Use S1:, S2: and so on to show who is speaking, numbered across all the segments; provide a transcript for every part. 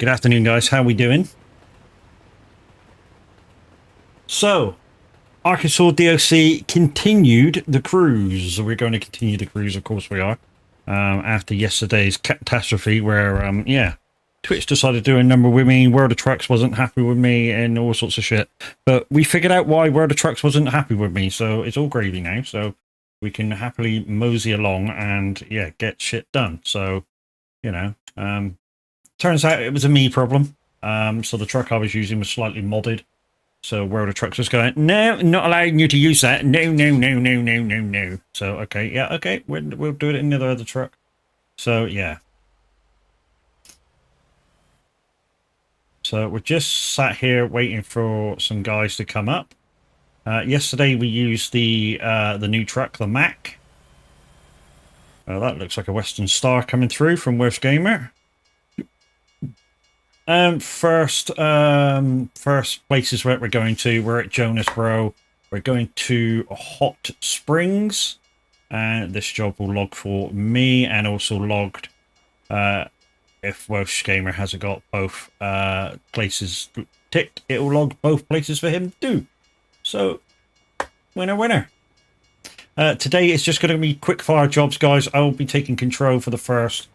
S1: Good afternoon, guys. How we doing? So, Arkansas DLC continued the cruise. We're going to continue the cruise, of course we are. After yesterday's catastrophe where, yeah, Twitch decided to do a number with me, World of Trucks wasn't happy with me, and all sorts of shit. But we figured out why World of Trucks wasn't happy with me, so it's all gravy now. So we can happily mosey along and, yeah, get shit done. So, you know, turns out it was a me problem. So the truck I was using was slightly modded. So World of Trucks was going, no, not allowing you to use that. No, no, no, no, no, no, no. So, okay, yeah, okay, we'll do it in the other truck. So, yeah. So we're just sat here waiting for some guys to come up. Yesterday we used the new truck, the Mac. That looks like a Western Star coming through from Worst Gamer. First places where we're going to, we're at Jonas Row. We're going to Hot Springs, and this job will log for me and also logged if Welsh Gamer hasn't got both places ticked, it will log both places for him too. So, winner, winner. Today it's just going to be quick fire jobs, guys. I will be taking control for the first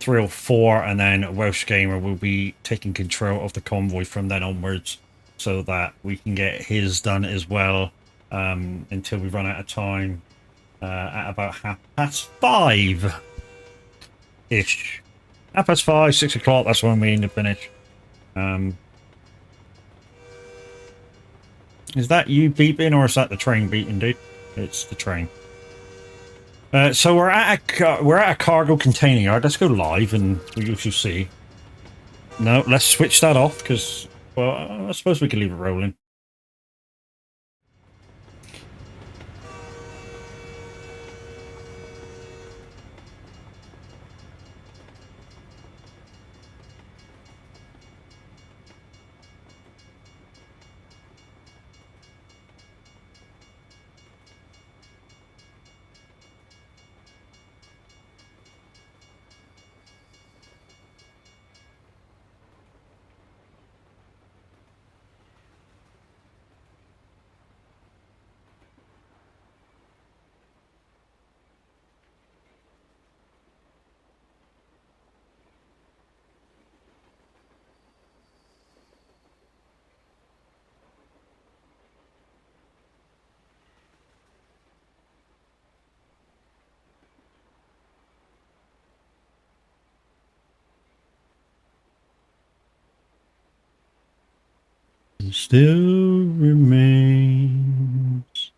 S1: 3 or 4, and then Welsh Gamer will be taking control of the convoy from then onwards, so that we can get his done as well until we run out of time at about 5:30-ish. 5:30, 6 o'clock, that's when we aim to finish. Is that you beeping, or is that the train beeping, dude? It's the train. So we're at a cargo container yard. Let's go live and you shall see. No, let's switch that off because, well, I suppose we can leave it rolling. Still remains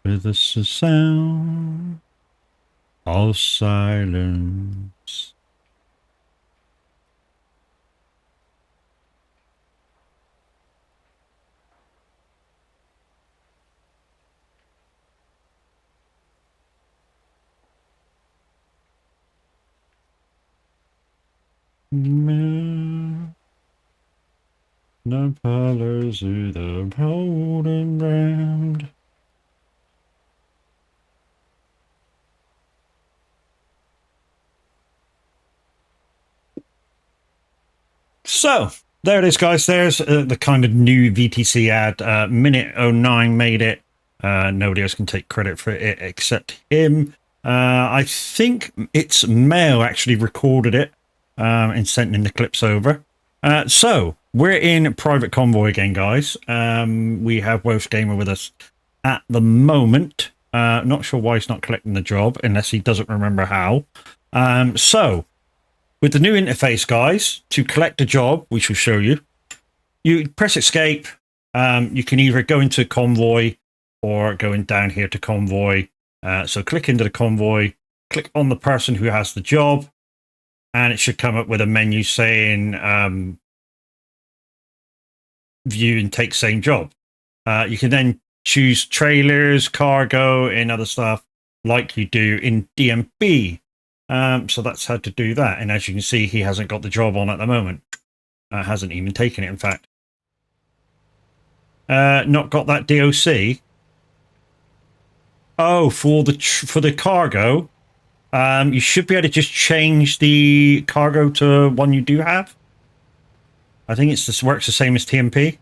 S1: with us a sound of silence. No parlors through the road and round. So, there it is, guys. There's the kind of new VTC ad. Minute 09 made it. Nobody else can take credit for it except him. I think it's Mail actually recorded it and sent in the clips over. So, we're in private convoy again, guys. We have Welsh Gamer with us at the moment. Not sure why he's not collecting the job, unless he doesn't remember how. So, with the new interface, guys, to collect a job, we shall show you. You press escape. You can either go into convoy or going down here to convoy. So click into the convoy, click on the person who has the job, and it should come up with a menu saying view and take same job. You can then choose trailers, cargo, and other stuff like you do in DMB. So that's how to do that. And as you can see, he hasn't got the job on at the moment. Hasn't even taken it, in fact. Not got that DOC. Oh, for the cargo, you should be able to just change the cargo to one you do have. I think it's this works the same as TMP.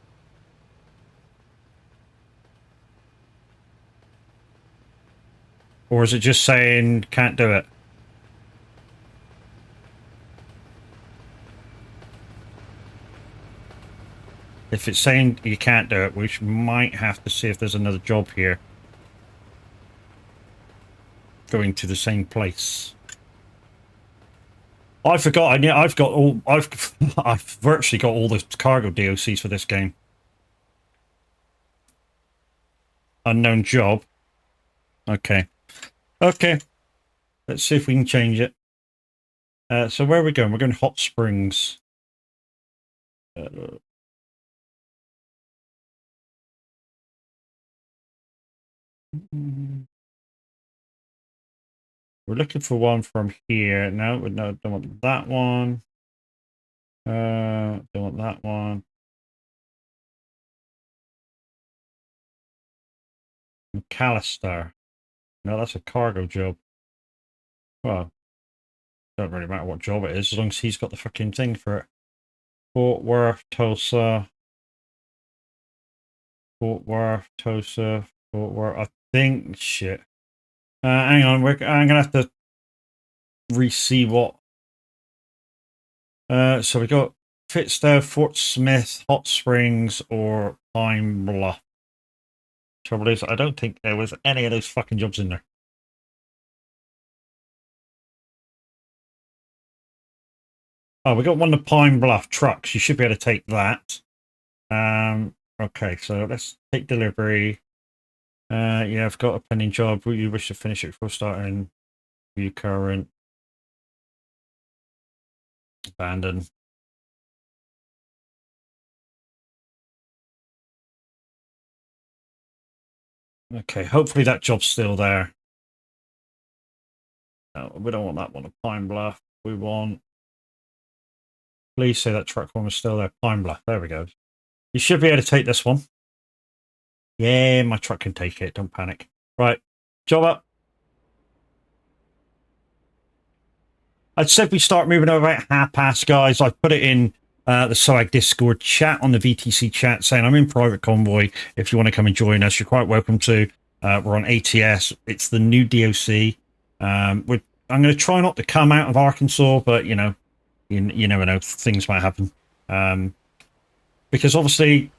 S1: Or is it just saying can't do it? If it's saying you can't do it, we might have to see if there's another job here. Going to the same place. I forgot. I've got all. I've virtually got all the cargo DOCs for this game. Unknown job. Okay. Okay. Let's see if we can change it. So where are we going? We're going Hot Springs. We're looking for one from here. No, don't want that one. Don't want that one. McAllister. No, that's a cargo job. Well, don't really matter what job it is, as long as he's got the fucking thing for it. Fort Worth, Tulsa. Fort Worth, Tulsa, Fort Worth. I think shit. Hang on, I'm gonna have to re-see what. So we got Fitzdale, Fort Smith, Hot Springs, or Pine Bluff. Trouble is, I don't think there was any of those fucking jobs in there. Oh, we got one of the Pine Bluff trucks. You should be able to take that. Okay, so let's take delivery. Yeah, I've got a pending job. You wish to finish it before starting. View current. Abandon. Okay, hopefully that job's still there. No, we don't want that one. A Pine Bluff. We want. Please say that truck one was still there. Pine Bluff. There we go. You should be able to take this one. Yeah, my truck can take it. Don't panic. Right. Job up. I said we start moving over at 1:30, guys. I put it in the soag Discord chat on the VTC chat saying I'm in private convoy. If you want to come and join us, you're quite welcome to. We're on ATS. It's the new DOC. I'm going to try not to come out of Arkansas, but you know, you never know. Things might happen. Because obviously,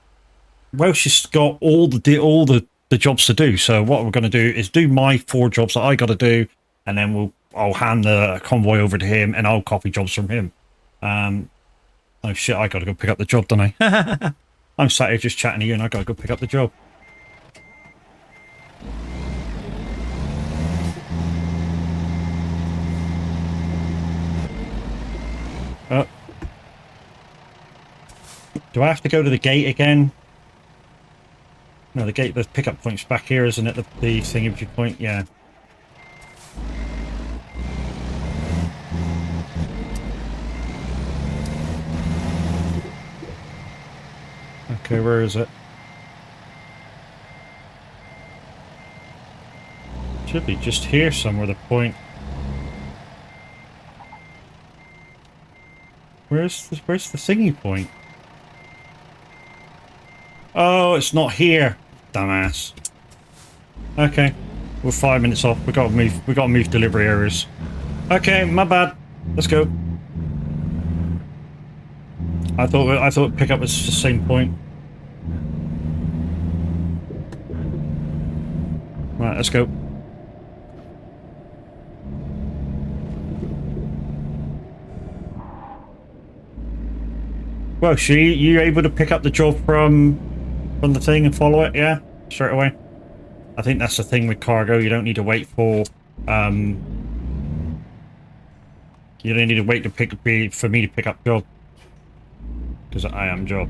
S1: Welsh has got all the jobs to do. So what we're going to do is do my 4 jobs that I got to do, and then I'll hand the convoy over to him, and I'll copy jobs from him. Oh shit! I got to go pick up the job, don't I? I'm sat here just chatting to you, and I got to go pick up the job. Do I have to go to the gate again? No, the gate, the pickup point's back here, isn't it? The thingy point, yeah. Okay, where is it? Should be just here somewhere, the point. Where's the thingy point? Oh, it's not here, dumbass. Okay, we're 5 minutes off. We gotta move delivery areas. Okay, my bad. Let's go. I thought pickup was the same point. Right, let's go. Well, you able to pick up the job from the thing and follow it? Yeah, straight away. I think that's the thing with cargo. You don't need to wait for you don't need to wait to for me to pick up job, because I am job.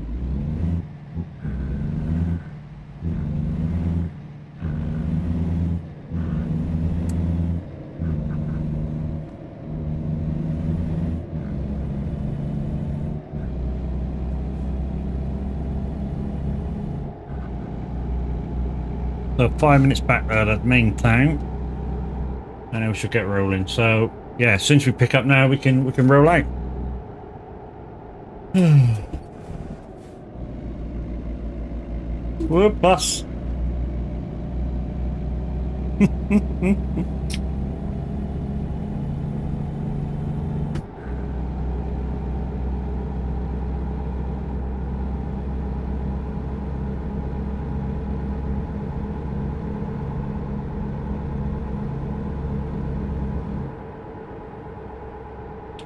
S1: So 5 minutes back there at the main town, and then we should get rolling. So yeah, since we pick up now, we can roll out. Whoop, bus.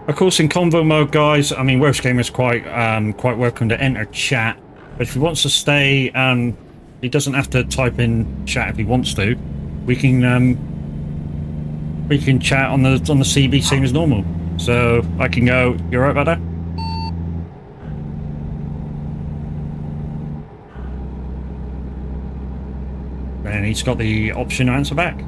S1: Of course, in convo mode, guys, I mean, Welsh Gamer is quite welcome to enter chat. But if he wants to stay, he doesn't have to type in chat if he wants to. We can chat on the CB same as normal. So I can go. You alright about that? And he's got the option to answer back.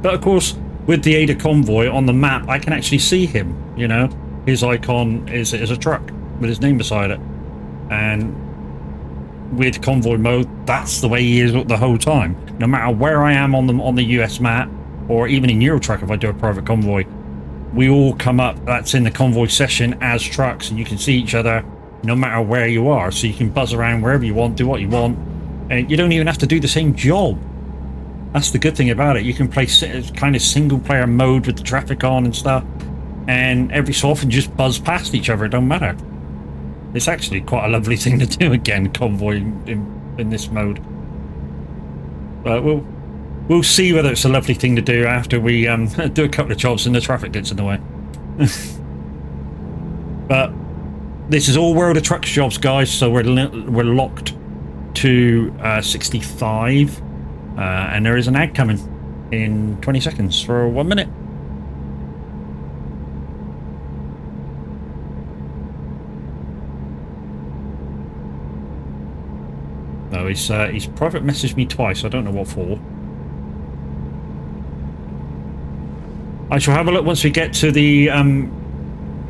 S1: But of course, with the aid of convoy on the map, I can actually see him. You know, his icon is a truck with his name beside it, and with convoy mode, that's the way he is the whole time. No matter where I am on the US map, or even in Eurotruck, if I do a private convoy, we all come up. That's in the convoy session as trucks, and you can see each other no matter where you are. So you can buzz around wherever you want, do what you want, and you don't even have to do the same job. That's the good thing about it. You can play kind of single player mode with the traffic on and stuff, and every so often just buzz past each other. It don't matter. It's actually quite a lovely thing to do again, convoy in this mode. But we'll see whether it's a lovely thing to do after we do a couple of jobs and the traffic gets in the way. But this is all World of Trucks jobs, guys, so we're locked to 65. And there is an ad coming in 20 seconds for 1 minute. No, he's private messaged me twice. I don't know what for. I shall have a look once we get to the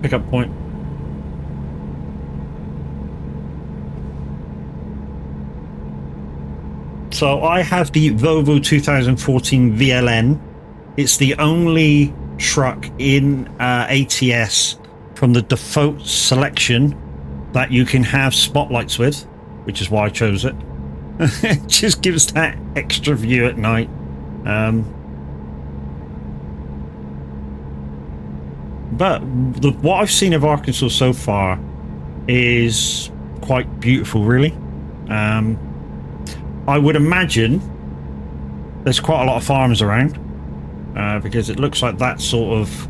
S1: pickup point. So I have the Volvo 2014 VLN. It's the only truck in ATS from the default selection that you can have spotlights with, which is why I chose it. It just gives that extra view at night. But what I've seen of Arkansas so far is quite beautiful, really. I would imagine there's quite a lot of farms around, because it looks like that sort of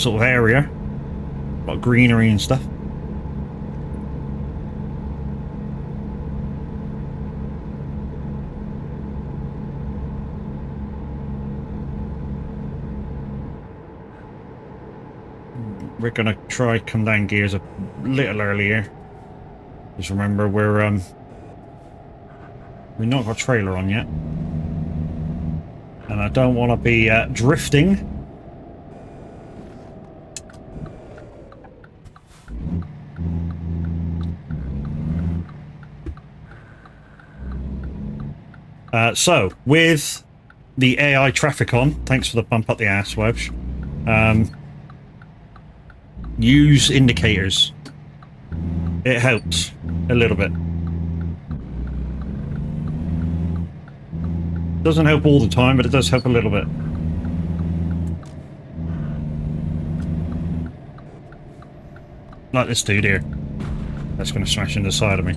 S1: area, a lot of greenery and stuff. We're gonna try come down gears a little earlier. Just remember we've not got a trailer on yet, and I don't want to be drifting. So with the AI traffic on, thanks for the bump up the ass, Welsh. Use indicators. It helps a little bit. Doesn't help all the time, but it does help a little bit. Like this dude here. That's going to smash into the side of me.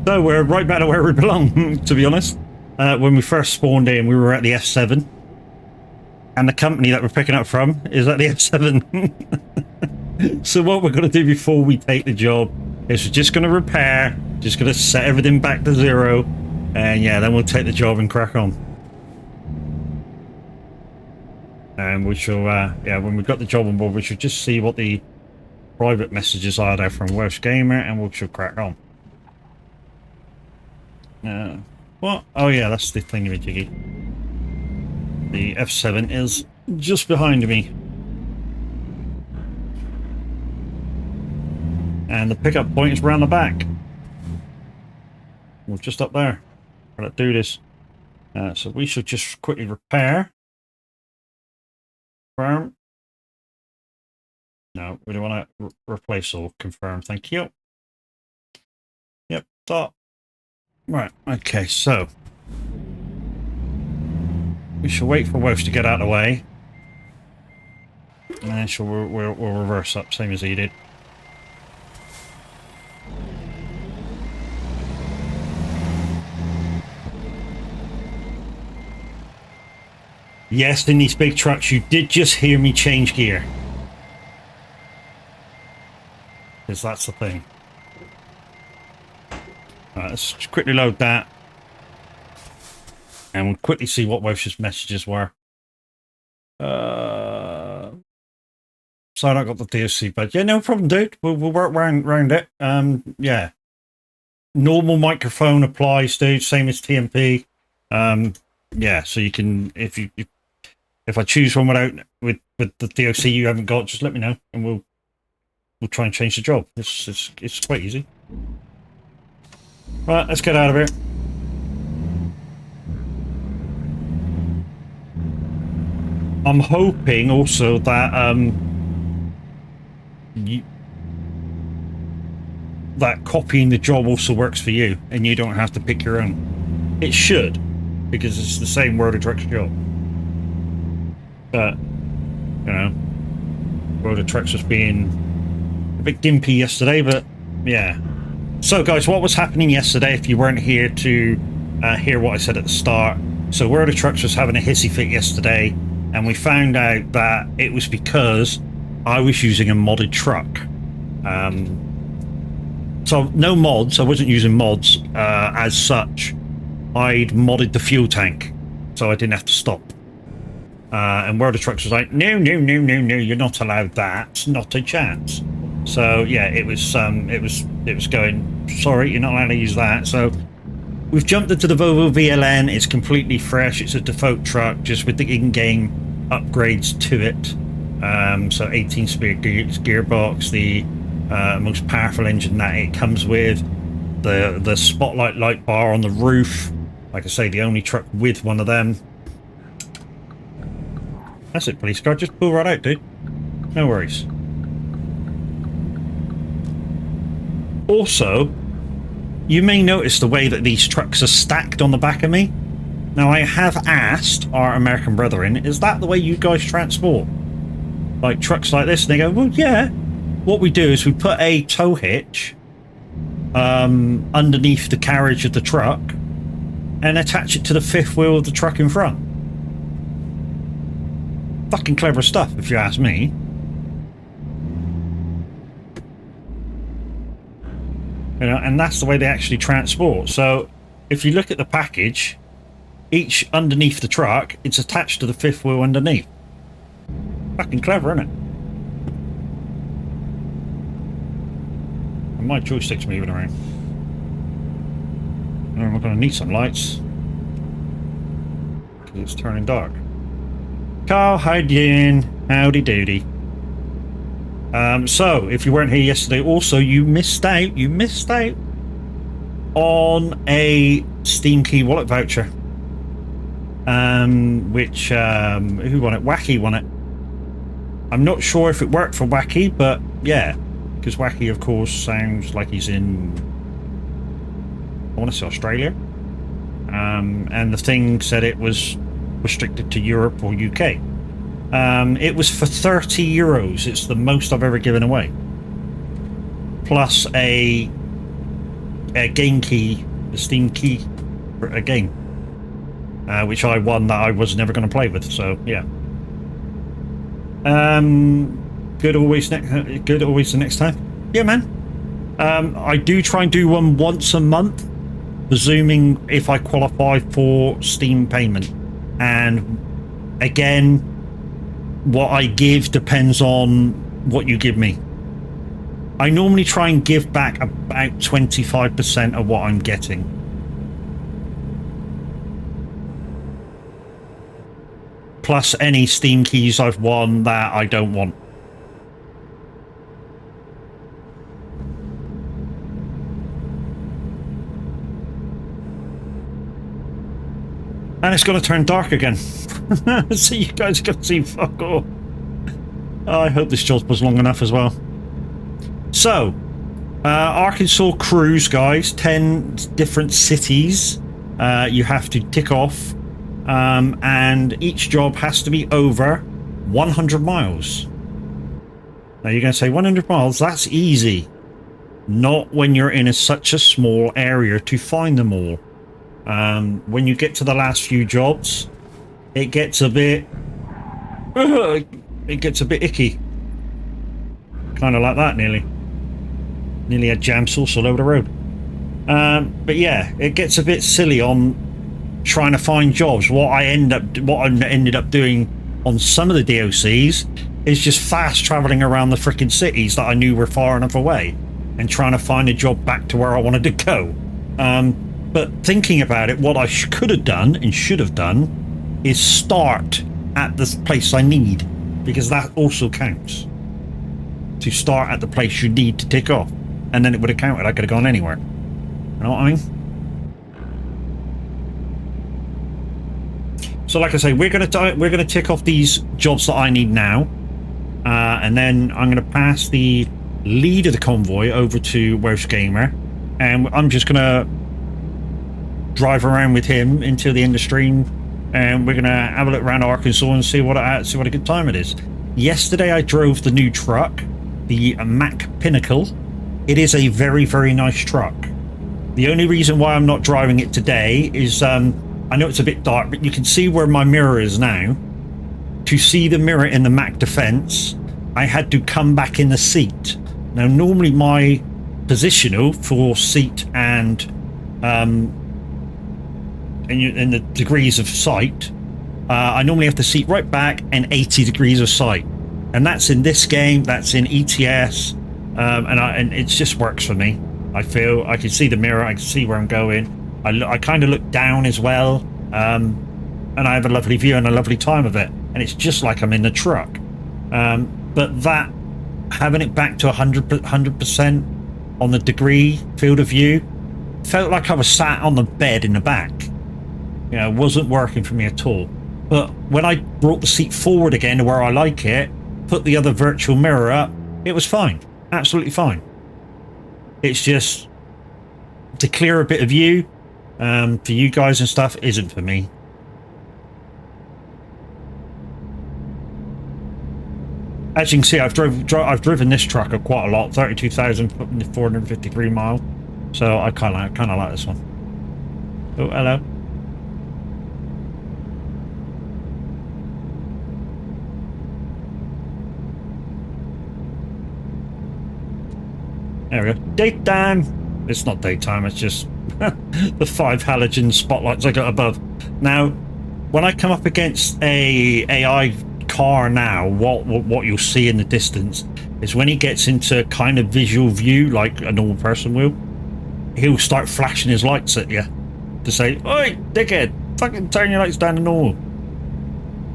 S1: So we're right back to where we belong, to be honest. When we first spawned in, we were at the F7. And the company that we're picking up from is at the F7. So what we're going to do before we take the job is we're just going to repair, just going to set everything back to 0, and yeah, then we'll take the job and crack on. And we shall, yeah, when we've got the job on board, we should just see what the private messages are there from Welsh Gamer, and we should crack on. What? Oh yeah, that's the thingy-majiggy. The F7 is just behind me. And the pickup point is round the back. We're just up there. Let's do this. So we should just quickly repair. Firm. No, we don't want to replace or confirm. Thank you. Yep, stop. Right, okay, so we shall wait for Welsh to get out of the way. And then we'll reverse up, same as he did. Yes, in these big trucks, you did just hear me change gear. Because that's the thing. Alright, let's just quickly load that. And we'll quickly see what Welsh's messages were. So I got the DOC, but yeah, no problem, dude. We'll work around it. Yeah. Normal microphone applies, dude. Same as TMP. Yeah, so you can, if I choose one with the DOC you haven't got, just let me know, and we'll try and change the job. It's quite easy. Right, let's get out of here. I'm hoping also that that copying the job also works for you, and you don't have to pick your own. It should, because it's the same World of Trucks job. But you know, World of Trucks was being a bit gimpy yesterday, but yeah. So guys, what was happening yesterday, if you weren't here to hear what I said at the start, so World of Trucks was having a hissy fit yesterday, and we found out that it was because I was using a modded truck. So no mods, I wasn't using mods as such. I'd modded the fuel tank, so I didn't have to stop. And World of Trucks was like, no, you're not allowed that, not a chance. So yeah, it was going, sorry, you're not allowed to use that. So we've jumped into the Volvo VLN. It's completely fresh. It's a default truck, just with the in-game upgrades to it. So 18-speed gearbox, the most powerful engine that it comes with, the spotlight light bar on the roof. Like I say, the only truck with one of them. That's it, police car. Just pull right out, dude. No worries. Also, you may notice the way that these trucks are stacked on the back of me. Now, I have asked our American brethren, is that the way you guys transport? Like trucks like this? And they go, well, yeah. What we do is we put a tow hitch underneath the carriage of the truck and attach it to the fifth wheel of the truck in front. Fucking clever stuff, if you ask me. You know, and that's the way they actually transport. So if you look at the package, each underneath the truck, it's attached to the fifth wheel underneath. Fucking clever, isn't it? And my joystick's moving around. And we're going to need some lights, because it's turning dark. Carl, how you doing? Howdy doody. So, if you weren't here yesterday, also, you missed out on a Steam Key wallet voucher. Which, who won it? Wacky won it. I'm not sure if it worked for Wacky, but yeah, because Wacky, of course, sounds like he's in, I want to say Australia. And the thing said it was restricted to Europe or UK. It was for €30. It's the most I've ever given away. Plus a game key, a Steam key for a game, which I won that I was never going to play with. So yeah. Good always the next time. Yeah, man. I do try and do one once a month, presuming if I qualify for Steam payment. And again, what I give depends on what you give me. I normally try and give back about 25% of what I'm getting. Plus any Steam keys I've won that I don't want. And it's going to turn dark again. So you guys can see fuck all. I hope this job was long enough as well. So, Arkansas cruise, guys. 10 different cities you have to tick off. And each job has to be over 100 miles. Now you're going to say 100 miles, that's easy. Not when you're in such a small area to find them all. When you get to the last few jobs, it gets a bit... it gets a bit icky. Kind of like that, nearly. Nearly had jam sauce all over the road. But yeah, it gets a bit silly on trying to find jobs. What I ended up doing on some of the DLCs is just fast traveling around the freaking cities that I knew were far enough away and trying to find a job back to where I wanted to go. But thinking about it, what I could have done and should have done is start at the place I need, because that also counts. To start at the place you need to tick off, and then it would have counted. I could have gone anywhere. You know what I mean? So like I say, we're gonna tick off these jobs that I need now, and then I'm gonna pass the lead of the convoy over to Welsh Gamer, and I'm just gonna drive around with him until the end of stream, and we're gonna have a look around Arkansas and see what a good time it is. Yesterday I drove the new truck, the Mack Pinnacle. It is a very, very nice truck. The only reason why I'm not driving it today is I know it's a bit dark, but you can see where my mirror is now. To see the mirror in the Mack Defense, I had to come back in the seat. Now normally my positional for seat and the degrees of sight, I normally have the seat right back and 80 degrees of sight, and that's in this game, that's in ETS, and it just works for me. I feel I can see the mirror, I can see where I'm going. I kind of look down as well, and I have a lovely view and a lovely time of it, and it's just like I'm in the truck. But that, having it back to 100% on the degree field of view, felt like I was sat on the bed in the back. You know, it wasn't working for me at all. But when I brought the seat forward again to where I like it, put the other virtual mirror up, it was fine. Absolutely fine. It's just to clear a bit of view for you guys and stuff isn't for me. As you can see, I've driven this truck quite a lot, 32,453 miles. So I kind of like this one. Oh, hello. There we go. Daytime. It's not daytime. It's just the 5 halogen spotlights I got above. Now, when I come up against a AI car now, what you'll see in the distance is when he gets into kind of visual view like a normal person will, he'll start flashing his lights at you to say, "Oi, dickhead, fucking turn your lights down to normal."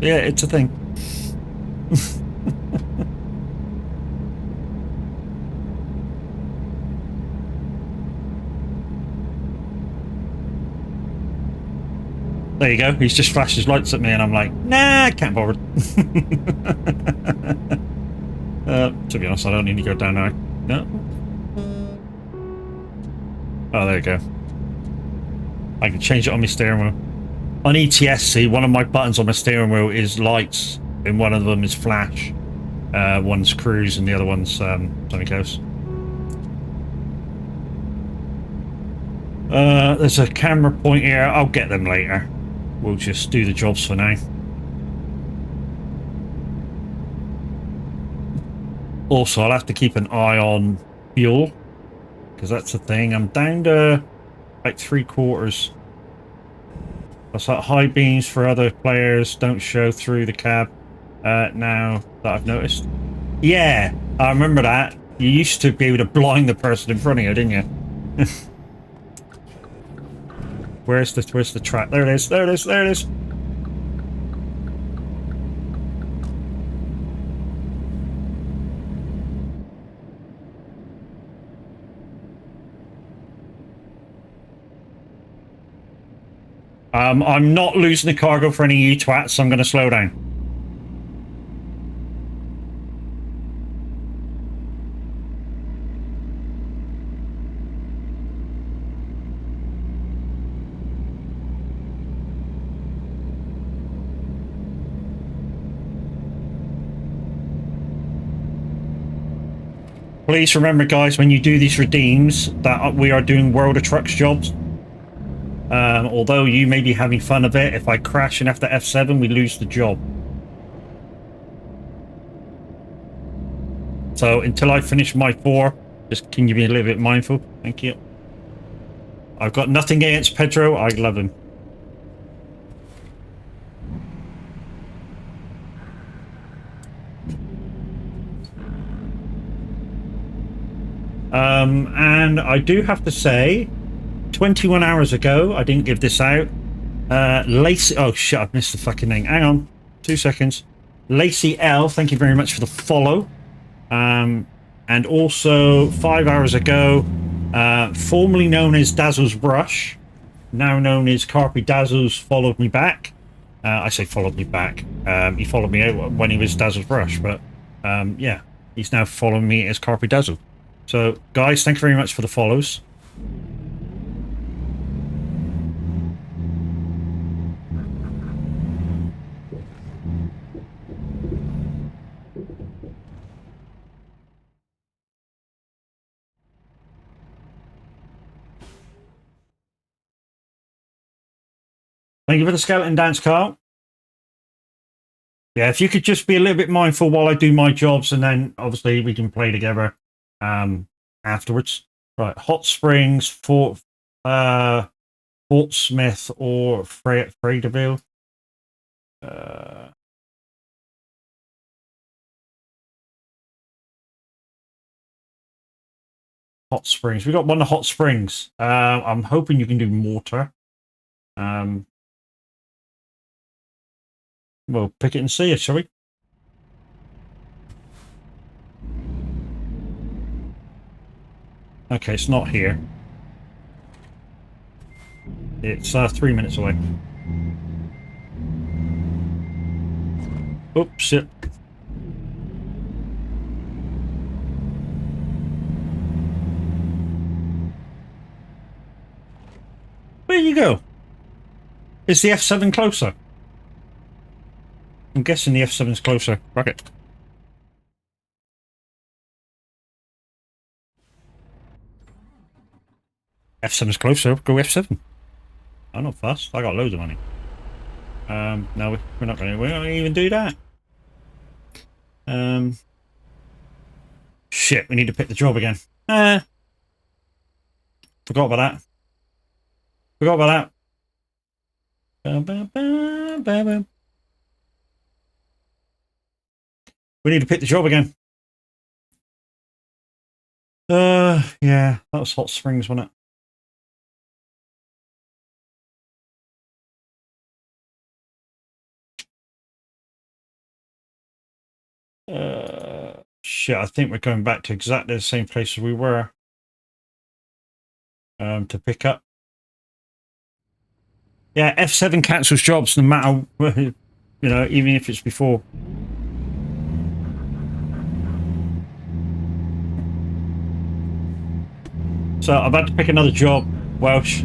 S1: Yeah, it's a thing. There you go. He's just flashed his lights at me, and I'm like, nah, I can't bother. To be honest, I don't need to go down now. No. Oh, there you go. I can change it on my steering wheel. On ETSC, one of my buttons on my steering wheel is lights, and one of them is flash. One's cruise, and the other one's something else. There's a camera point here. I'll get them later. We'll just do the jobs for now. Also, I'll have to keep an eye on fuel, because that's the thing. I'm down to like 3/4. That's like high beams for other players don't show through the cab now that I've noticed. Yeah, I remember that. You used to be able to blind the person in front of you, didn't you? Where's the track? There it is. There it is. There it is. I'm not losing the cargo for any of you twats, so I'm going to slow down. Please remember, guys, when you do these redeems, that we are doing World of Trucks jobs. Although you may be having fun of it, if I crash and after F7, we lose the job. So until I finish my 4, just can you be a little bit mindful? Thank you. I've got nothing against Pedro. I love him. And I do have to say, 21 hours ago, I didn't give this out. Lacey, oh shit, I've missed the fucking name. Hang on, 2 seconds. Lacey L, thank you very much for the follow. And also 5 hours ago, formerly known as Dazzle's Brush, now known as Carpy Dazzle's, followed me back. I say followed me back. He followed me when he was Dazzle's Brush, but yeah, he's now following me as Carpy Dazzle. So, guys, thank you very much for the follows. Thank you for the skeleton dance, Carl. Yeah, if you could just be a little bit mindful while I do my jobs, and then obviously we can play together afterwards. Right, Hot Springs, Fort Smith, or Fraderville. Hot Springs. We got one of Hot Springs. I'm hoping you can do Mortar. We'll pick it and see it, shall we? Okay, it's not here. It's 3 minutes away. Oops, shit. Where you go? Is the F7 closer? I'm guessing the F7's closer. Fuck it. F7's closer. Go F7. I'm not fast. I got loads of money. No, we're not going to even do that. Shit, we need to pick the job again. Forgot about that. Forgot about that. We need to pick the job again. Yeah, that was Hot Springs, wasn't it? Shit, I think we're going back to exactly the same place as we were. To pick up. Yeah, F7 cancels jobs no matter, you know, even if it's before. So I've had to pick another job, Welsh.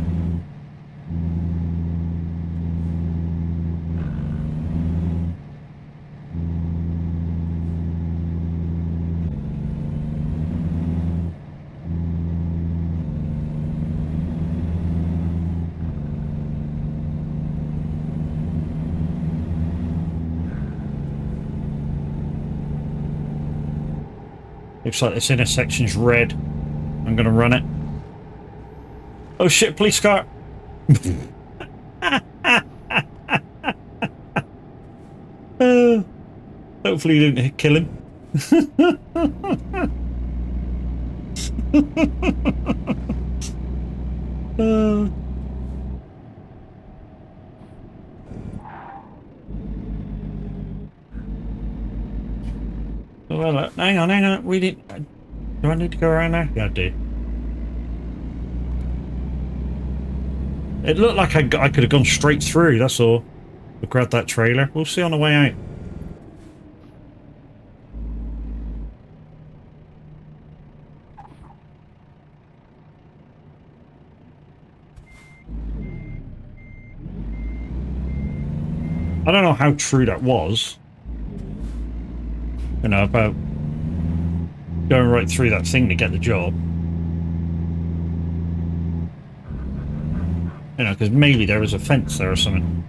S1: Looks like this intersection's red. I'm gonna run it. Oh shit, police car! Hopefully you didn't kill him. Well, hang on. We didn't. Do I need to go around there? Yeah, I do. It looked like I could have gone straight through, that's all. We'll grab that trailer. We'll see on the way out. I don't know how true that was. You know, about going right through that thing to get the job. You know, because maybe there was a fence there or something.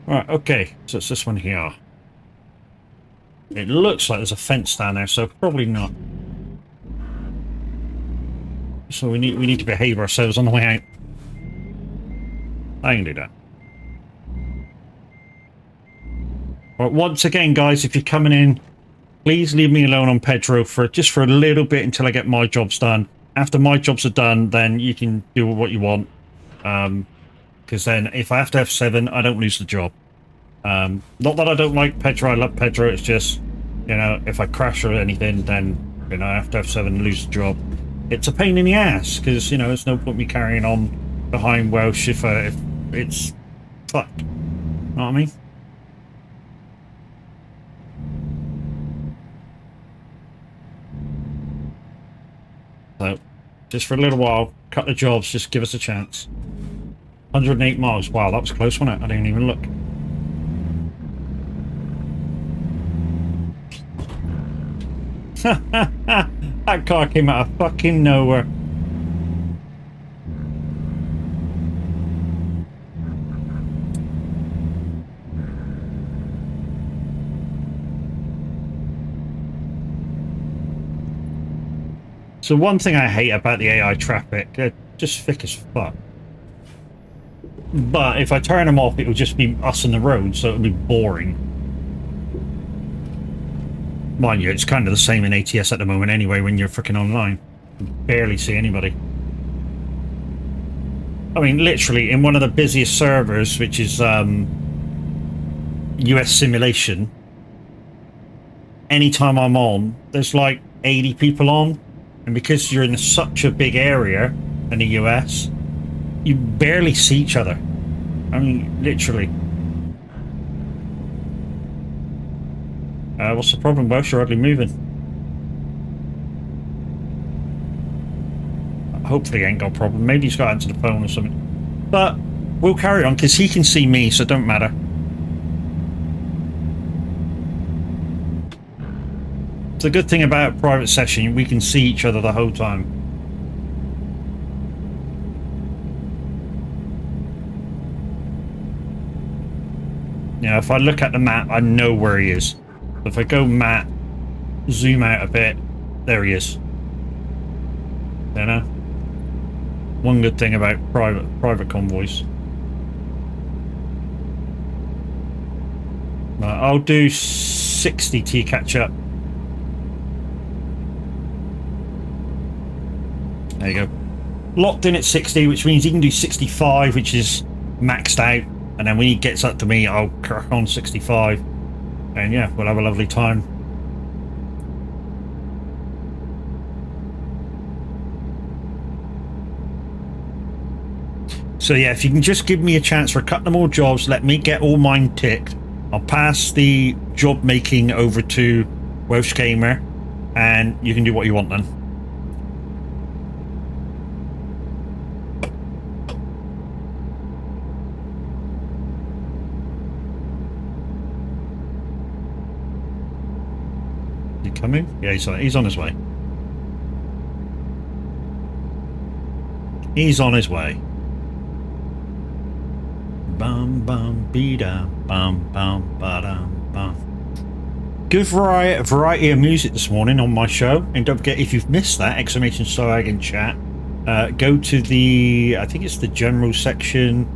S1: Right, okay, so it's this one here. It looks like there's a fence down there, so probably not. So we need to behave ourselves on the way out. I can do that. Right, once again, guys, if you're coming in, please leave me alone on Pedro for just for a little bit until I get my jobs done. After my jobs are done, then you can do what you want. Because then if I have to have 7, I don't lose the job. Not that I don't like Pedro, I love Pedro, it's just, you know, if I crash or anything, then, you know, I have to have 7 and lose the job. It's a pain in the ass, because, you know, there's no point me carrying on behind Welsh if it's fucked. You know what I mean? So, just for a little while, cut the jobs, just give us a chance. 108 miles. Wow, that was close, wasn't it? I didn't even look. That car came out of fucking nowhere. So one thing I hate about the AI traffic, they're just thick as fuck. But if I turn them off, it will just be us in the road, so it'll be boring. Mind you, it's kind of the same in ATS at the moment anyway when you're freaking online. You barely see anybody. I mean, literally, in one of the busiest servers, which is US Simulation, anytime I'm on, there's like 80 people on. And because you're in such a big area in the US, you barely see each other. I mean, literally. What's the problem, Welsh? You're hardly moving. Hopefully he ain't got a problem. Maybe he's got to answer the phone or something. But we'll carry on, because he can see me, so it don't matter. The good thing about a private session, we can see each other the whole time. You know, if I look at the map, I know where he is. If I go map, zoom out a bit, there he is. You know? One good thing about private convoys. Right, I'll do 60 till you catch up. There you go. Locked in at 60, which means he can do 65, which is maxed out. And then when he gets up to me, I'll crack on 65. And yeah, we'll have a lovely time. So yeah, if you can just give me a chance for a couple more jobs, let me get all mine ticked. I'll pass the job making over to Welsh Gamer, and you can do what you want then. Coming? Yeah, he's on his way. He's on his way. Bum bum bida bum bum ba-dum bum. Good variety of music this morning on my show, and don't forget, if you've missed that, exclamation soag in chat, go to the, I think it's the general section,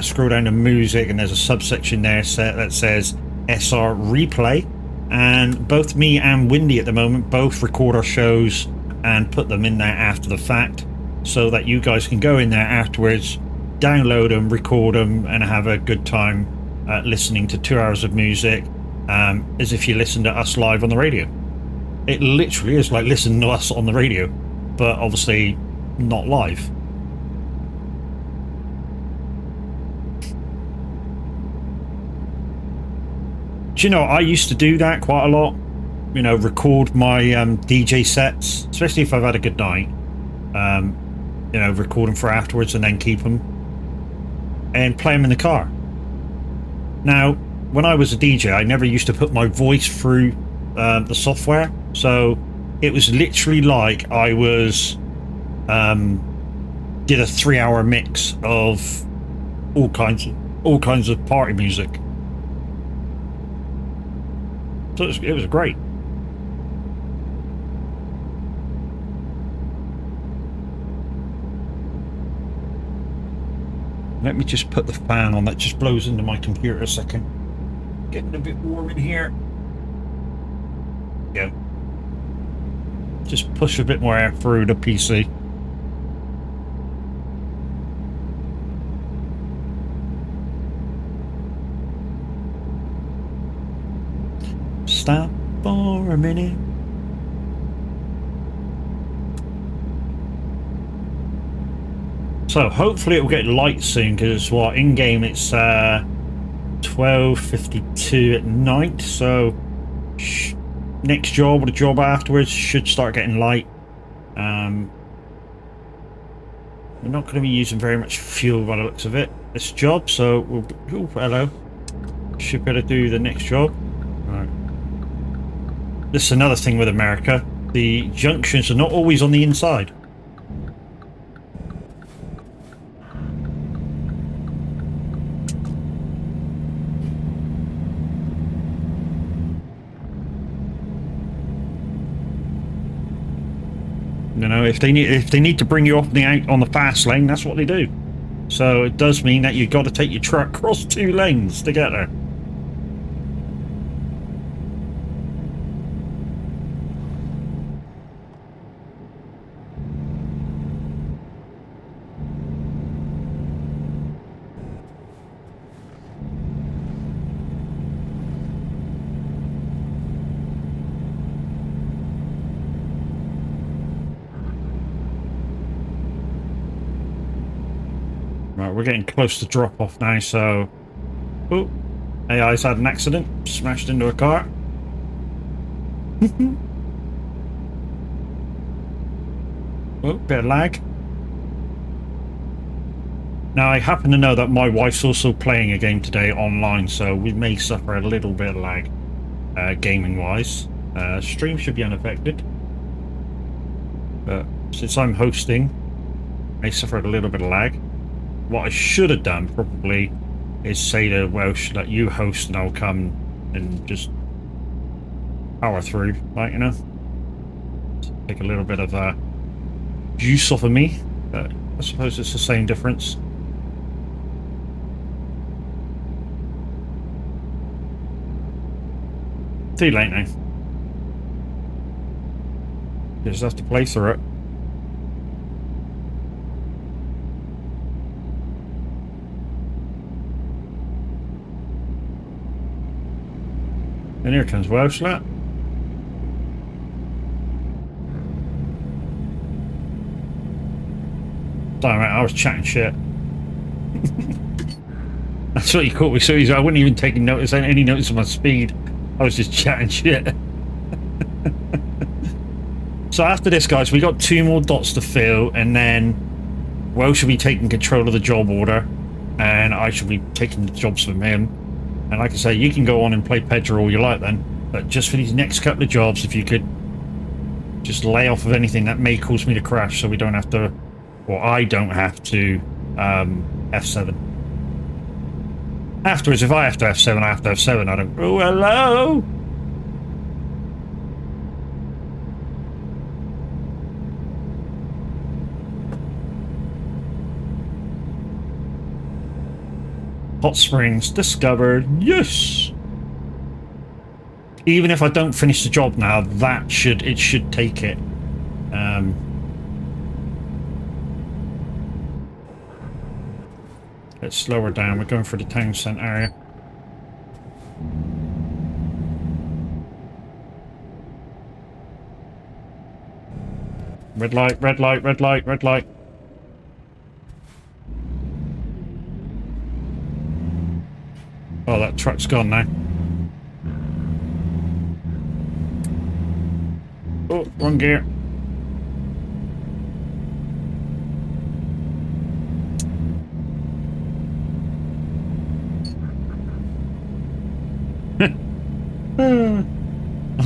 S1: scroll down to music, and there's a subsection there that says SR replay. And both me and Windy at the moment both record our shows and put them in there after the fact, so that you guys can go in there afterwards, download them, record them, and have a good time listening to 2 hours of music, as if you listen to us live on the radio. It literally is like listening to us on the radio, but obviously not live. Do you know, I used to do that quite a lot. You know, record my DJ sets, especially if I've had a good night. You know, record them for afterwards and then keep them and play them in the car. Now, when I was a DJ, I never used to put my voice through the software, so it was literally like I was did a 3-hour mix of all kinds of party music. So it was great. Let me just put the fan on. That just blows into my computer a second. Getting a bit warm in here. Yeah. Just push a bit more air through the PC. Stop for a minute. So hopefully it will get light soon, because what, in game it's 12:52 at night. So next job or the job afterwards should start getting light. We're not going to be using very much fuel by the looks of it, this job. So we'll. Oh, hello. Should better do the next job. Right. This is another thing with America. The junctions are not always on the inside. You know, if they need to bring you off on the fast lane, that's what they do. So it does mean that you've got to take your truck across 2 lanes to get there. Right, we're getting close to drop off now, so... Oh, AI's had an accident, smashed into a car. Oh, bit of lag. Now, I happen to know that my wife's also playing a game today online, so we may suffer a little bit of lag, gaming-wise. Stream should be unaffected. But since I'm hosting, I may suffer a little bit of lag. What I should have done, probably, is say to Welsh that you host and I'll come and just power through, like, you know? Take a little bit of juice off of me, but I suppose it's the same difference. Too late now. You just have to play through it. And here comes Welsh, that. Damn it, I was chatting shit. That's what you caught me so easy. I wasn't even taking any notice of my speed. I was just chatting shit. So after this, guys, we got 2 more dots to fill, and then Welsh will be taking control of the job order, and I shall be taking the jobs from him. And like I say, you can go on and play Pedro all you like then, but just for these next couple of jobs, if you could just lay off of anything that may cause me to crash, so we don't have to, or I don't have to F7. Afterwards, if I have to F7, I have to F7. I don't. Oh, hello. Hot springs discovered. Yes. Even if I don't finish the job now, it should take it. Let's slow her down. We're going for the town centre area. Red light, red light, red light, red light. Oh, that truck's gone now. Oh, wrong gear.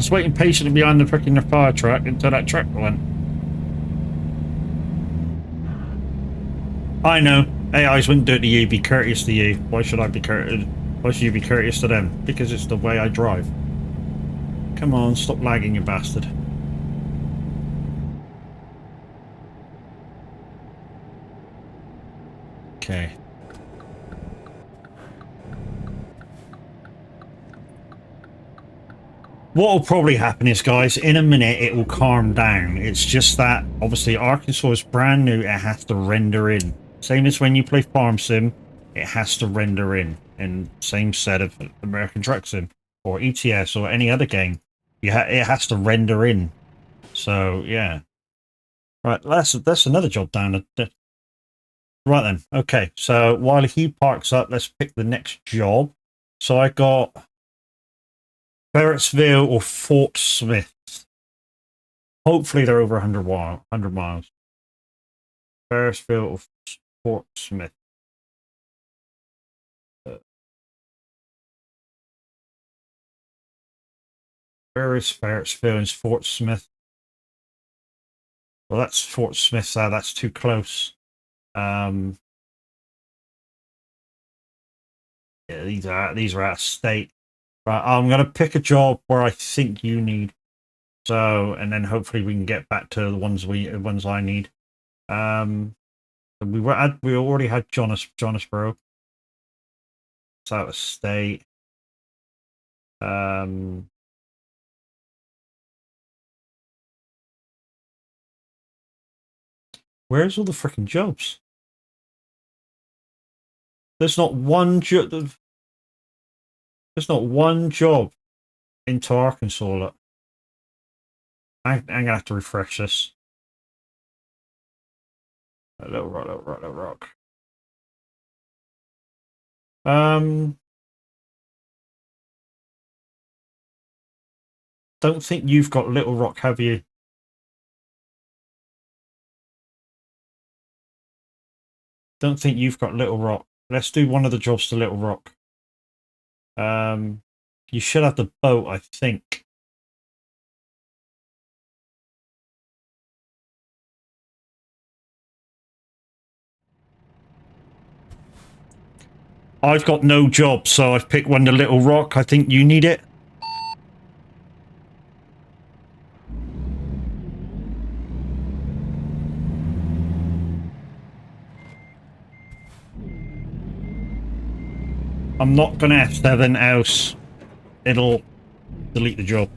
S1: was waiting patiently behind the freaking fire truck until that truck went. I know. AIs wouldn't do it to you. Be courteous to you. Why should I be courteous? Why should you be courteous to them? Because it's the way I drive. Come on, stop lagging, you bastard. Okay. What will probably happen is, guys, in a minute it will calm down. It's just that, obviously, Arkansas is brand new. It has to render in. Same as when you play Farm Sim, it has to render in. And same set of American Truck Sim or ETS or any other game. It has to render in. So, yeah. Right, that's another job down. Right then. Okay, so while he parks up, let's pick the next job. So I got Ferretsville or Fort Smith. Hopefully they're over 100 miles. Ferretsville or Fort Smith. Where is Ferretsville and Fort Smith? Well, that's Fort Smith. That's too close. Yeah, these are out of state. Right, I'm gonna pick a job where I think you need. So, and then hopefully we can get back to the ones I need. We already had Johannesburg. It's out of state. Where's all the freaking jobs? There's not one job. There's not one job into Arkansas. I'm gonna have to refresh this. A little rock. Don't think you've got Little Rock, have you? Don't think you've got Little Rock. Let's do one of the jobs to Little Rock. You should have the boat, I think. I've got no job, so I've picked one to Little Rock. I think you need it. I'm not going to F7 else. It'll delete the job.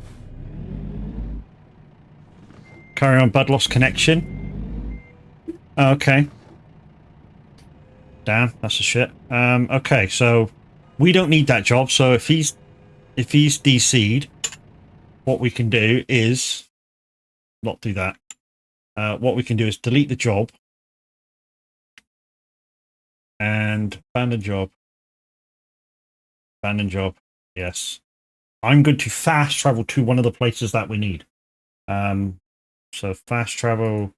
S1: Carry on, bud, lost connection. Okay. Damn, that's a shit. Okay, so we don't need that job. So if he's DC'd, what we can do is not do that. What we can do is delete the job and abandon job. Abandon job. Yes. I'm going to fast travel to one of the places that we need. So fast travel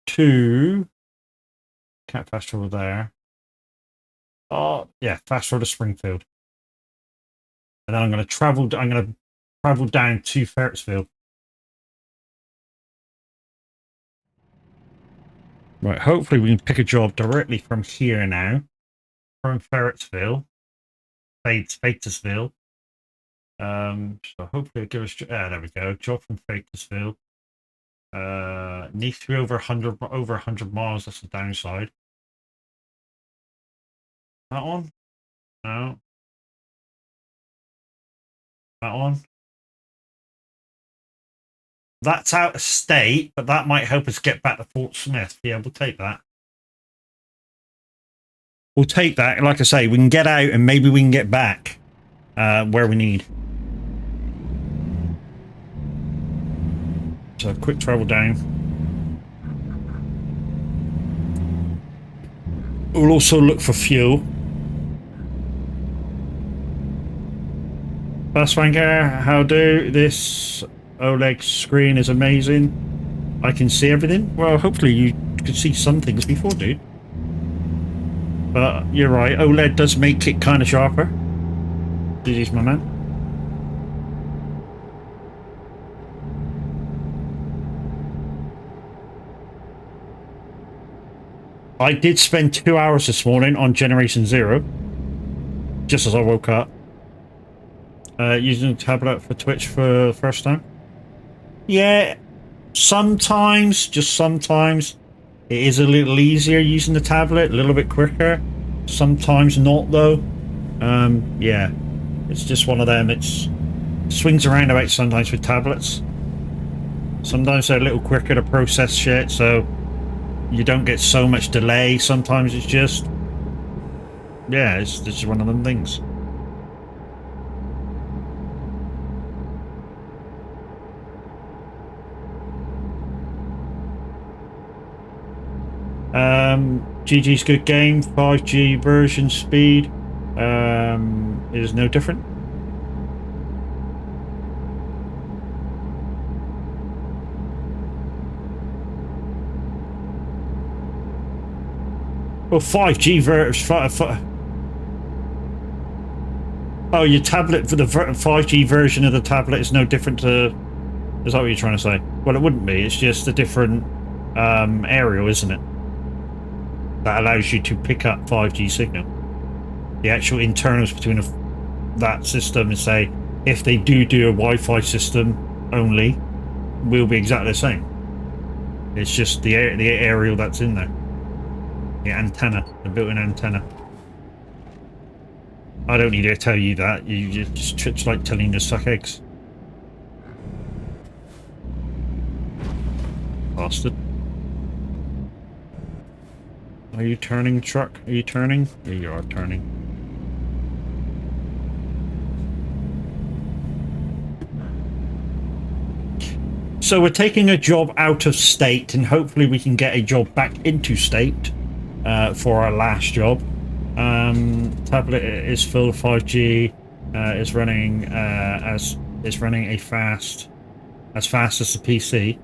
S1: to... Can't fast travel there. Oh, yeah, fast travel to Springfield. And then I'm going to travel down to Ferretsville. Right, hopefully we can pick a job directly from here now. From Ferretsville. Fayetteville. So hopefully it'll give us... there we go. Job from Fayetteville. Needs to be over 100 miles. That's the downside. That one? No. That one? That's out of state, but that might help us get back to Fort Smith. Yeah, we'll take that. We'll take that. Like I say, we can get out and maybe we can get back where we need. So quick travel down. We'll also look for fuel. Fastwanger, how do? This OLED screen is amazing. I can see everything. Well, hopefully you could see some things before, dude. But you're right, OLED does make it kind of sharper. GG's, my man. I did spend 2 hours this morning on Generation Zero, just as I woke up, using the tablet for Twitch for the first time. Yeah, sometimes, just sometimes, it is a little easier using the tablet, a little bit quicker. Sometimes not, though. Yeah, it's just one of them. It's swings around about sometimes with tablets. Sometimes they're a little quicker to process shit, so you don't get so much delay. Sometimes it's just, yeah, it's just one of them things. GG's good game. 5G version speed is no different. Well, 5G oh, your tablet for the 5G version of the tablet is no different to. Is that what you're trying to say? Well, it wouldn't be. It's just a different aerial, isn't it? That allows you to pick up 5G signal. The actual internals between that system and say, if they do a Wi-Fi system only, will be exactly the same. It's just the aerial that's in there. The antenna, the built-in antenna. I don't need to tell you that. You just it's like telling you to suck eggs. Bastard. Are you turning, truck? Are you turning? Yeah, you are turning. So we're taking a job out of state, and hopefully we can get a job back into state for our last job. Tablet is full of 5G. It's running as fast as the PC.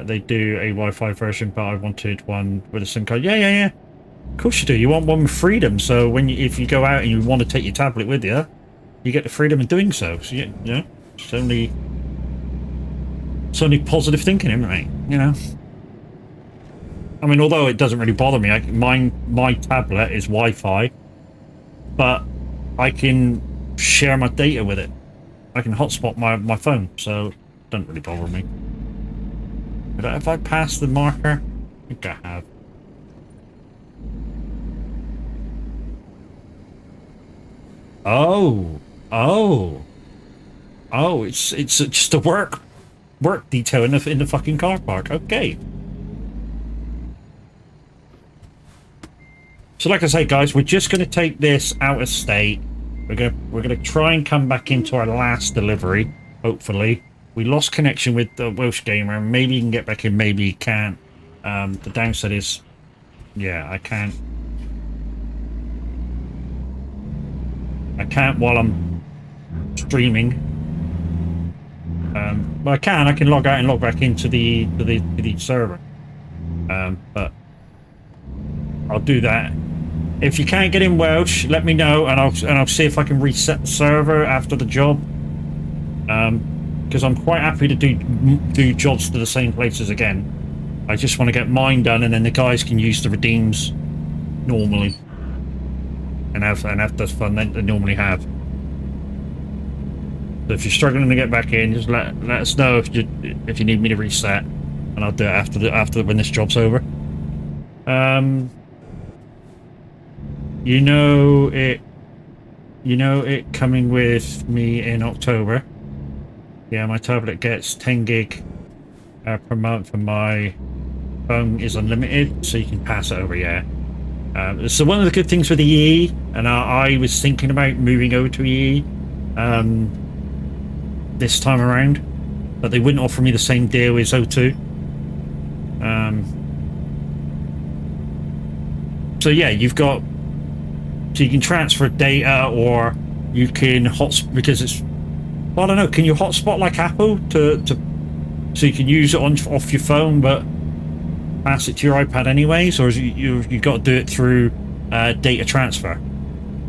S1: They do a Wi-Fi version, but I wanted one with a SIM card. Yeah. Of course you do. You want one with freedom. So if you go out and you want to take your tablet with you, you get the freedom of doing so. So you know, it's only positive thinking, isn't it? You know. I mean, although it doesn't really bother me, my tablet is Wi-Fi, but I can share my data with it. I can hotspot my phone, so it doesn't really bother me. But have I passed the marker? I think I have. Oh, it's just a work detail in the fucking car park. Okay. So like I say, guys, we're just going to take this out of state. We're gonna try and come back into our last delivery. Hopefully, we lost connection with the Welsh gamer. Maybe you can get back in. Maybe you can't. The downside is, yeah, I can't while I'm streaming. But I can log out and log back into the server. But I'll do that. If you can't get in Welsh, let me know, and I'll see if I can reset the server after the job. Because I'm quite happy to do jobs to the same places again. I just want to get mine done, and then the guys can use the redeems normally, and have the fun that they normally have. So if you're struggling to get back in, just let us know if you need me to reset, and I'll do it after when this job's over. You know it coming with me in October. Yeah, my tablet gets 10 gig per month, and my phone is unlimited, so you can pass it over. Yeah. So one of the good things with the EE, and I was thinking about moving over to EE this time around, but they wouldn't offer me the same deal as O2. So yeah, so you can transfer data, or you can because it's, well, I don't know, can you hotspot like Apple so you can use it off your phone but pass it to your iPad anyways, or is you've got to do it through data transfer?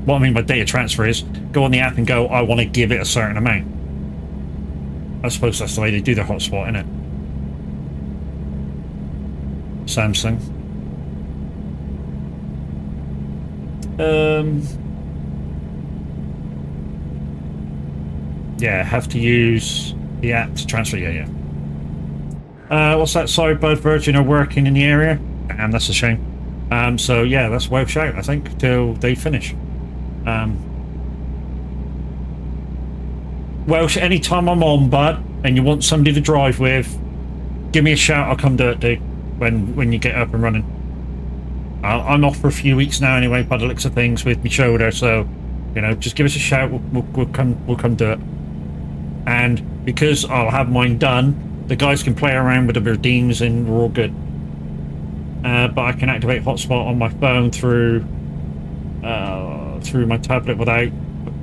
S1: What I mean by data transfer is go on the app and go, I want to give it a certain amount. I suppose that's the way they do their hotspot, innit? Samsung. Yeah, have to use the app to transfer. Yeah. What's that? Sorry, Bud Virgin are working in the area. Damn, that's a shame. So yeah, that's Welsh out, I think, till they finish. Welsh, anytime I'm on, Bud, and you want somebody to drive with, give me a shout. I'll come do it, dude. When you get up and running. I'm off for a few weeks now, anyway, by the looks of things, with my shoulder. So, you know, just give us a shout. We'll come do it. And because I'll have mine done, the guys can play around with the redeems, and we're all good. But I can activate hotspot on my phone through my tablet without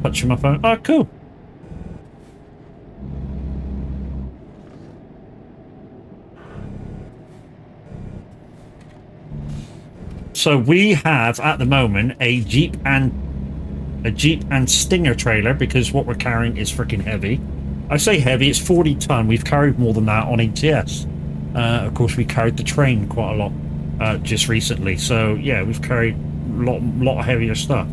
S1: touching my phone. Oh, cool. So we have at the moment a Jeep and Stinger trailer, because what we're carrying is freaking heavy. I say heavy, it's 40 ton. We've carried more than that on ETS. Of course, we carried the train quite a lot just recently. So yeah, we've carried a lot heavier stuff.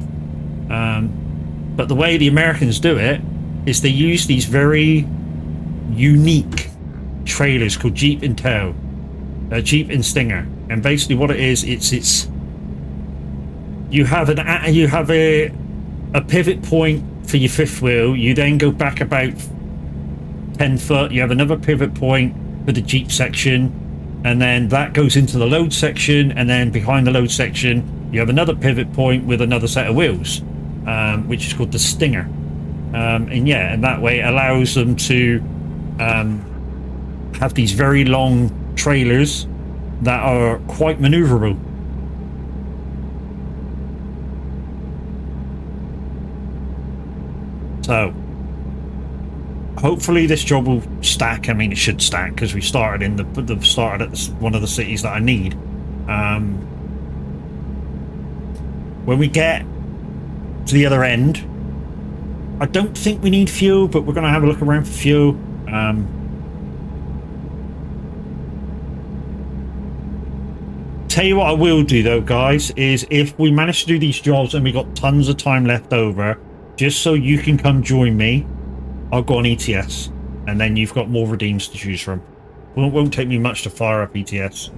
S1: But the way the Americans do it is they use these very unique trailers called Jeep and Tow, Jeep and Stinger. And basically what it is, it's you have a pivot point for your fifth wheel. You then go back about 10 foot. You have another pivot point for the Jeep section, and then that goes into the load section, and then behind the load section you have another pivot point with another set of wheels, which is called the Stinger. And yeah, and that way it allows them to have these very long trailers that are quite maneuverable. So hopefully this job will stack. I mean, it should stack because we started at one of the cities that I need. When we get to the other end, I don't think we need fuel, but we're going to have a look around for fuel. Tell you what I will do though, guys, is if we manage to do these jobs and we got tons of time left over, just so you can come join me, I'll go on ETS, and then you've got more redeems to choose from. Won't take me much to fire up ETS.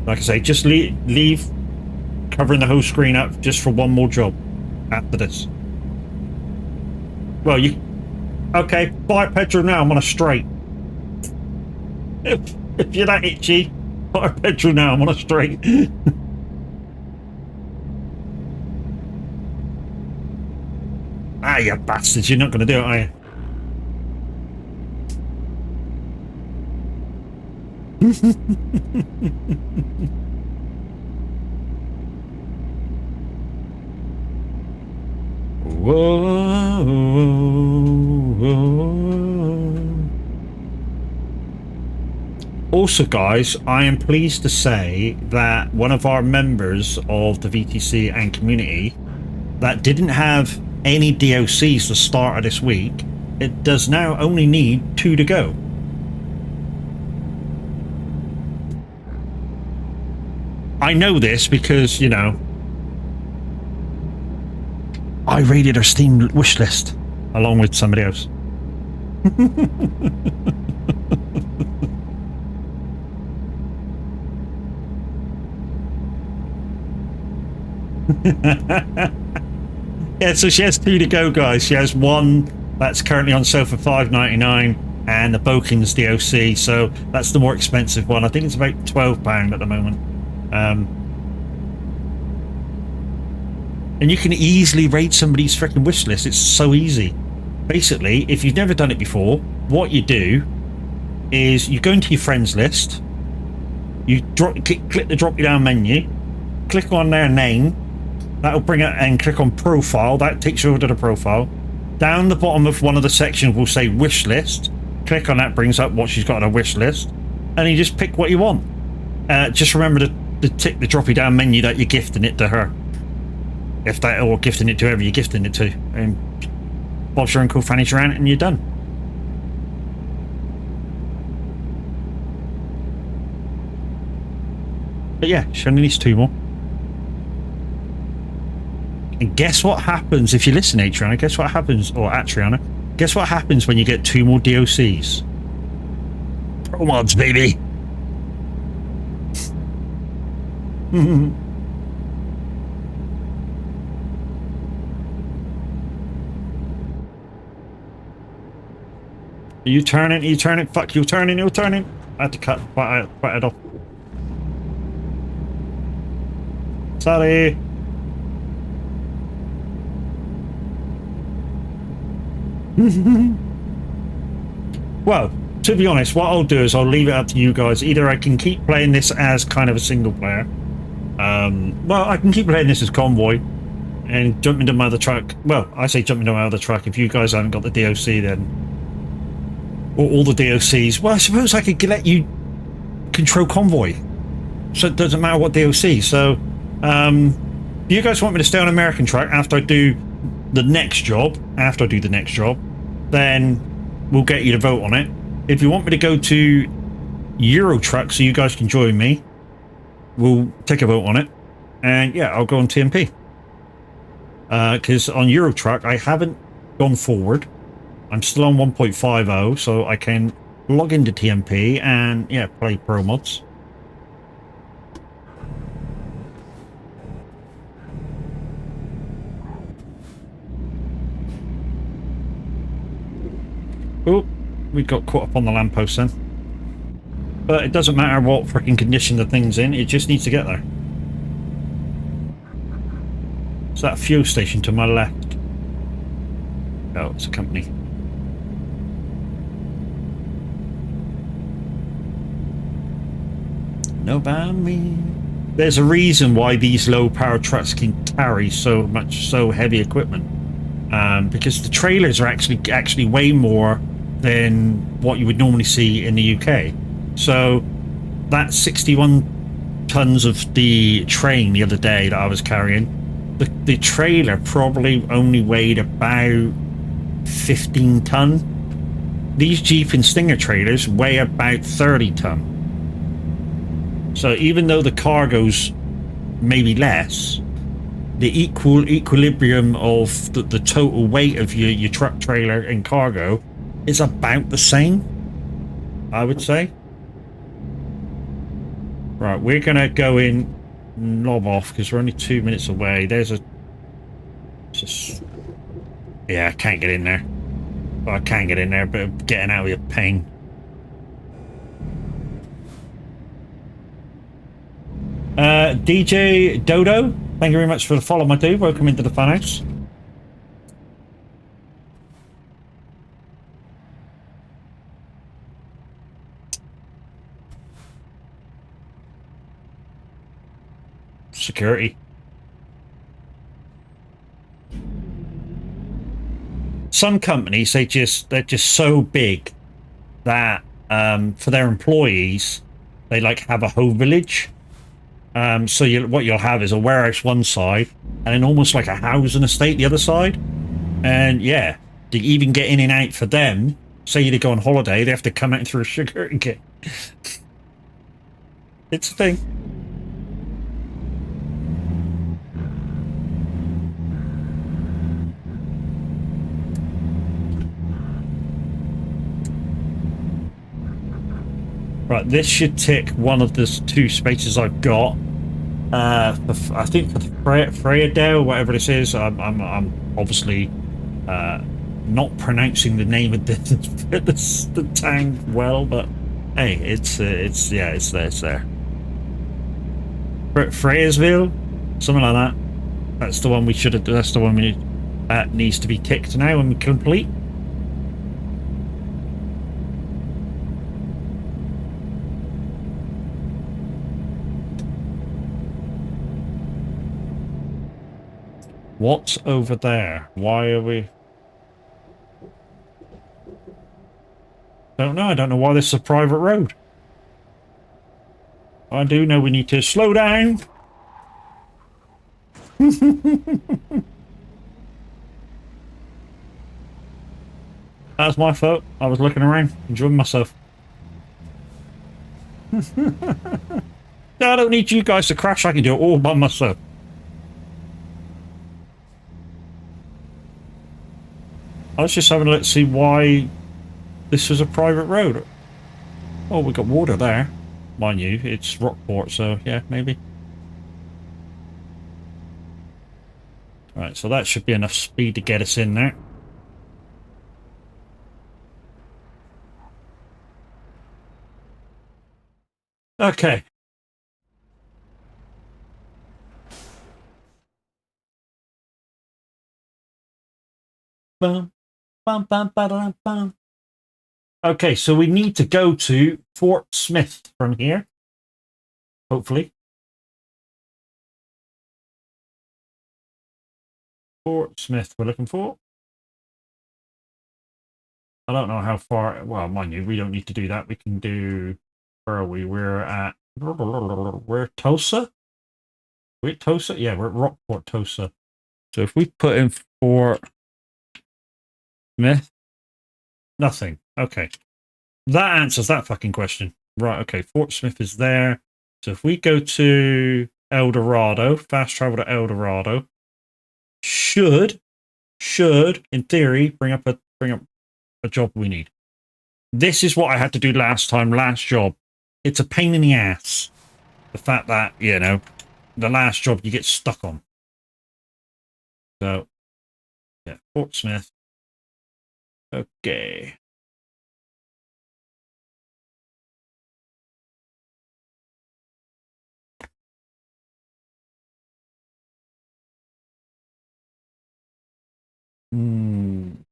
S1: Like I say, just leave covering the whole screen up just for one more job after this. Well, you... Okay, buy petrol now, I'm on a straight. If you're that itchy, buy petrol now, I'm on a straight. Ah, you bastards, you're not going to do it, are you? Whoa, whoa. Also, guys, I am pleased to say that one of our members of the VTC and community that didn't have any DOCs to start of this week, it does now only need 2 to go. I know this because, you know, I raided her Steam wish list along with somebody else. Yeah, so she has 2 to go, guys. She has one that's currently on sale for $5.99 and the Bokin's DOC, so that's the more expensive one. I think it's about £12 at the moment. And you can easily raid somebody's freaking wish list. It's so easy. Basically, if you've never done it before, what you do is you go into your friends list, you click the drop down menu, click on their name, that'll bring it, and click on profile, that takes you over to the profile. Down the bottom of one of the sections will say wish list, click on that, brings up what she's got on her wish list, and you just pick what you want. Just remember to tick the drop down menu that you're gifting it to her, or gifting it to whoever you're gifting it to, and Bob's your uncle, Fanny's around, and you're done. But yeah, she only needs 2 more. And guess what happens if you listen, Atriana? Guess what happens, or Atriana? Guess what happens when you get 2 more DOCs? Pro mods, baby. Are you turning? Are you turning? Fuck, you turning? You turning? I had to cut it off. Sorry. Well, to be honest, what I'll do is I'll leave it up to you guys. Either I can keep playing this as kind of a single player. Well, I can keep playing this as convoy and jump into my other truck. Well, I say jump into my other truck. If you guys haven't got the DOC, then or all the DOCs. Well, I suppose I could let you control convoy, so it doesn't matter what DOC. So, you guys want me to stay on American truck after I do the next job? After I do the next job, then we'll get you to vote on it. If you want me to go to Euro truck so you guys can join me, we'll take a vote on it. And yeah, I'll go on TMP. Because on Euro truck, I haven't gone forward. I'm still on 1.50, so I can log into TMP and yeah, play pro mods. Oh, we got caught up on the lamppost then. But it doesn't matter what freaking condition the thing's in, it just needs to get there. It's that fuel station to my left. Oh, it's a company. No by me. There's a reason why these low power trucks can carry so heavy equipment. Because the trailers are actually way more than what you would normally see in the UK. So that 61 tons of the train the other day that I was carrying, the trailer probably only weighed about 15 ton. These Jeep and Stinger trailers weigh about 30 ton. So even though the cargo's maybe less, the equilibrium of the total weight of your truck, trailer and cargo is about the same, I would say. Right, we're gonna go in knob off because we're only 2 minutes away. There's a just, yeah, I can't get in there. Well, I can get in there, but getting out of a pain. DJ Dodo, thank you very much for the follow, my dude. Welcome into the funhouse. Security. Some companies, they're just so big that for their employees, they like have a whole village. So what you'll have is a warehouse one side and then almost like a housing estate the other side. And yeah, to even get in and out for them, say they go on holiday, they have to come out through a security gate. It's a thing. Right, this should tick one of the 2 spaces I've got. I think for the Freyadale, whatever this is, I'm obviously not pronouncing the name of the tank well, but hey, it's there. Freyersville, something like that. That's the one we should have. That's the one we needs to be ticked now and complete. What's over there? Why are we... Don't know. I don't know why this is a private road. I do know we need to slow down. That's my fault. I was looking around, enjoying myself. I don't need you guys to crash. I can do it all by myself. I was just having a look to see why this was a private road. Oh, we got water there. Mind you, it's Rockport, so yeah, maybe. Right, so that should be enough speed to get us in there. Okay. Bum, bum, bum, ba-dum, bum. Okay, so we need to go to Fort Smith from here. Hopefully. Fort Smith we're looking for. I don't know how far. Well, mind you, we don't need to do that. We can do. Where are we? We're at. We're Tulsa? We're at Tulsa? Yeah, we're at Rockport, Tulsa. So if we put in Fort Smith, nothing. Okay. That answers that fucking question. Right, okay. Fort Smith is there. So if we go to El Dorado, fast travel to El Dorado, should, in theory, bring up a job we need. This is what I had to do last job. It's a pain in the ass. The fact that, you know, the last job you get stuck on. So, yeah, Fort Smith. Okay.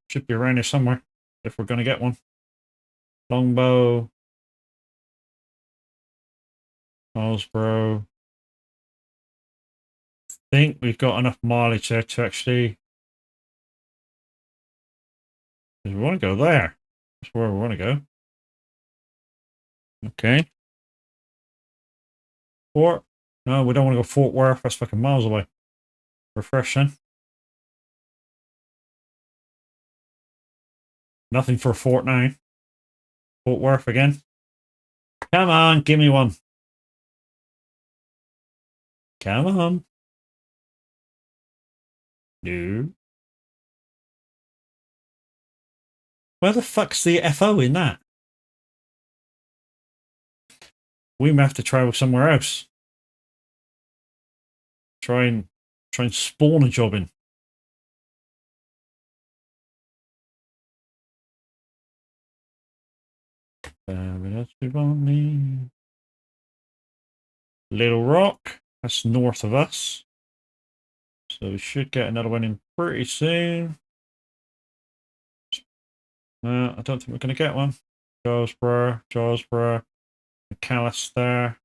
S1: Should be around here somewhere if we're going to get one. Longbow. Hillsborough. I think we've got enough mileage there to actually. We want to go there. That's where we want to go. Okay. Fort. No, we don't want to go Fort Worth. That's fucking miles away. Refreshing. Nothing for Fort now. Fort Worth again. Come on, give me one. Come on. No. Where the fuck's the FO in that? We may have to travel somewhere else. Try and spawn a job in. Little Rock, that's north of us. So we should get another one in pretty soon. I don't think we're going to get one. Jarsborough, McAllister,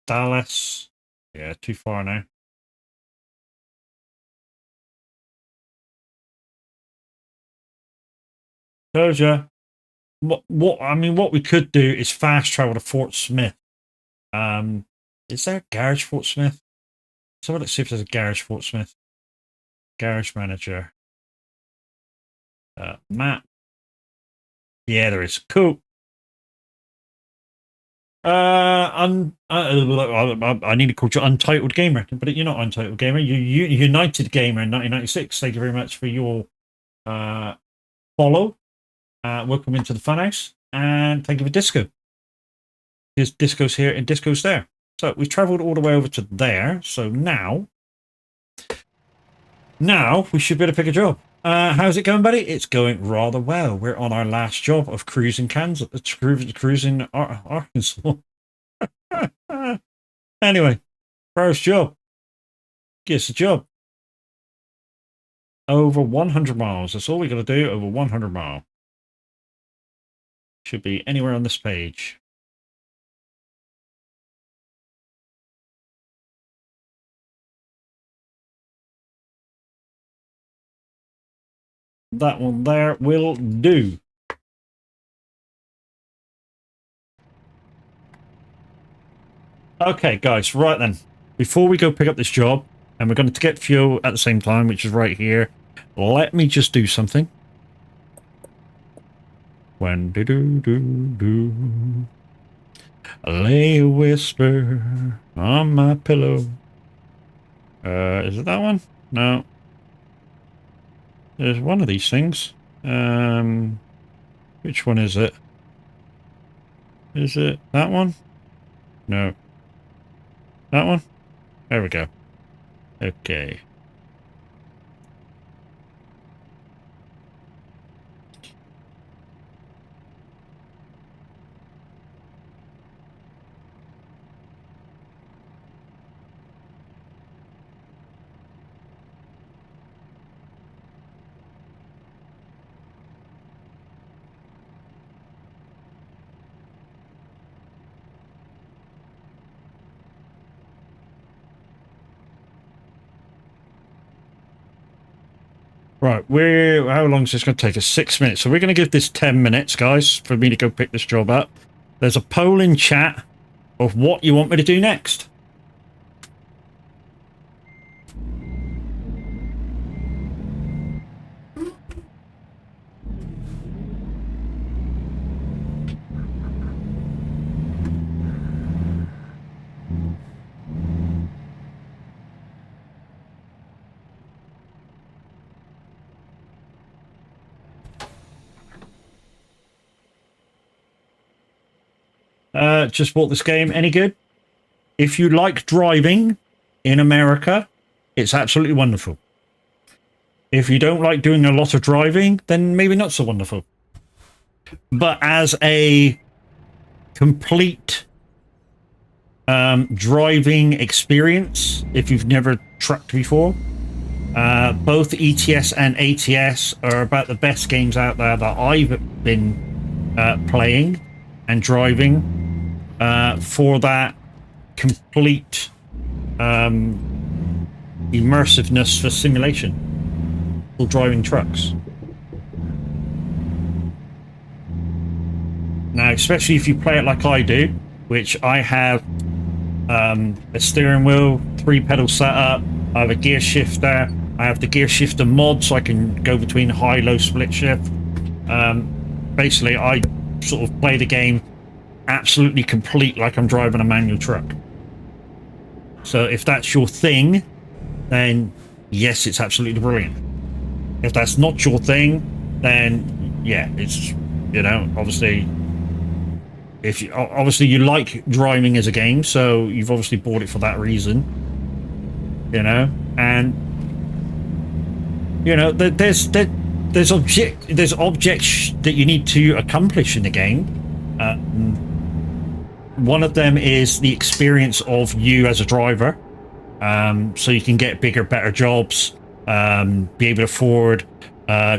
S1: Dallas. Yeah, too far now. Told you. What we could do is fast travel to Fort Smith. Is there a garage Fort Smith? So let's see if there's a garage Fort Smith. Garage manager. Map. Yeah, there is. Cool. I need to call you Untitled Gamer, but you're not Untitled Gamer. You're United Gamer in 1996. Thank you very much for your follow. Welcome into the funhouse, and thank you for Disco. There's Disco's here and Disco's there. So we've travelled all the way over to there. So now we should be able to pick a job. How's it going, buddy? It's going rather well. We're on our last job of cruising Kansas, cruising Arkansas. Anyway, first job. Guess a job. Over 100 miles. That's all we got to do. Over 100 miles. Should be anywhere on this page. That one there will do. Okay, guys, right then. Before we go pick up this job, and we're going to get fuel at the same time, which is right here, let me just do something. When do. Lay a whisper on my pillow. Is it that one? No. There's one of these things. Which one is it? Is it that one? No. That one? There we go. Okay. Right, how long is this going to take us? 6 minutes. So we're going to give this 10 minutes, guys, for me to go pick this job up. There's a poll in chat of what you want me to do next. Just bought this game. Any good? If you like driving in America, it's absolutely wonderful. If you don't like doing a lot of driving, then maybe not so wonderful. But as a complete driving experience, if you've never trucked before, both ETS and ATS are about the best games out there that I've been playing and driving for that complete immersiveness for simulation for driving trucks. Now, especially if you play it like I do, which I have a steering wheel, 3-pedal setup, I have a gear shifter, I have the gear shifter mod so I can go between high, low, split shift. Basically, I sort of play the game absolutely complete like I'm driving a manual truck. So if that's your thing, then yes, it's absolutely brilliant. If that's not your thing, then yeah, it's, you know, obviously you like driving as a game, so you've obviously bought it for that reason, you know. And you know, there's objects that you need to accomplish in the game. One of them is the experience of you as a driver, so you can get bigger, better jobs, be able to afford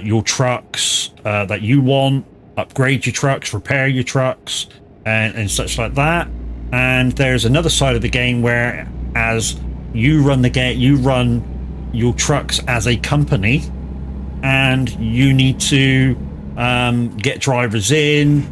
S1: your trucks that you want, upgrade your trucks, repair your trucks, and such like that. And there's another side of the game where, as you run the game, you run your trucks as a company, and you need to get drivers in.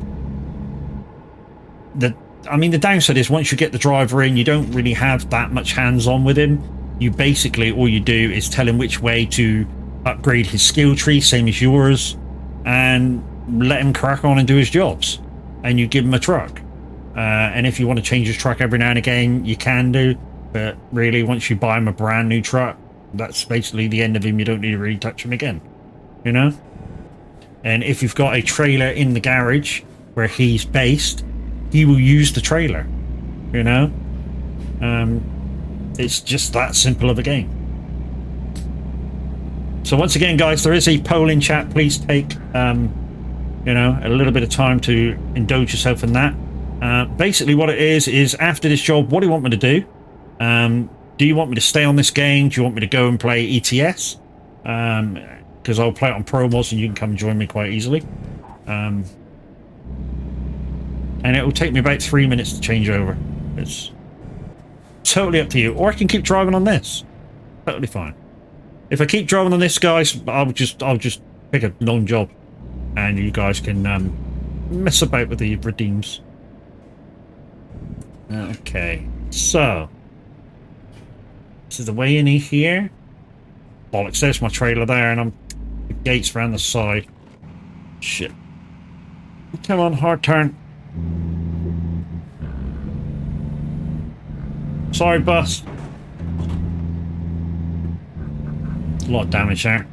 S1: I mean, the downside is once you get the driver in, you don't really have that much hands-on with him. You basically, all you do is tell him which way to upgrade his skill tree, same as yours, and let him crack on and do his jobs. And you give him a truck. And if you want to change his truck every now and again, you can do. But really, once you buy him a brand new truck, that's basically the end of him. You don't need to really touch him again, you know? And if you've got a trailer in the garage where he's based, he will use the trailer, you know? It's just that simple of a game. So once again, guys, there is a poll in chat. Please take, you know, a little bit of time to indulge yourself in that. Basically what it is after this job, what do you want me to do? Do you want me to stay on this game? Do you want me to go and play ETS? Because I'll play it on Pro Mods and you can come and join me quite easily. And it will take me about 3 minutes to change over. It's totally up to you. Or I can keep driving on this. Totally fine. If I keep driving on this, guys, I'll just pick a long job, and you guys can mess about with the redeems. Okay, so this is the way in here. Bollocks! There's my trailer there, and the gates around the side. Shit! Come on, hard turn. Sorry, bus. A lot of damage there.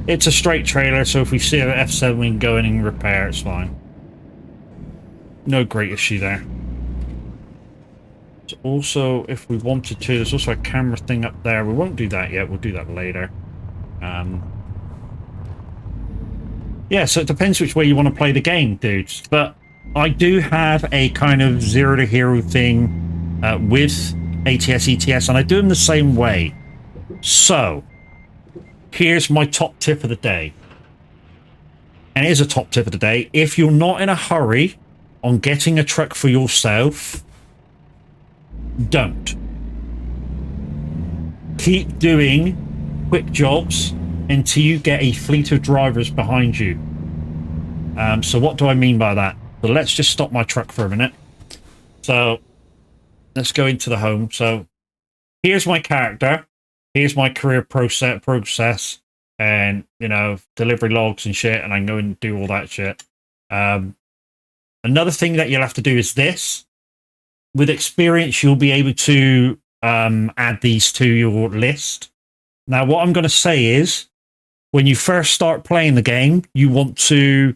S1: It's a straight trailer, so if we see an F7, we can go in and repair. It's fine. No great issue there. Also, if we wanted to, there's also a camera thing up there. We won't do that yet. We'll do that later. Yeah, so it depends which way you want to play the game, dudes. But I do have a kind of zero to hero thing with ATS, ETS, and I do them the same way. So, here's my top tip of the day. And it is a top tip of the day. If you're not in a hurry on getting a truck for yourself, don't. Keep doing quick jobs until you get a fleet of drivers behind you. So what do I mean by that? So let's just stop my truck for a minute. So let's go into the home. So here's my character. Here's my career process and, you know, delivery logs and shit. And I can go and do all that shit. Another thing that you'll have to do is this. With experience, you'll be able to add these to your list. Now, what I'm going to say is, when you first start playing the game, you want to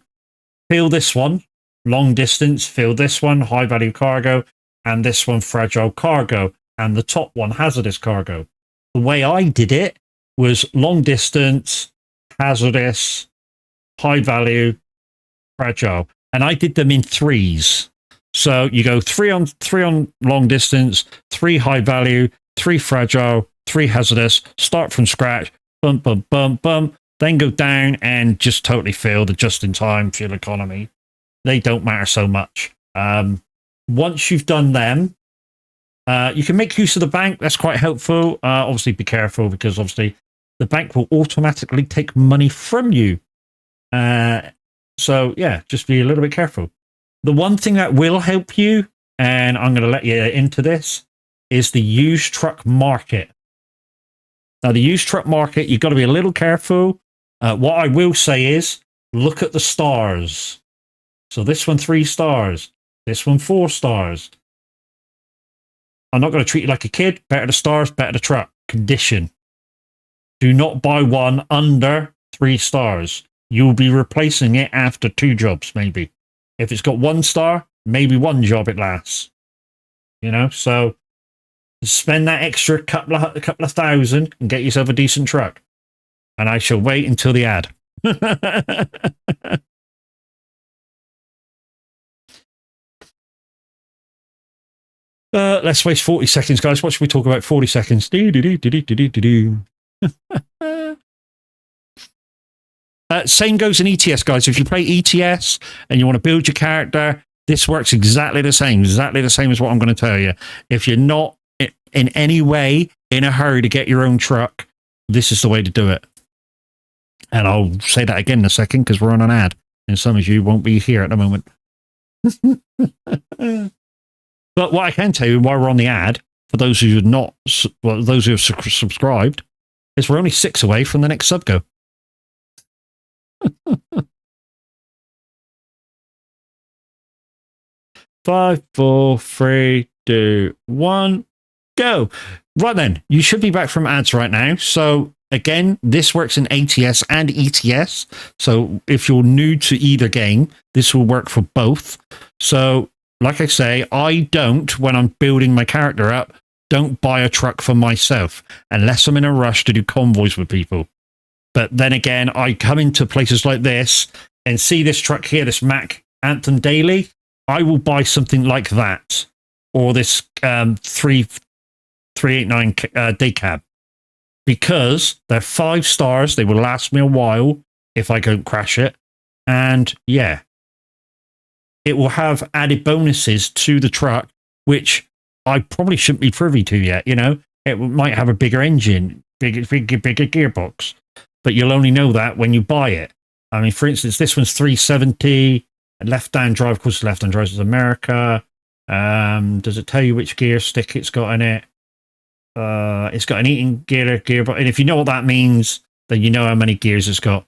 S1: fill this one, long distance, fill this one, high value cargo, and this one, fragile cargo, and the top one, hazardous cargo. The way I did it was long distance, hazardous, high value, fragile, and I did them in threes. So you go three on long distance, 3 high value, 3 fragile, 3 hazardous, start from scratch, bump, bump, bump, bump, then go down and just totally fill the just-in-time fuel economy. They don't matter so much. Once you've done them, you can make use of the bank. That's quite helpful. Obviously, be careful because obviously the bank will automatically take money from you. So, yeah, just be a little bit careful. The one thing that will help you, and I'm going to let you into this, is the used truck market. Now, the used truck market, you've got to be a little careful. What I will say is, look at the stars. So this one, 3 stars. This one, 4 stars. I'm not going to treat you like a kid. Better the stars, better the truck. Condition. Do not buy one under 3 stars. You'll be replacing it after 2 jobs, maybe. If it's got 1 star, maybe 1 job it lasts. You know, so spend that extra couple of thousand and get yourself a decent truck. And I shall wait until the ad. Let's waste 40 seconds, guys. What should we talk about? 40 seconds. Same goes in ETS, guys. If you play ETS and you want to build your character, this works exactly the same as what I'm going to tell you. If you're not in any way in a hurry to get your own truck, this is the way to do it. And I'll say that again in a second because we're on an ad, and some of you won't be here at the moment. But what I can tell you while we're on the ad, for those who those who have subscribed, is we're only 6 away from the next subgo. 5, 4, 3, 2, 1, go. Right then, you should be back from ads right now. So again, this works in ATS and ETS. So if you're new to either game, this will work for both. So like I say, I don't, when I'm building my character up, don't buy a truck for myself unless I'm in a rush to do convoys with people. But then again, I come into places like this and see this truck here, this Mack Anthem Daily. I will buy something like that, or this 389 day cab, because they're 5 stars. They will last me a while if I don't crash it. And yeah, it will have added bonuses to the truck, which I probably shouldn't be privy to yet. You know, it might have a bigger engine, bigger gearbox, but you'll only know that when you buy it. I mean, for instance, this one's 370, left-hand drive, of course, left-hand drive is America. Does it tell you which gear stick it's got in it? It's got an eating gearbox, and if you know what that means, then you know how many gears it's got.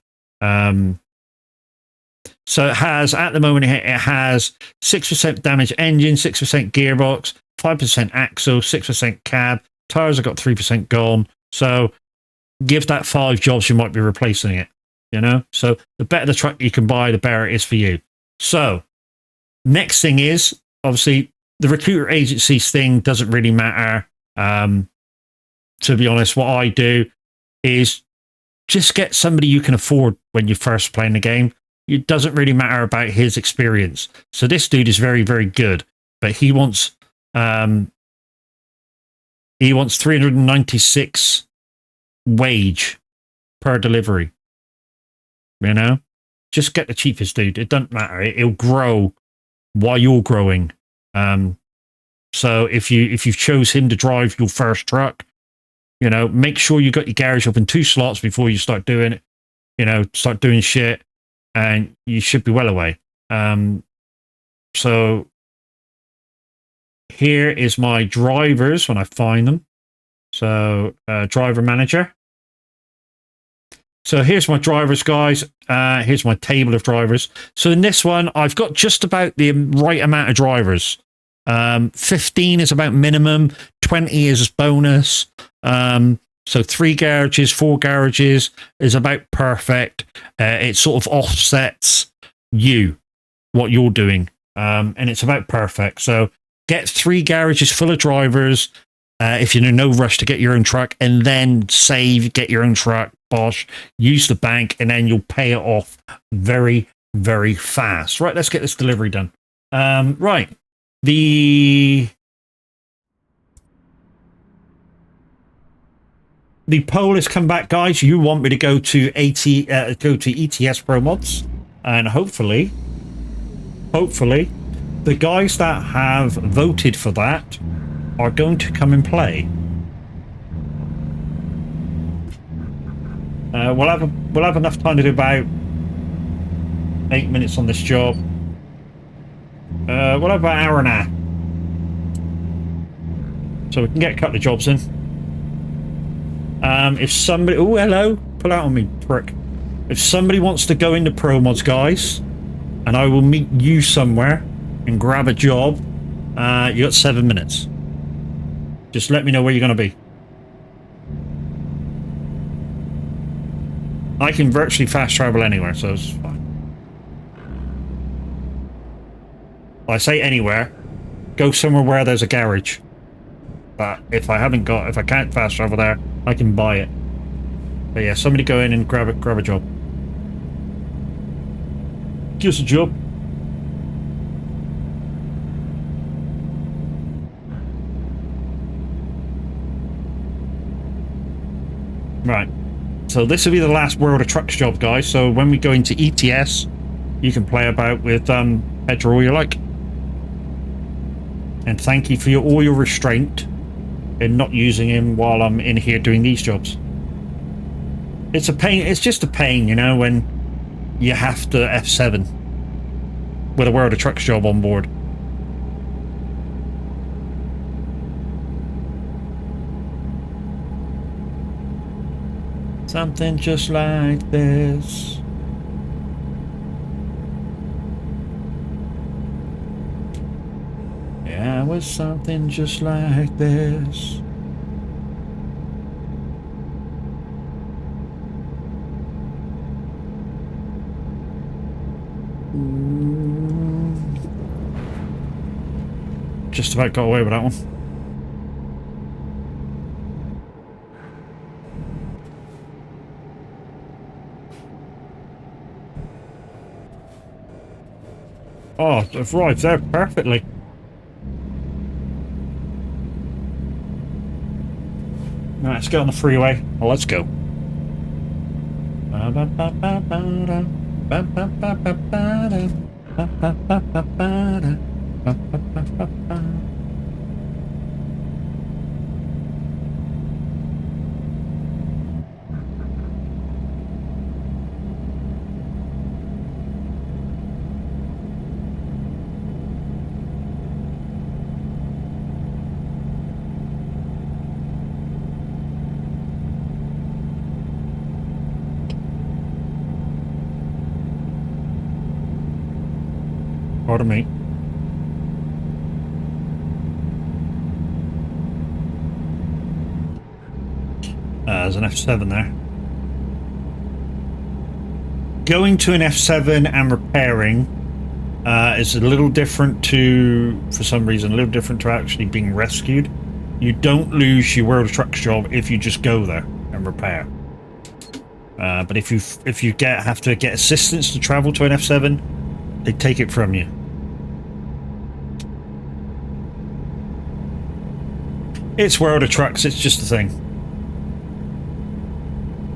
S1: So it has, at the moment, it has 6% damage engine, 6% gearbox, 5% axle, 6% cab. Tires have got 3% gone. So give that 5 jobs, you might be replacing it. You know? So the better the truck you can buy, the better it is for you. So next thing is, obviously, the recruiter agencies thing doesn't really matter. To be honest, what I do is just get somebody you can afford when you're first playing the game. It doesn't really matter about his experience. So this dude is very, very good, but he wants 396 wage per delivery. You know, just get the cheapest dude. It doesn't matter. It'll grow while you're growing. So if you chose him to drive your first truck, you know, make sure you got your garage up in 2 slots before you start doing it. You know, start doing shit, and you should be well away. So here is my drivers when I find them. So driver manager. So here's my drivers, guys. Here's my table of drivers. So in this one, I've got just about the right amount of drivers. 15 is about minimum. 20 is bonus. So 3 garages, 4 garages is about perfect. It sort of offsets what you're doing. And it's about perfect. So get 3 garages full of drivers if you're in no rush to get your own truck, and then save, get your own truck, bosh, use the bank, and then you'll pay it off very, very fast. Right, let's get this delivery done. Right. The poll has come back, guys. You want me to go to ETS Pro Mods, and hopefully the guys that have voted for that are going to come and play. We'll have enough time to do about 8 minutes on this job. We'll have about an hour and a half, so we can get a couple of jobs in. If somebody, oh hello, pull out on me, prick. If somebody wants to go into Pro Mods, guys, and I will meet you somewhere and grab a job, you got 7 minutes. Just let me know where you're going to be. I can virtually fast travel anywhere, so it's fine. I say anywhere, go somewhere where there's a garage. But if I can't fast travel there, I can buy it. But yeah, somebody go in and grab a job. Just a job. Right. So this will be the last World of Trucks job, guys. So when we go into ETS, you can play about with petrol all you like. And thank you for all your restraint in not using him while I'm in here doing these jobs. It's a pain. It's just a pain, you know, when you have to F7 with a World of Trucks job on board. Something just like this. Yeah, it was something just like this. Just about got away with that one. Oh, it arrived there perfectly. Right, let's get on the freeway. Well, let's go. Pardon me. There's an F7 there. Going to an F7 and repairing is a little different to, for some reason, a little different to actually being rescued. You don't lose your World of Trucks job if you just go there and repair. But if you have to get assistance to travel to an F7, they take it from you. It's World of Trucks, it's just a thing.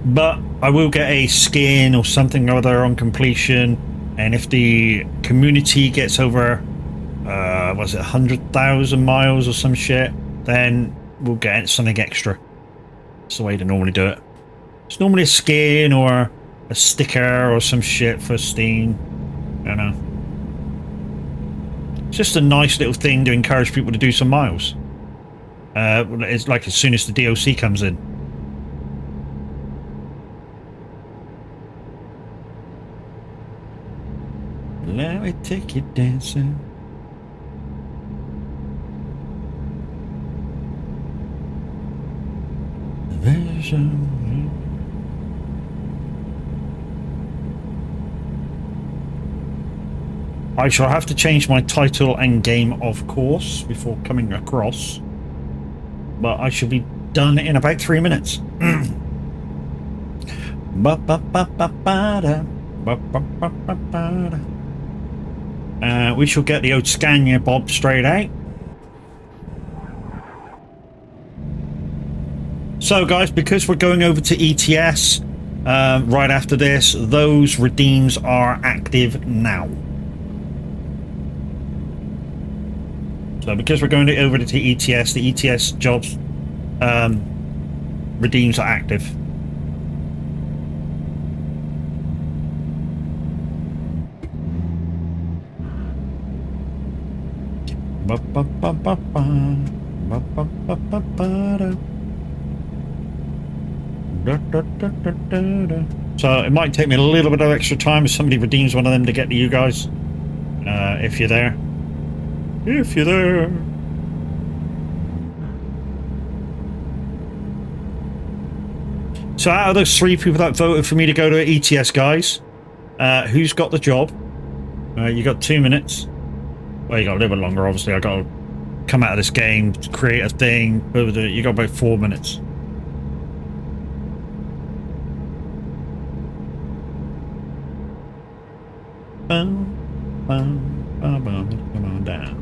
S1: But I will get a skin or something or other on completion, and if the community gets over, was it 100,000 miles or some shit, then we'll get something extra. That's the way to normally do it. It's normally a skin or a sticker or some shit for Steam. I don't know. It's just a nice little thing to encourage people to do some miles. It's like as soon as the DLC comes in. Let me take you dancing. I shall have to change my title and game, of course, before coming across. But I should be done in about 3 minutes. We shall get the old Scania Bob straight out. So guys, because we're going over to ETS right after this, those redeems are active now. So because we're going over to ETS, the ETS jobs redeems are active. So it might take me a little bit of extra time if somebody redeems one of them to get to you guys. If you're there. If you're there. So out of those 3 people that voted for me to go to ETS, guys, who's got the job? You got 2 minutes. Well, you got a little bit longer, obviously. I got to come out of this game, create a thing. You got about 4 minutes. Come on down.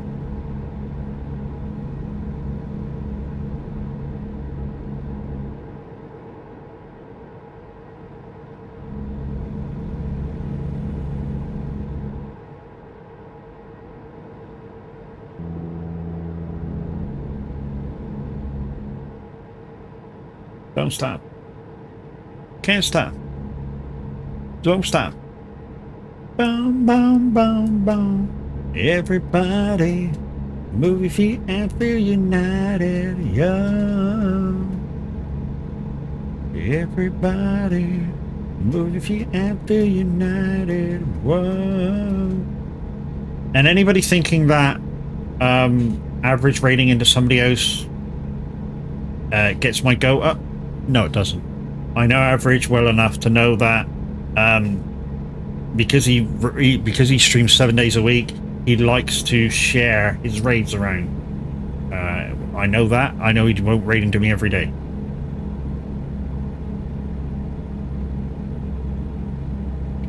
S1: Don't stop. Can't stop. Don't stop. Boom, boom, boom, boom. Everybody, move your feet and feel united. Yeah. Everybody, move your feet and feel united. Whoa. And anybody thinking that average rating into somebody else gets my goat up? No, it doesn't. I know average well enough to know that because he streams 7 days a week, he likes to share his raids around. I know that. I know he won't raid into me every day.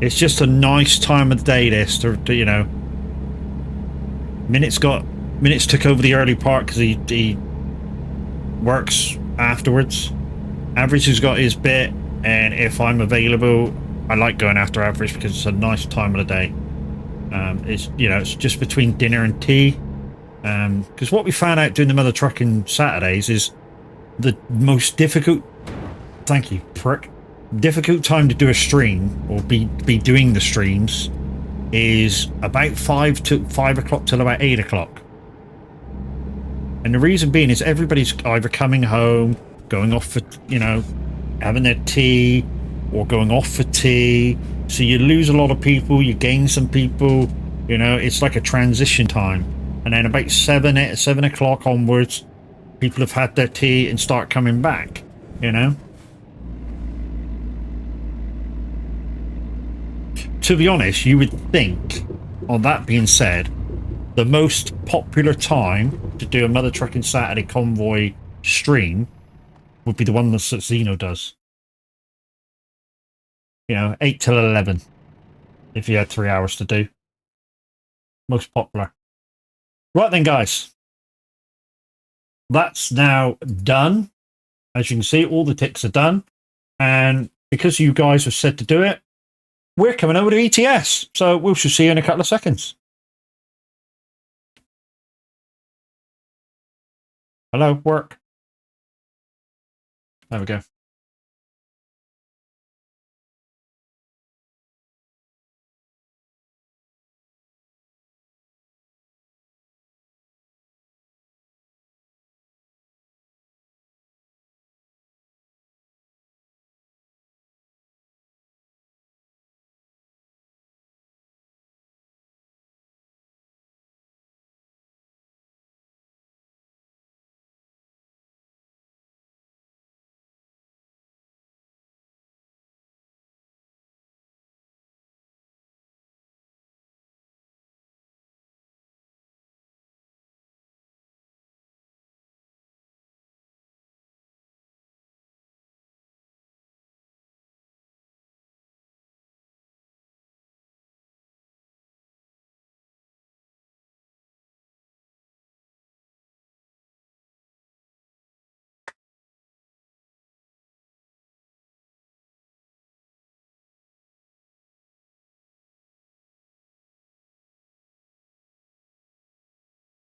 S1: It's just a nice time of the day, this, to you know. Minutes took over the early part because he works afterwards. Average has got his bit, and if I'm available, I like going after Average because it's a nice time of the day. It's, you know, it's just between dinner and tea. Because what we found out doing the Mother Trucking Saturdays is the most difficult, thank you, prick, difficult time to do a stream or be doing the streams is about 5 o'clock till about 8 o'clock. And the reason being is everybody's either coming home, going off for, you know, having their tea, or going off for tea. So you lose a lot of people, you gain some people, you know, it's like a transition time. And then about 7 o'clock onwards, people have had their tea and start coming back, you know. to be honest, you would think, on that being said, the most popular time to do a Mother Trucking Saturday convoy stream would be the one that Xeno does. You know, 8 till 11, if you had 3 hours to do. Most popular. Right then, guys. That's now done. As you can see, all the ticks are done. And because you guys have said to do it, we're coming over to ETS. So we shall see you in a couple of seconds. Hello, work. There we go.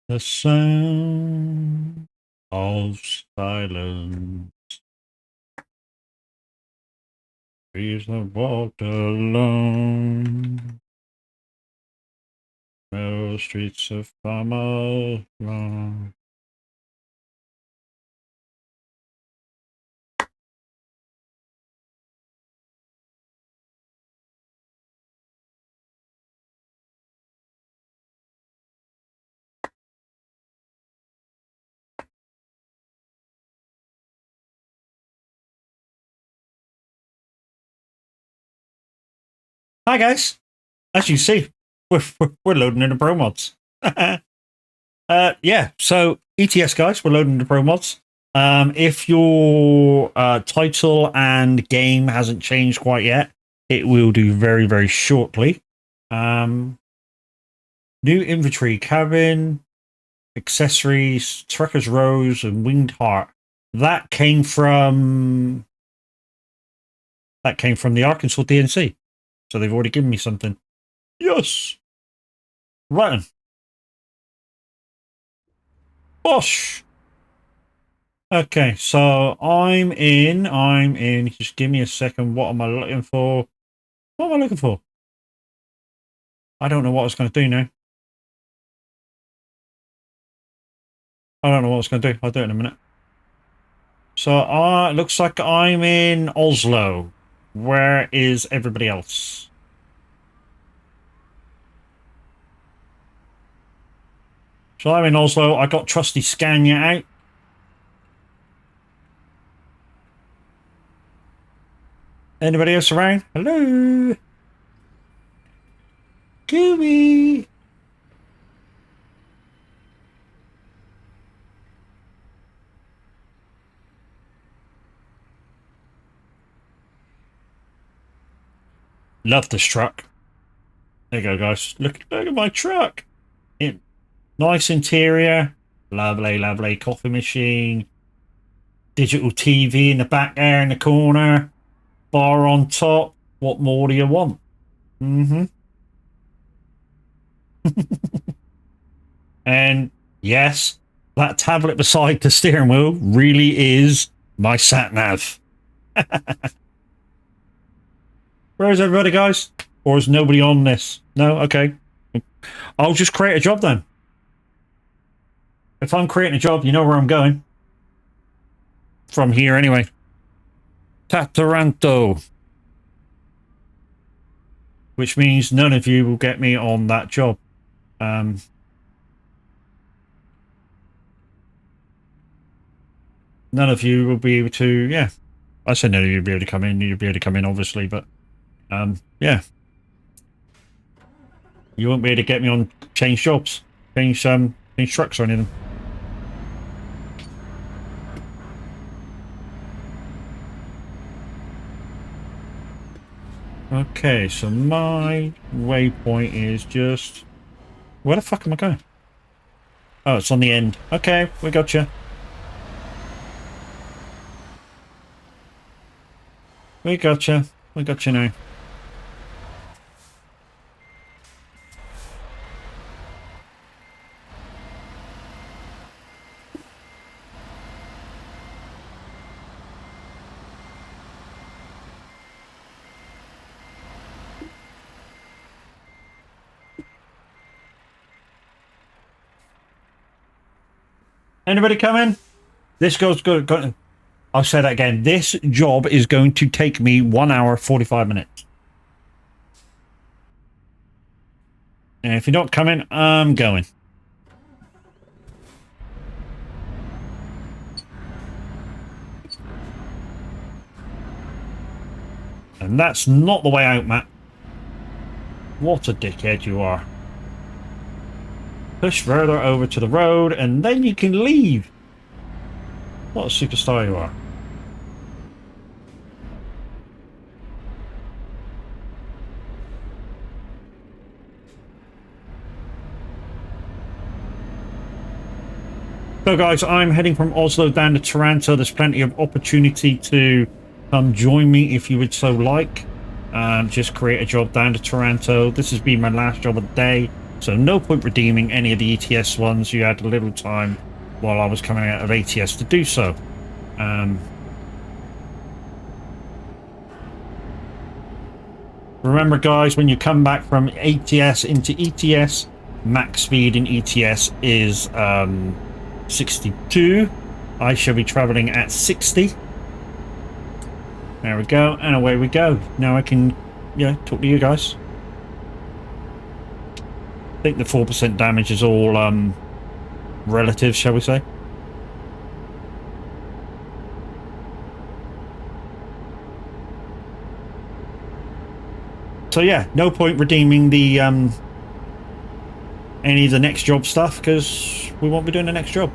S1: The sound of silence. Trees have walked alone. Narrow streets of miles long. Hi guys. As you see, we're loading in the pro mods. Yeah, so ETS guys, we're loading the pro mods. If your title and game hasn't changed quite yet, it will do very, very shortly. New inventory, cabin, accessories, Trekker's Rose, and Winged Heart. That came from the Arkansas DNC. So they've already given me something. Yes. Right then. Bosh. Okay, so I'm in. Just give me a second. What am I looking for? What am I looking for? I don't know what I was going to do now. I don't know what I was going to do. I'll do it in a minute. So it looks like I'm in Oslo. Where is everybody else? So I'm in Oslo. I got trusty Scania out. Anybody else around? Hello? Gooey. Love this truck. There you go, guys. Look at my truck. Nice interior. Lovely, lovely coffee machine. Digital TV in the back there in the corner. Bar on top. What more do you want? And yes, that tablet beside the steering wheel really is my sat nav. Where is everybody, guys? Or is nobody on this? No? Okay. I'll just create a job then. If I'm creating a job, you know where I'm going. From here, anyway. Tataranto. Which means none of you will get me on that job. None of you will be able to, yeah. I said none of you will be able to come in. You'll be able to come in, obviously, but, yeah. You won't be able to get me on change jobs, change trucks or anything. Okay, so my waypoint is just... Where the fuck am I going? Oh, it's on the end. Okay, we got you. We got you. We got you now. Anybody coming? This goes good. I'll say that again. This job is going to take me 1 hour, 45 minutes. And if you're not coming, I'm going. And that's not the way out, Matt. What a dickhead you are. Push further over to the road, and then you can leave. What a superstar you are. So guys, I'm heading from Oslo down to Toronto. There's plenty of opportunity to come join me if you would so like. Just create a job down to Toronto. This has been my last job of the day, so no point redeeming any of the ETS ones. You had a little time while I was coming out of ATS to do so. Remember guys, when you come back from ATS into ETS, max speed in ETS is 62. I shall be traveling at 60. There we go, and away we go. Now I can, talk to you guys. I think the 4% damage is all relative, shall we say. So yeah, no point redeeming the any of the next job stuff because we won't be doing the next job.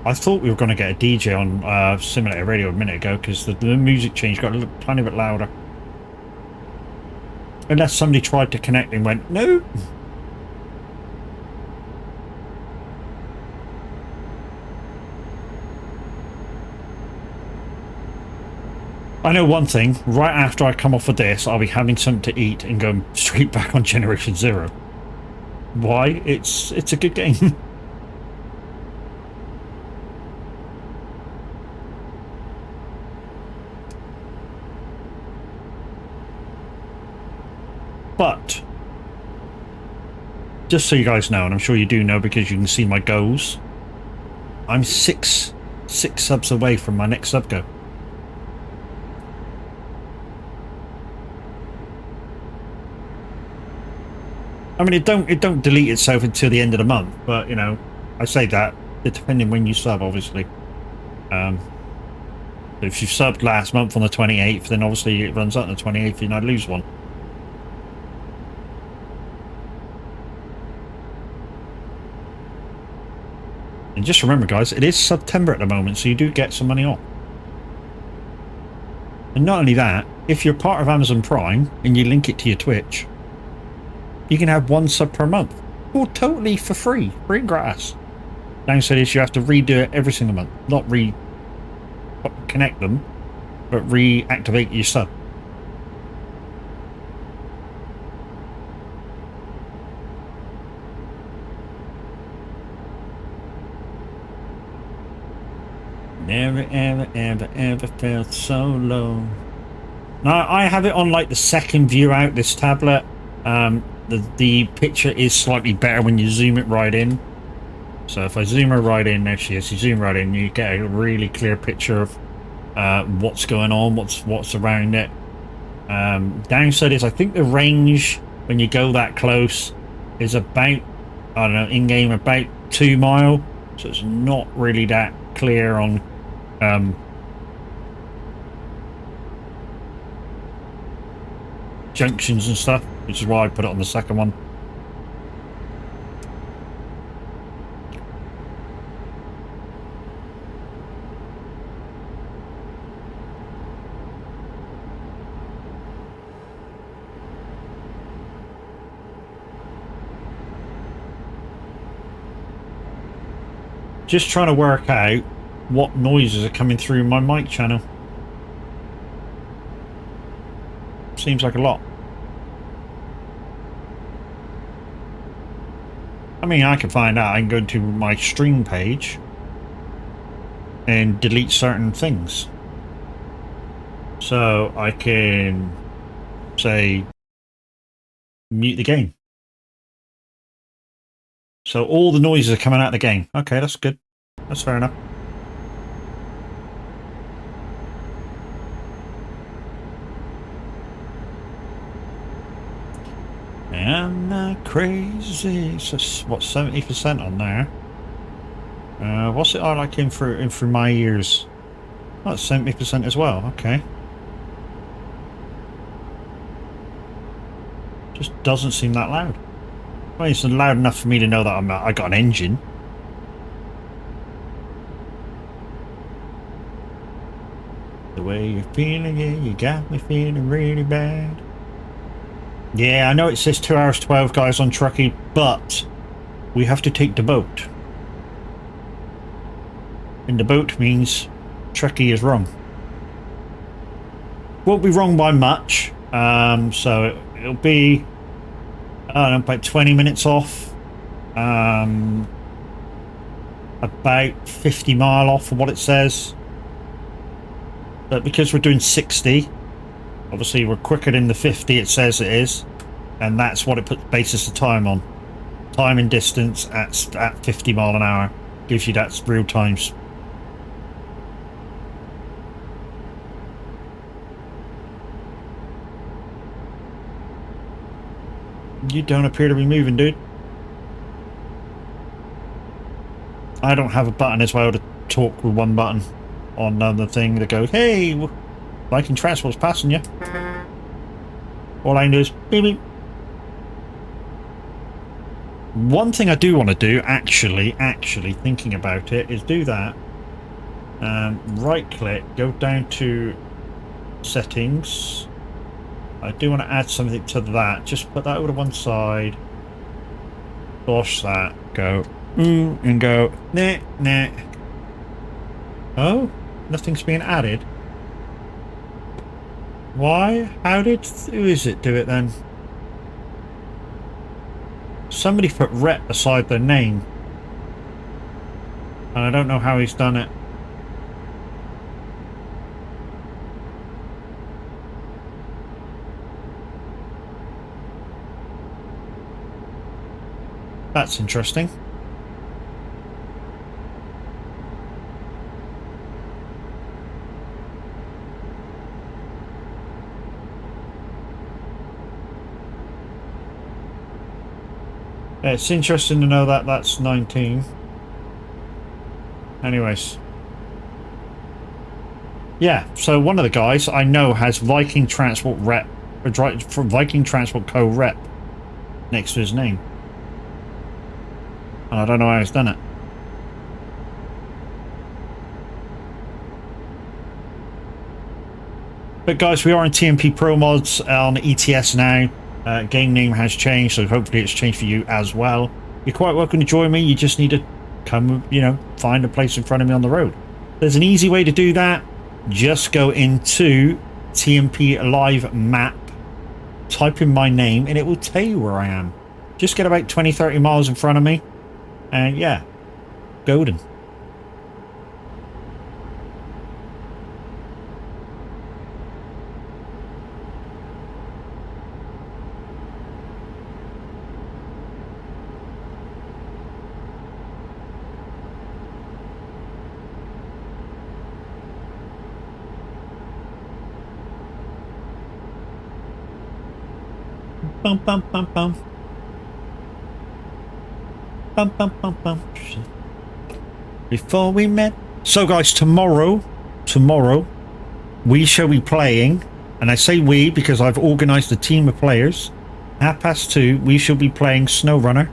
S1: I thought we were going to get a DJ on Simulator Radio a minute ago because the music change got a tiny bit louder. Unless somebody tried to connect and went, no. I know one thing, right after I come off of this, I'll be having something to eat and going straight back on Generation Zero. Why? It's a good game. But, just so you guys know, and I'm sure you do know because you can see my goals, I'm six subs away from my next sub go. I mean, it don't delete itself until the end of the month, but I say that depending when you sub, obviously. If you subbed last month on the 28th, then obviously it runs out on the 28th and I lose one. And just remember, guys, it is September at the moment, so you do get some money off. And not only that, if you're part of Amazon Prime and you link it to your Twitch, you can have 1 sub per month. All totally for free. Free and gratis. Downside is you have to redo it every single month. Not reconnect them, but reactivate your sub. Never, ever, ever, ever felt so low. Now, I have it on like the second view out, this tablet. The picture is slightly better when you zoom it right in. So if I zoom her right in, there she is. You zoom right in, you get a really clear picture of what's going on, what's around it. Downside is I think the range when you go that close is about, I don't know, in-game about 2 miles. So it's not really that clear on junctions and stuff, which is why I put it on the second one. Just trying to work out what noises are coming through my mic channel. Seems like a lot. I mean, I can find out. I can go to my stream page and delete certain things. So I can say mute the game. So all the noises are coming out of the game. Okay, that's good. That's fair enough. I'm not crazy. So what, 70% on there? What's it like in through my ears? Oh, it's 70% as well. Okay. Just doesn't seem that loud. Well, it's loud enough for me to know that I got an engine. The way you're feeling it, you got me feeling really bad. Yeah, I know it says 2 hours 12, guys, on Truckee, but we have to take the boat. And the boat means Truckee is wrong. Won't be wrong by much. So it'll be, I don't know, about 20 minutes off. About 50 mile off of what it says. But because we're doing 60, obviously we're quicker than the 50 it says it is. And that's what it bases the time on. Time and distance at 50 mile an hour. Gives you that real times. You don't appear to be moving, dude. I don't have a button as well to talk with one button on the thing that goes, hey, Viking Transport's passing you. All I do is beep beep. One thing I do want to do, actually thinking about it, is do that. Right click, go down to settings. I do want to add something to that. Just put that over to one side. Gosh, that. Go. And go. Nah, nah. Oh? Nothing's being added? Why? How did... Who is it do it then? Somebody put rep beside their name. And I don't know how he's done it. That's interesting. Yeah, it's interesting to know that that's 19. Anyways. Yeah, so one of the guys I know has Viking Transport rep, or Viking Transport Co rep next to his name. And I don't know how he's done it. But guys, we are in TMP Pro Mods on ETS now. Game name has changed, so hopefully it's changed for you as well. You're quite welcome to join me. You just need to come, you know, find a place in front of me on the road. There's an easy way to do that. Just go into TMP Live Map, type in my name, and it will tell you where I am. Just get about 20-30 miles in front of me. And yeah, golden. Bum bum bum bum. Bum bum bum bum. Before we met. So guys, tomorrow we shall be playing And I say we because I've organised a team of players. 2:30, we shall be playing SnowRunner.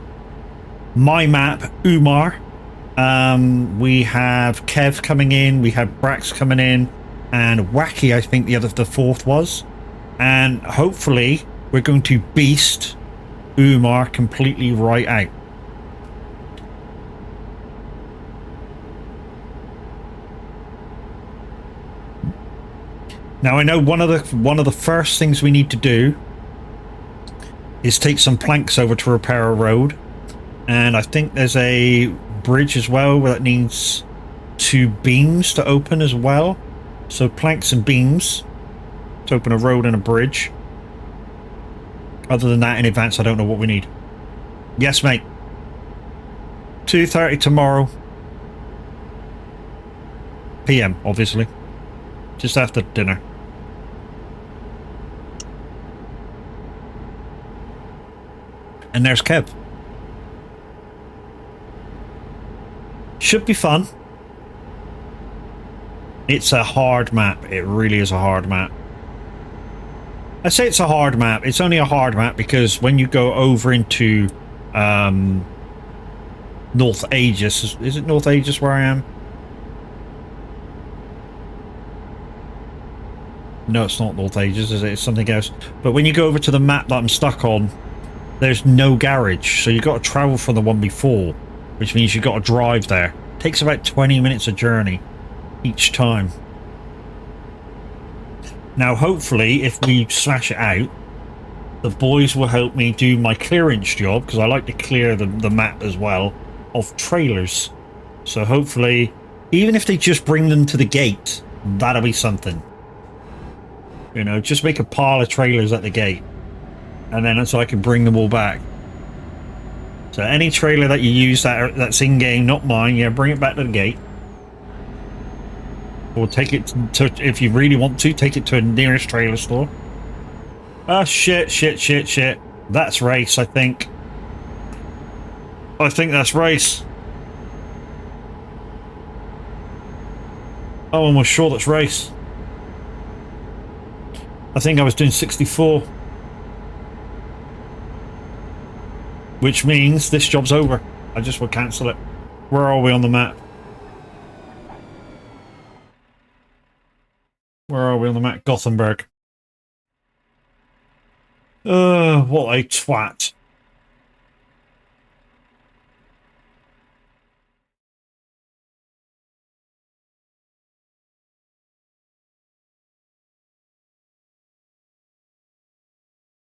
S1: My map, Umar. We have Kev coming in. We have Brax coming in. And Wacky, I think the fourth was. And hopefully we're going to beast Umar completely right out. Now I know one of the first things we need to do is take some planks over to repair a road, and I think there's a bridge as well where that needs 2 beams to open as well. So planks and beams to open a road and a bridge. Other than that, in advance, I don't know what we need. Yes, mate. 2:30 tomorrow. PM, obviously. Just after dinner. And there's Kev. Should be fun. It's a hard map. It really is a hard map. I say it's a hard map. It's only a hard map because when you go over into North Aegis, is it North Aegis where I am? No, it's not North Aegis, is it? It's something else. But when you go over to the map that I'm stuck on, there's no garage, so you've got to travel from the one before, which means you've got to drive there. It takes about 20 minutes a journey each time. Now, hopefully, if we smash it out, the boys will help me do my clearance job, because I like to clear the map as well, of trailers. So hopefully, even if they just bring them to the gate, that'll be something. You know, just make a pile of trailers at the gate. And then so I can bring them all back. So any trailer that you use that's in-game, not mine, yeah, bring it back to the gate. Or take it to, if you really want to, take it to a nearest trailer store. Ah, shit. That's race, I think. I think that's race. I'm almost sure that's race. I think I was doing 64. Which means this job's over. I just will cancel it. Where are we on the map? Where are we on the map? Gothenburg. What a twat.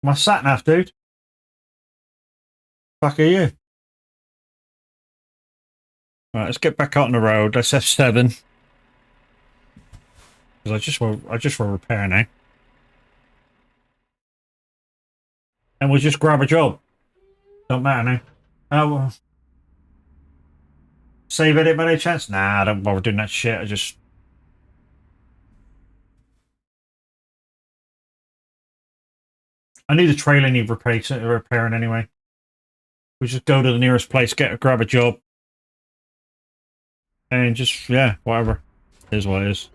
S1: My sat-nav, dude. Fuck are you? Right, let's get back out on the road. Let's F7. Because I just want repair now. And we'll just grab a job. Don't matter now. Oh, save edit by any chance? Nah, I don't bother doing that shit. I need a trailer need repairing anyway. We just go to the nearest place, grab a job. And just, yeah, whatever. It is what it is.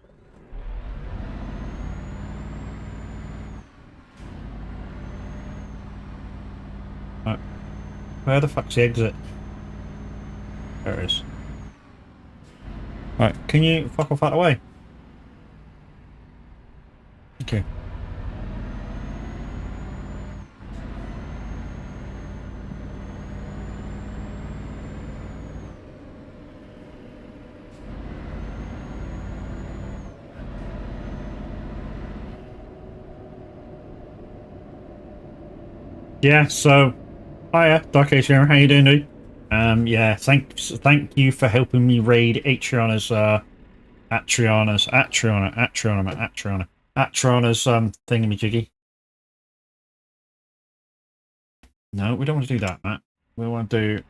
S1: Right. Where the fuck's the exit? There it is. Right, can you fuck off out of the way? Okay. Yeah, so hiya, Dark Age here. How you doing, dude? Yeah, thank you for helping me raid Atriana's Atriana's thingamajiggy. No, we don't want to do that, Matt. We want to do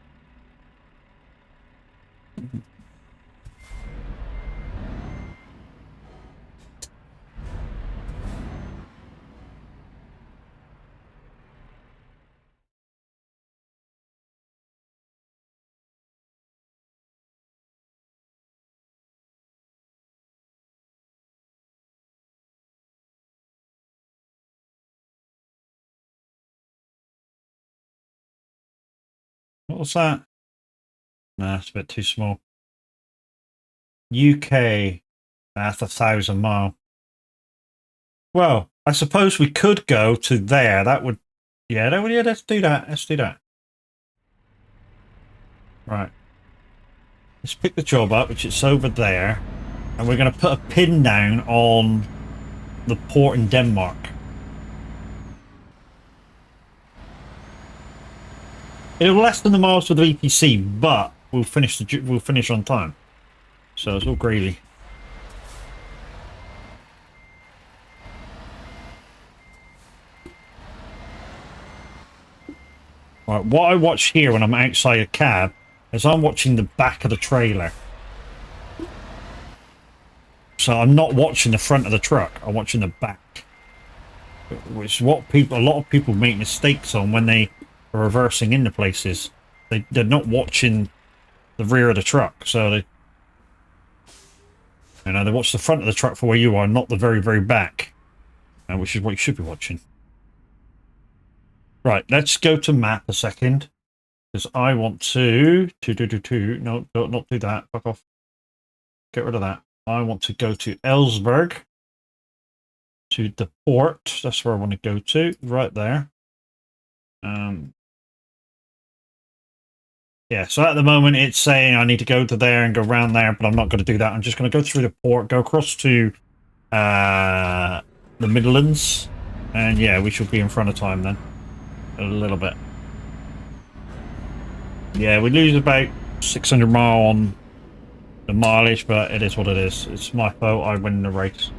S1: What was that? Nah, it's a bit too small. UK. That's 1,000 mile. Well, I suppose we could go to there. That would, yeah, let's do that. Let's do that. Right. Let's pick the job up, which is over there. And we're going to put a pin down on the port in Denmark. It'll lessen the miles for the VPC, but we'll finish on time. So it's all gravy. Right, what I watch here when I'm outside a cab is I'm watching the back of the trailer. So I'm not watching the front of the truck, I'm watching the back. Which is what a lot of people make mistakes on when they are reversing into places. They're not watching the rear of the truck, so they watch the front of the truck for where you are, not the very, very back. Which is what you should be watching. Right, let's go to map a second. Because I want to no, not do that. Fuck off. Get rid of that. I want to go to Ellsberg. To the port. That's where I want to go to. Right there. Yeah, so at the moment it's saying I need to go to there and go around there, but I'm not going to do that. I'm just going to go through the port, go across to the Midlands, and yeah, we should be in front of time then. A little bit. Yeah, we lose about 600 mile on the mileage, but it is what it is. It's my fault. I win the race.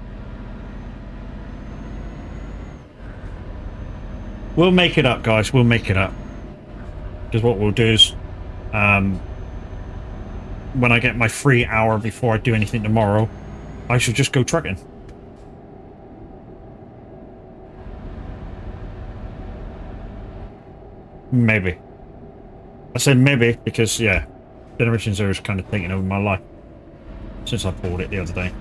S1: We'll make it up, guys. We'll make it up. Because what we'll do is, when I get my free hour before I do anything tomorrow, I shall just go trucking. Maybe. I said maybe because, yeah, Generation Zero is kind of taking over my life since I bought it the other day.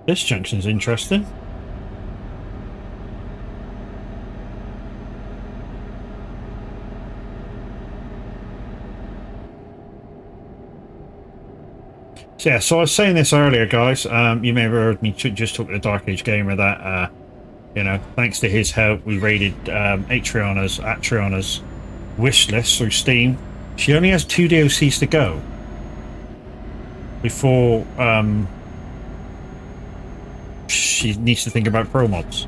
S1: This junction's interesting. So yeah, so I was saying this earlier, guys. You may have heard me just talk to the Dark Age Gamer that, thanks to his help, we raided Atriana's wish list through Steam. She only has 2 DLCs to go before she needs to think about pro mods.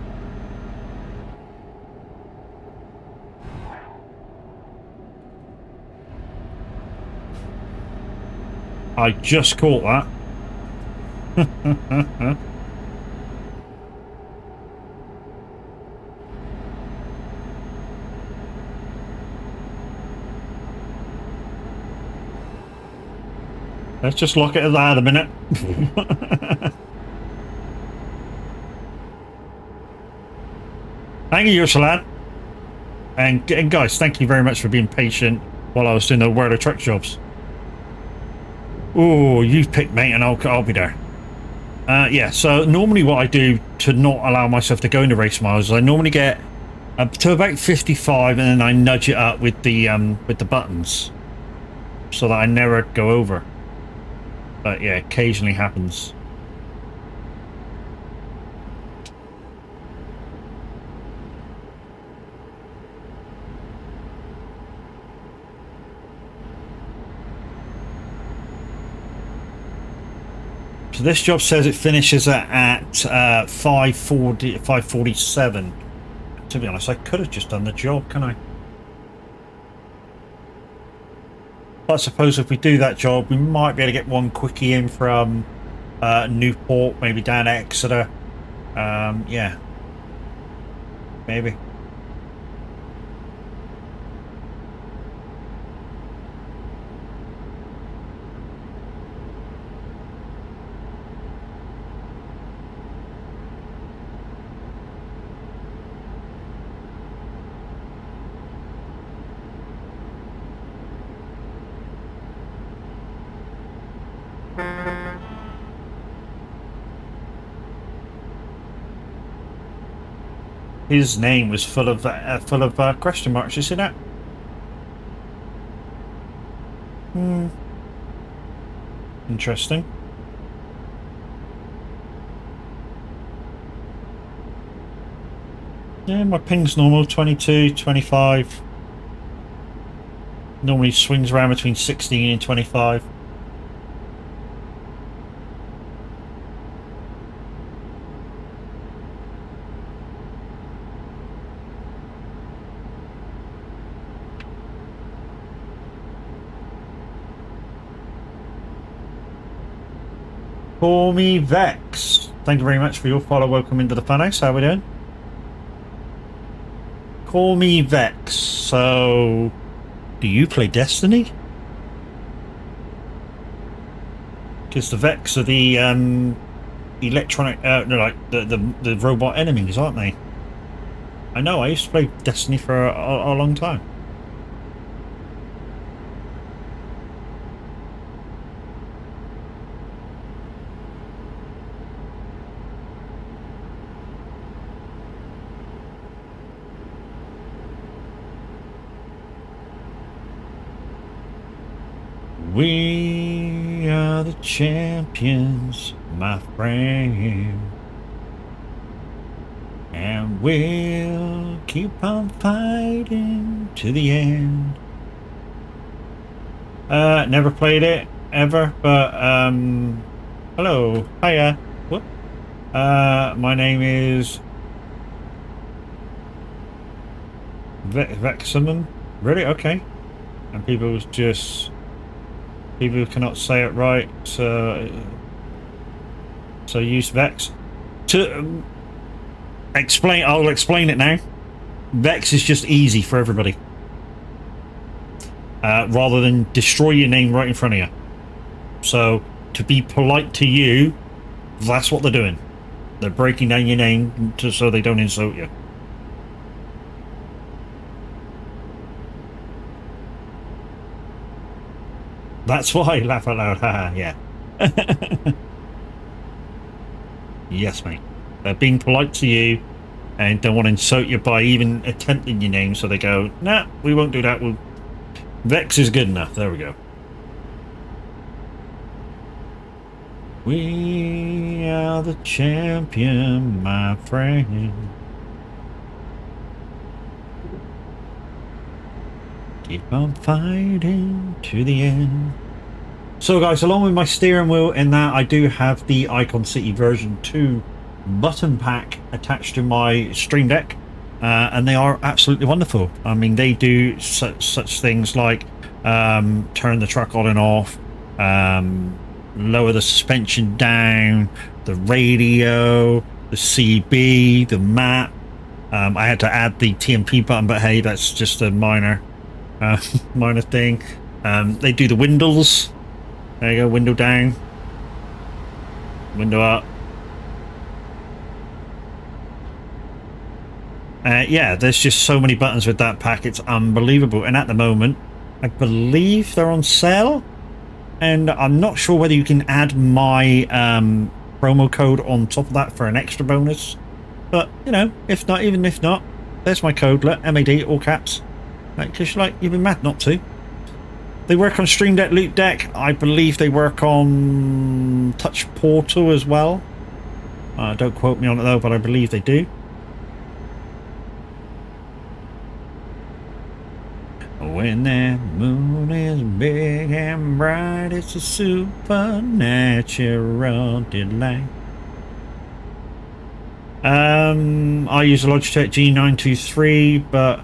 S1: I just caught that. Let's just lock it at that a minute. Thank you, Ursulan. And guys, thank you very much for being patient while I was doing the World of Truck jobs. Oh, you pick, mate, and I'll be there. Yeah, so normally what I do to not allow myself to go into race miles is I normally get up to about 55 and then I nudge it up with the buttons so that I never go over. But yeah, occasionally happens. So this job says it finishes at 5:47. To be honest, I could have just done the job, can I? But I suppose if we do that job, we might be able to get one quickie in from Newport, maybe down Exeter. Yeah, maybe. his name was full of question marks. You see that? Interesting. Yeah, my ping's normal, 22, 25. Normally swings around between 16 and 25. Call me Vex. Thank you very much for your follow. Welcome into the funhouse. How are we doing? Call me Vex. So, do you play Destiny? Because the Vex are the electronic, no, like the robot enemies, aren't they? I know. I used to play Destiny for a long time. We are the champions, my friend, and we'll keep on fighting to the end. Never played it ever, but hello, hiya. What? My name is Vexamon. Really? Okay. And people cannot say it right, so use Vex to explain. I'll explain it now. Vex is just easy for everybody, rather than destroy your name right in front of you. So to be polite to you, that's what they're doing. They're breaking down your name so they don't insult you. That's why, laugh out loud, haha, yeah. Yes, mate. They're being polite to you and don't want to insult you by even attempting your name, so they go, nah, we won't do that. Vex is good enough. There we go. We are the champion, my friend. Keep on fighting to the end. So guys, along with my steering wheel in that, I do have the Icon City version 2 button pack attached to my Stream Deck, and they are absolutely wonderful. I mean, they do such things like turn the truck on and off, lower the suspension down, the radio, the CB, the map. I had to add the TMP button, but hey, that's just a minor thing. They do the windows. There you go, window down, window up. Yeah, there's just so many buttons with that pack, it's unbelievable. And at the moment, I believe they're on sale, and I'm not sure whether you can add my promo code on top of that for an extra bonus, but you know, if not, even if not, there's my code, MAD, all caps, because you'd be mad not to. They work on Stream Deck, Loot Deck. I believe they work on Touch Portal as well. Don't quote me on it though, but I believe they do. When that moon is big and bright, it's a supernatural delight. I use a Logitech G923, but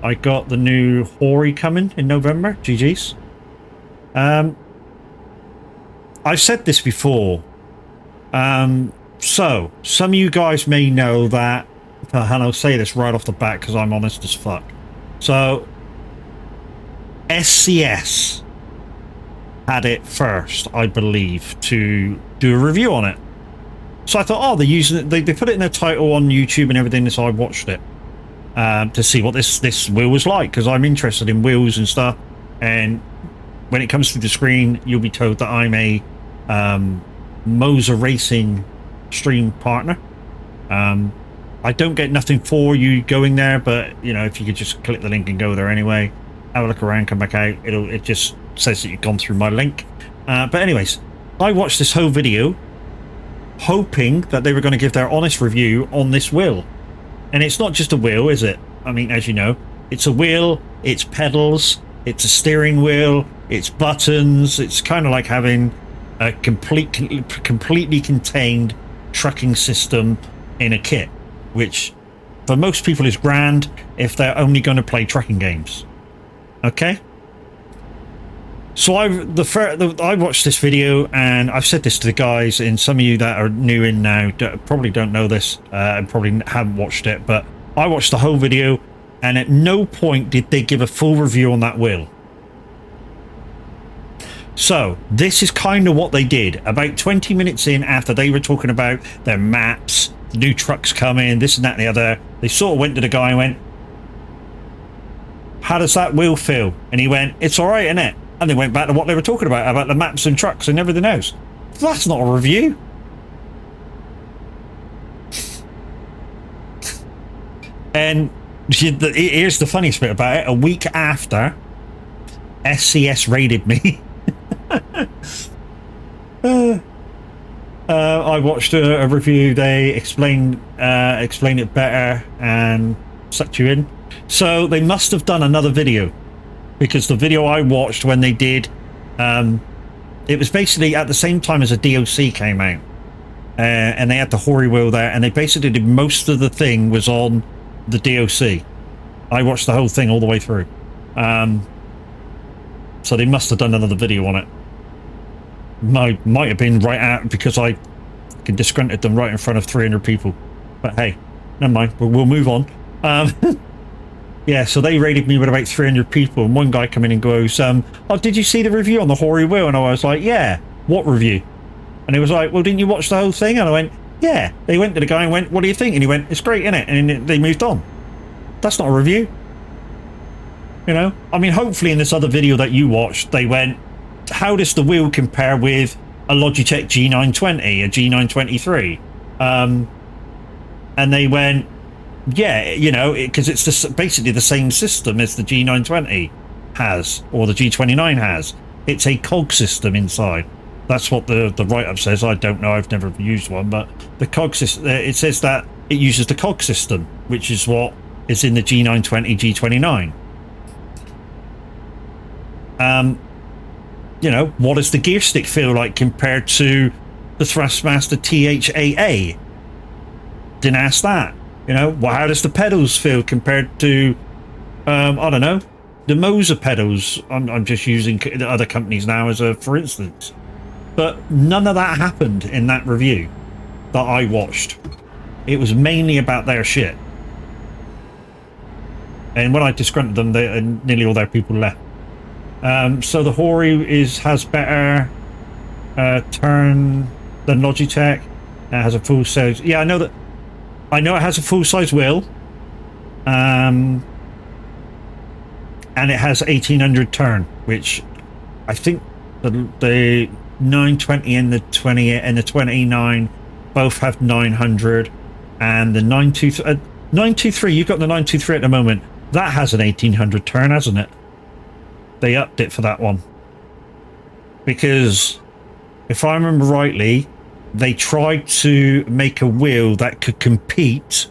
S1: I got the new Hori coming in November. GG's. I've said this before. So some of you guys may know that, and I'll say this right off the bat because I'm honest as fuck. So SCS had it first, I believe, to do a review on it. So I thought, oh, they're using it. They put it in their title on YouTube and everything, so I watched it. To see what this wheel was like, because I'm interested in wheels and stuff, and when it comes to the screen, you'll be told that I'm a Moser Racing stream partner. I don't get nothing for you going there, but you know, if you could just click the link and go there anyway, have a look around, come back out, it just says that you've gone through my link. But anyways, I watched this whole video hoping that they were going to give their honest review on this wheel. And it's not just a wheel, is it? I mean, as you know, it's a wheel, it's pedals, it's a steering wheel, it's buttons. It's kind of like having a completely contained trucking system in a kit, which for most people is grand if they're only going to play trucking games. Okay? So I watched this video, and I've said this to the guys, and some of you that are new in now probably don't know this and probably haven't watched it, but I watched the whole video, and at no point did they give a full review on that wheel. So this is kind of what they did. About 20 minutes in, after they were talking about their maps, new trucks coming, this and that and the other, they sort of went to the guy and went, "How does that wheel feel?" And he went, "It's all right, innit?" And they went back to what they were talking about the maps and trucks and everything else. That's not a review. And here's the funniest bit about it. A week after SCS raided me, I watched a review. They explain it better and sucked you in. So they must have done another video, because the video I watched when they did, it was basically at the same time as a DOC came out, and they had the Hori wheel there, and they basically did most of the thing was on the DOC. I watched the whole thing all the way through. So they must have done another video on it. Might have been right out, because I disgrunted them right in front of 300 people. But hey, never mind. We'll move on. Yeah, so they raided me with about 300 people, and one guy come in and goes, "Oh, did you see the review on the Hori wheel?" And I was like, "Yeah." "What review?" And he was like, "Well, didn't you watch the whole thing?" And I went, "Yeah." They went to the guy and went, "What do you think?" And he went, "It's great, innit?" And they moved on. That's not a review. You know? I mean, hopefully in this other video that you watched, they went, "How does the wheel compare with a Logitech G920, a G923? And they went, "Yeah, you know, because it's basically the same system as the G920 has, or the G29 has. It's a cog system inside." That's what the write-up says. I don't know. I've never used one, but the cog system, it says that it uses the cog system, which is what is in the G920, G29. You know, what does the gear stick feel like compared to the Thrustmaster THAA? Didn't ask that. You know, well, how does the pedals feel compared to, I don't know, the Moser pedals? I'm just using the other companies now as a for instance. But none of that happened in that review that I watched. It was mainly about their shit. And when I disgruntled them, nearly all their people left. So the Hori has better turn than Logitech. It has a full size. Yeah, I know that. I know it has a full size wheel. And it has 1800 turn, which I think the 920 and the 20 and the 29 both have 900, and the 923. You've got the 923 at the moment. That has an 1800 turn, hasn't it? They upped it for that one, because if I remember rightly, they tried to make a wheel that could compete,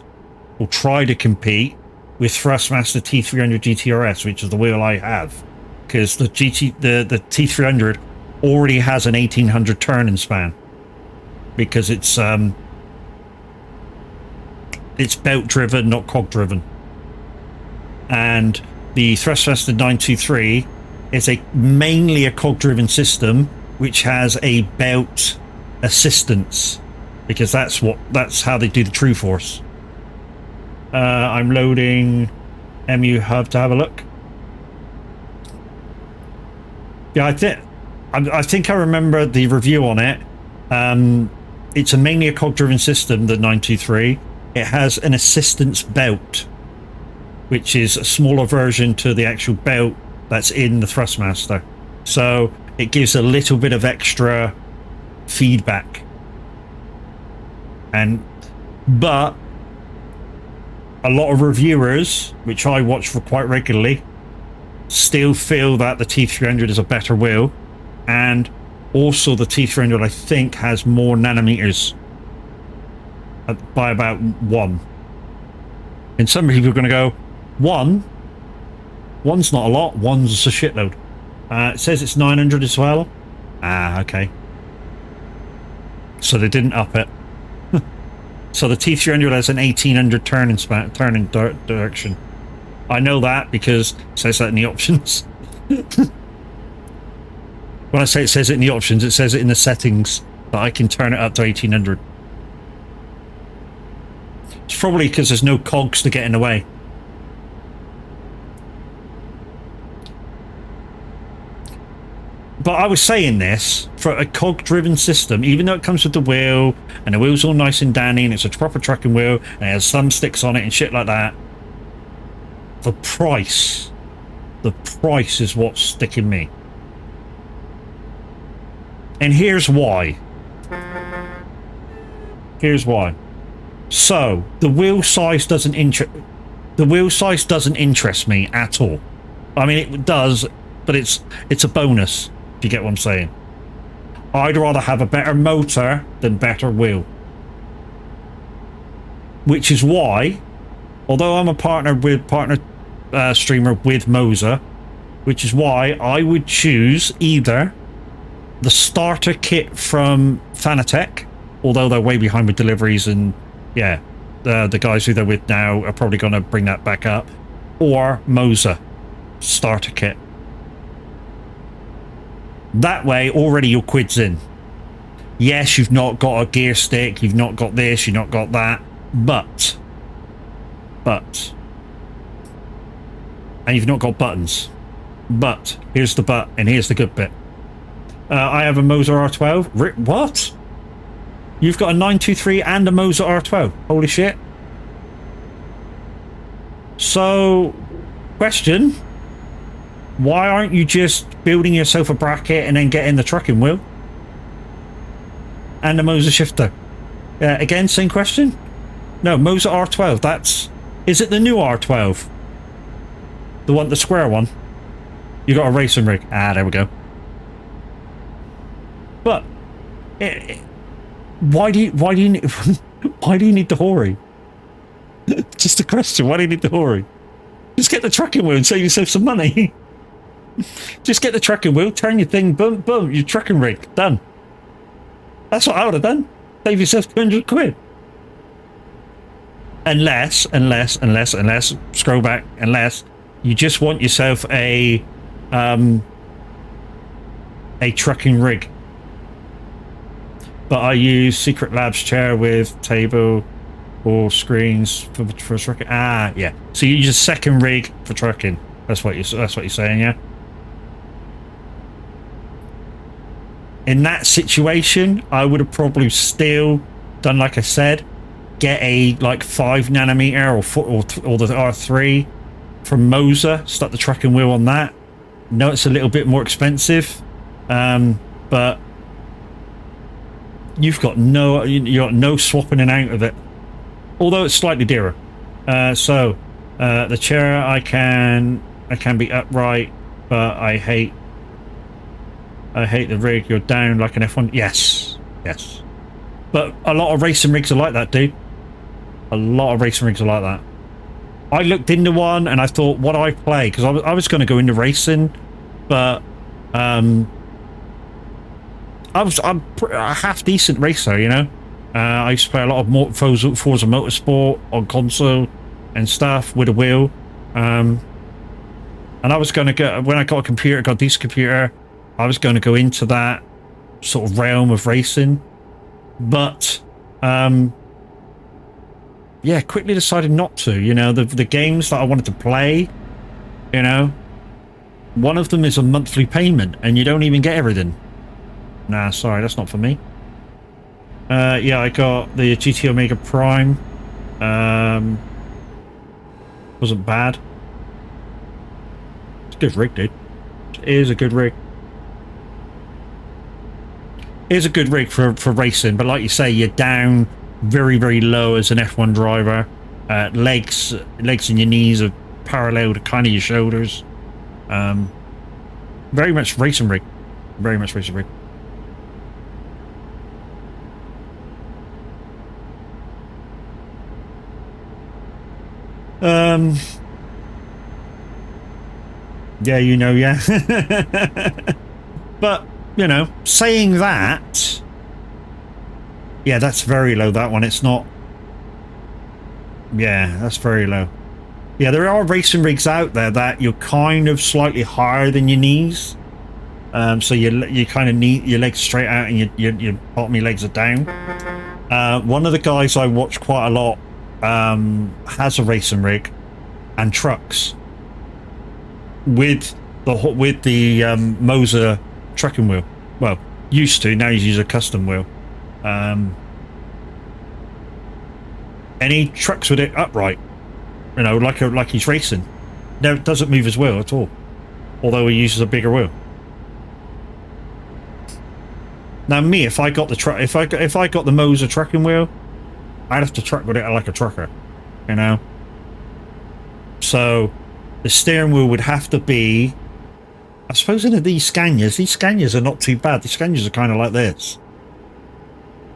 S1: or try to compete, with Thrustmaster T300 GTRS, which is the wheel I have, because the T300 already has an 1800 turn in span, because it's belt driven, not cog driven, and the Thrustmaster 923 is mainly a cog driven system, which has a belt assistance, because that's how they do the True Force. I'm loading MU Hub to have a look. Yeah, I think I remember the review on it. It's mainly a cog driven system, the 923. It has an assistance belt, which is a smaller version to the actual belt that's in the Thrustmaster. So it gives a little bit of extra feedback. But a lot of reviewers, which I watch for quite regularly, still feel that the T300 is a better wheel, and also the T300 I think has more nanometers by about 1. And some people are going to go, one's not a lot, one's a shitload. It says it's 900 as well. Ah, okay. So they didn't up it. So the T300 has an 1800 turning direction. I know that because it says that in the options. When I say it says it in the options, it says it in the settings that I can turn it up to 1800. It's probably because there's no cogs to get in the way. But I was saying this, for a cog-driven system, even though it comes with the wheel, and the wheel's all nice and dandy, and it's a proper trucking wheel, and it has some sticks on it and shit like that, the price is what's sticking me. And here's why. Here's why. So, the wheel size doesn't interest me at all. I mean, it does, but it's a bonus. If you get what I'm saying. I'd rather have a better motor than better wheel. Which is why, although I'm a partner streamer with Moser, which is why I would choose either the starter kit from Fanatec, although they're way behind with deliveries, and yeah, the guys who they're with now are probably going to bring that back up, or Moser starter kit. That way, already your quid's in. Yes, you've not got a gear stick, you've not got this, you've not got that, but, and you've not got buttons. But, here's the but, and here's the good bit. I have a Moser R12. What? You've got a 923 and a Moser R12. Holy shit. So, question. Why aren't you just building yourself a bracket and then getting the trucking wheel? And the Moser shifter? Again, same question? No, Moser R12, that's... Is it the new R12? The square one? You got a racing rig. Ah, there we go. But... why do you need the Hori? Just a question, why do you need the Hori? Just get the trucking wheel and save yourself some money. Just get the trucking wheel, turn your thing, boom, boom, your trucking rig, done. That's what I would have done. Save yourself 200 quid. Unless, scroll back, unless you just want yourself a trucking rig. But I use Secret Labs chair with table or screens for trucking. Ah, yeah. So you use a second rig for trucking. That's what you're saying, yeah. In that situation, I would have probably still done like I said, get a like 5 nanometer or the R3 from Moser, start the trucking wheel on that. No, it's a little bit more expensive, but you've got no swapping in and out of it. Although it's slightly dearer. So the chair I can be upright, but I hate the rig. You're down like an F1. Yes. But a lot of racing rigs are like that, dude. A lot of racing rigs are like that. I looked into one and I thought, what do I play? Because I was going to go into racing, but I'm a half decent racer, you know. I used to play a lot of Forza Motorsport on console and stuff with a wheel. And I was going to go, when I got a decent computer, I was going to go into that sort of realm of racing. But, yeah, quickly decided not to. You know, the games that I wanted to play, you know, one of them is a monthly payment and you don't even get everything. Nah, sorry, that's not for me. Yeah, I got the GT Omega Prime. Wasn't bad. It's a good rig, dude. It is a good rig. It is a good rig for racing, but like you say, you're down very, very low as an F1 driver. Legs and your knees are parallel to kind of your shoulders. Very much racing rig. Very much racing rig. Yeah, you know, yeah. But, you know, saying that, yeah, that's very low, that one. It's not, yeah, that's very low. Yeah, there are racing rigs out there that you're kind of slightly higher than your knees. So you kind of need your legs straight out and your bottom of your legs are down. One of the guys I watch quite a lot has a racing rig and trucks with the Moser trucking wheel. Well, used to, now he's using a custom wheel. And he trucks with it upright, you know, like he's racing. No, it doesn't move his wheel at all, although he uses a bigger wheel. Now, me, if I got the if I got the Moser trucking wheel, I'd have to truck with it like a trucker, you know. So the steering wheel would have to be, I suppose, into these Scanias are not too bad. The Scanias are kind of like this.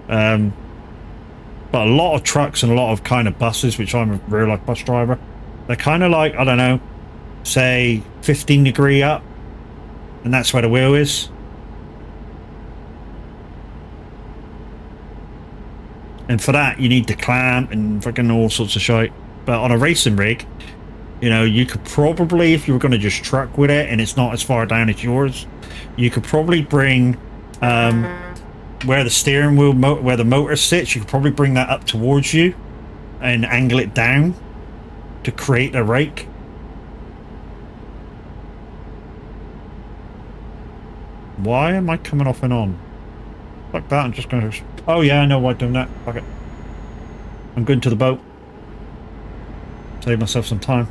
S1: But a lot of trucks and a lot of kind of buses, which I'm a real life bus driver, they're kind of like, I don't know, say 15 degree up, and that's where the wheel is. And for that, you need to clamp and fucking all sorts of shit. But on a racing rig, you know, you could probably, if you were going to just truck with it and it's not as far down as yours, you could probably bring where the steering wheel, where the motor sits, you could probably bring that up towards you and angle it down to create a rake. Why am I coming off and on? Like that, I'm just going to... Oh yeah, I know why I'm doing that. Fuck it. I'm going to the boat. Save myself some time.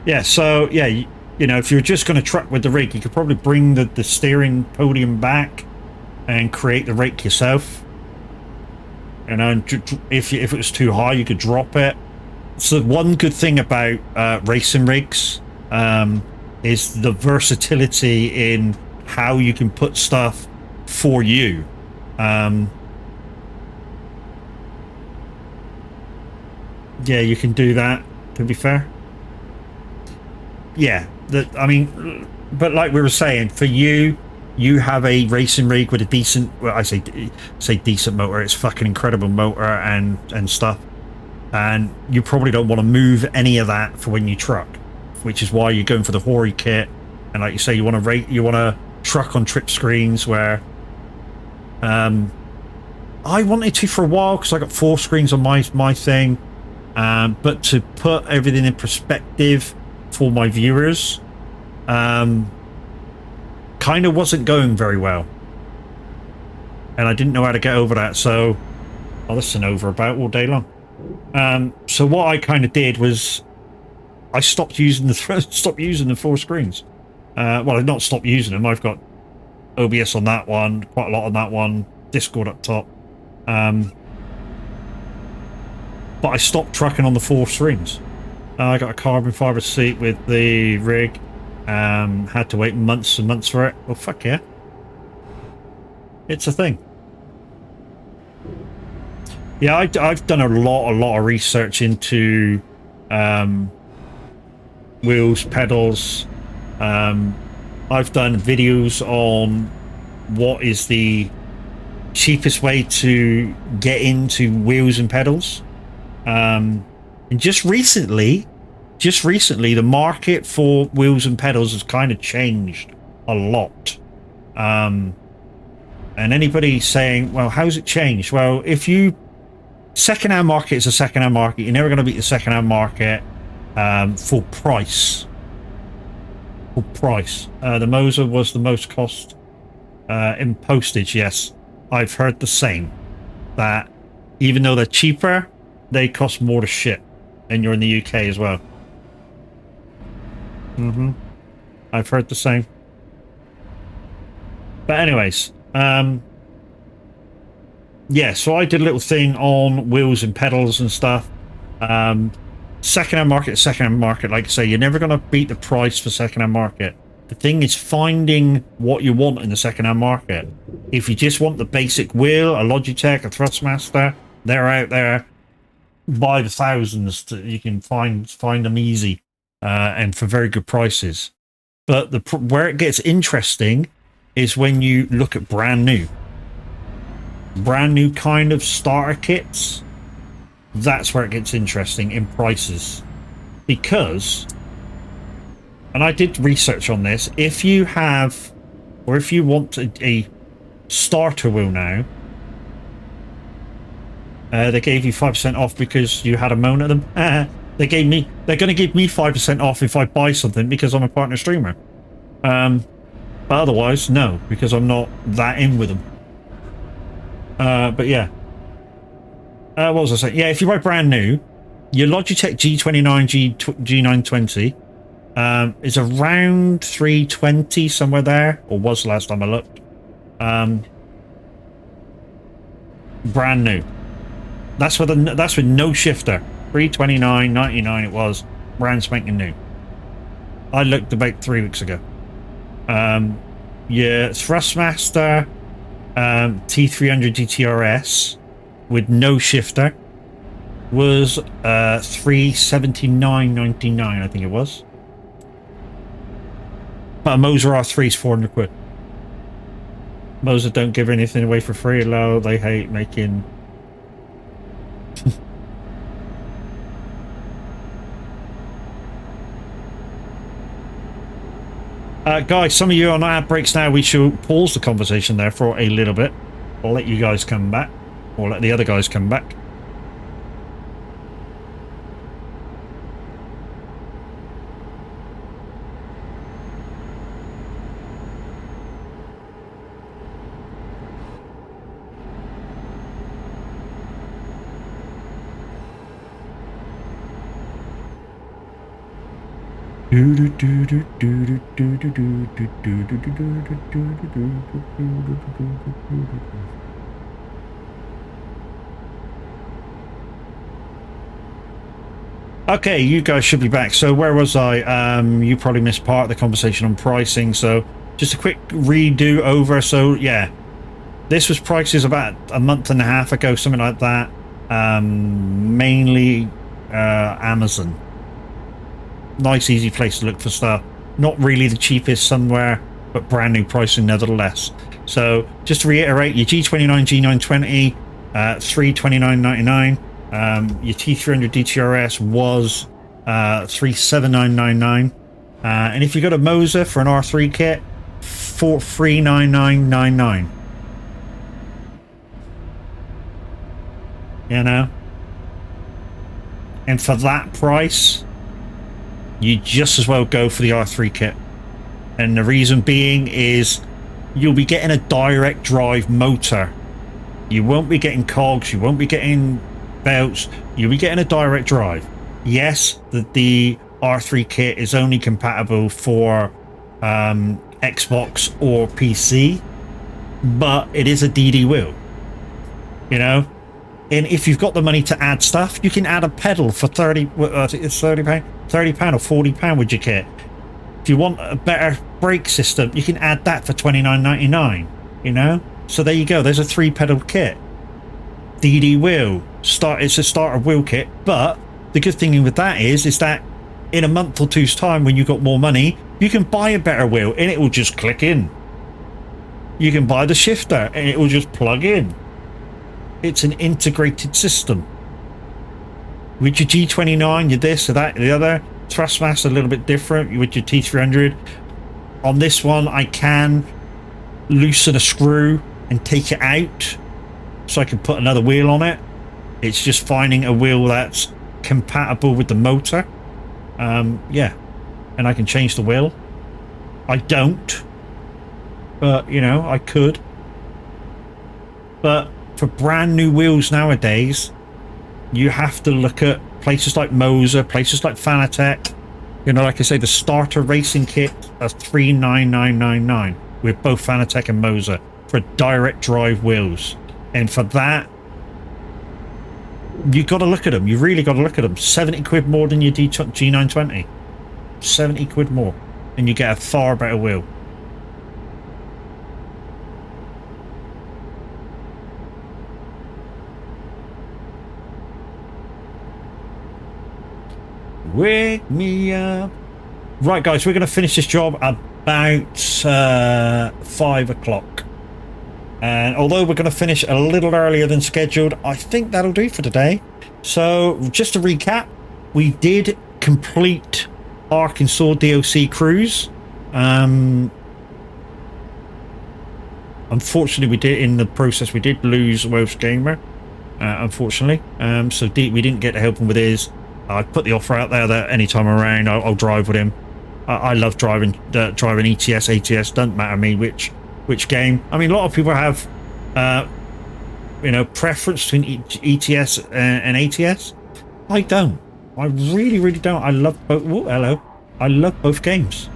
S1: Yeah, so, yeah, you know, if you're just going to truck with the rake, you could probably bring the steering podium back and create the rake yourself. You know, and if it was too high, you could drop it. So one good thing about racing rigs is the versatility in how you can put stuff for you. Yeah, you can do that, to be fair. Yeah, I mean, but like we were saying, for you, you have a racing rig with a decent, well, I say decent motor, it's fucking incredible motor and stuff, and you probably don't want to move any of that for when you truck, which is why you're going for the Hori kit. And like you say, you want to truck on trip screens, where I wanted to for a while because I got 4 screens on my thing, but to put everything in perspective for my viewers, kind of wasn't going very well, and I didn't know how to get over that. So I'll listen over about all day long. So what I kind of did was I stopped using the 4 screens. Well, I've not stopped using them. I've got OBS on that one, quite a lot on that one, Discord up top. But I stopped trucking on the 4 screens. I got a carbon fiber seat with the rig. Had to wait months and months for it. Well, fuck yeah. It's a thing. Yeah, I've done a lot of research into wheels, pedals. I've done videos on what is the cheapest way to get into wheels and pedals. And just recently, the market for wheels and pedals has kind of changed a lot. And anybody saying, well, how's it changed? Well, if you... Second-hand market is a second-hand market. You're never going to beat the second-hand market for price. For price. The Moser was the most cost in postage, yes. I've heard the same. That even though they're cheaper, they cost more to ship. And you're in the UK as well. I've heard the same. But anyways, yeah, so I did a little thing on wheels and pedals and stuff. Secondhand market, like I say, you're never going to beat the price for secondhand market. The thing is finding what you want in the secondhand market. If you just want the basic wheel, a Logitech, a Thrustmaster, they're out there by the thousands. You can find them easy and for very good prices. But where it gets interesting is when you look at brand new kind of starter kits. That's where it gets interesting in prices, because, and I did research on this, if you have, or if you want a starter wheel now, they gave you 5% off because you had a moan at them. They're going to give me 5% off if I buy something because I'm a partner streamer. But otherwise, no, because I'm not that in with them. But yeah. What was I saying? Yeah, if you buy brand new, your Logitech G29, G920 is around 320, somewhere there, or was the last time I looked. Brand new. That's with no shifter. 329.99 it was, brand spanking new. I looked about 3 weeks ago. Yeah, Thrustmaster T300 GTRS with no shifter was 379.99, I think it was. But a Moser R3 is 400 quid. Moser don't give anything away for free, although they hate making. Guys, some of you on ad breaks now. We should pause the conversation there for a little bit. I'll let you guys come back, or let the other guys come back. Okay, you guys should be back. So where was I? You probably missed part of the conversation on pricing, so just a quick redo over. So yeah, this was prices about a month and a half ago, something like that. Mainly Amazon. Nice easy place to look for stuff. Not really the cheapest somewhere, but brand new pricing nevertheless. So just to reiterate, your G29 G920 $329.99. Your T300 DTRS was $379.99. And if you go to Moser for an R3 kit, $399.99. You know, and for that price, you just as well go for the R3 kit. And the reason being is you'll be getting a direct drive motor. You won't be getting cogs, you won't be getting belts, you'll be getting a direct drive. Yes, the R3 kit is only compatible for Xbox or PC, but it is a DD wheel, you know. And if you've got the money to add stuff, you can add a pedal for £30 or £40 with your kit. If you want a better brake system, you can add that for $29.99, you know. So there you go, there's a 3-pedal kit. DD wheel. It's a starter wheel kit, but the good thing with that is that in a month or two's time, when you've got more money, you can buy a better wheel and it will just click in. You can buy the shifter and it will just plug in. It's an integrated system. With your G29, you're this or that, the other. Thrustmaster a little bit different with your T300. On this one, I can loosen a screw and take it out so I can put another wheel on it. It's just finding a wheel that's compatible with the motor. Yeah, and I can change the wheel. I don't, but you know, I could. But for brand new wheels nowadays, you have to look at places like Moser, places like Fanatec. You know, like I say, the starter racing kit is $399.99 with both Fanatec and Moser for direct drive wheels. And for that, you got to look at them. You really got to look at them. 70 quid more than your G920. 70 quid more. And you get a far better wheel. Wake me up. Right, guys, we're going to finish this job about 5 o'clock. And although we're going to finish a little earlier than scheduled, I think that'll do for today. So, just to recap, we did complete Ark and Sword DLC cruise. Unfortunately, we did, in the process, we did lose Welsh Gamer, unfortunately. So we didn't get to help him with his. I put the offer out there that anytime around, I'll drive with him. I love driving ETS, ATS, doesn't matter to me which game. I mean, a lot of people have, you know, preference between ETS and ATS. I don't. I really, really don't. I love both. Oh, hello. I love both games.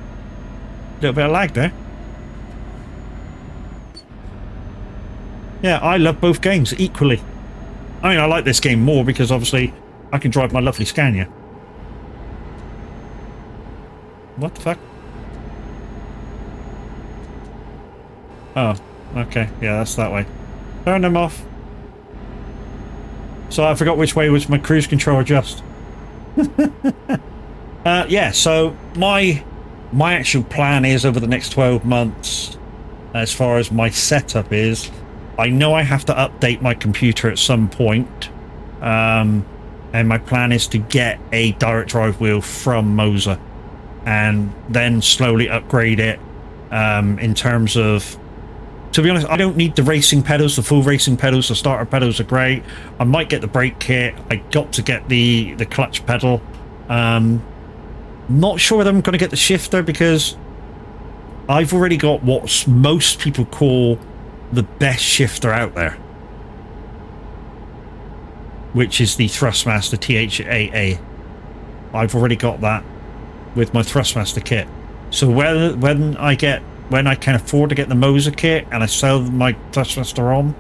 S1: A little bit of lag there. Yeah, I love both games equally. I mean, I like this game more because obviously I can drive my lovely Scania. What the fuck? Oh, okay. Yeah, that's that way. Turn them off. So I forgot which way was my cruise control adjust. Yeah, so my actual plan is over the next 12 months, as far as my setup is, I know I have to update my computer at some point. And my plan is to get a direct drive wheel from Moser and then slowly upgrade it in terms of, to be honest, I don't need the racing pedals, the full racing pedals. The starter pedals are great. I might get the brake kit. I got to get the clutch pedal. Not sure whether I'm going to get the shifter because I've already got what most people call the best shifter out there, which is the Thrustmaster TH8A. I've already got that with my Thrustmaster kit. So when I can afford to get the Moser kit and I sell my Thrustmaster on,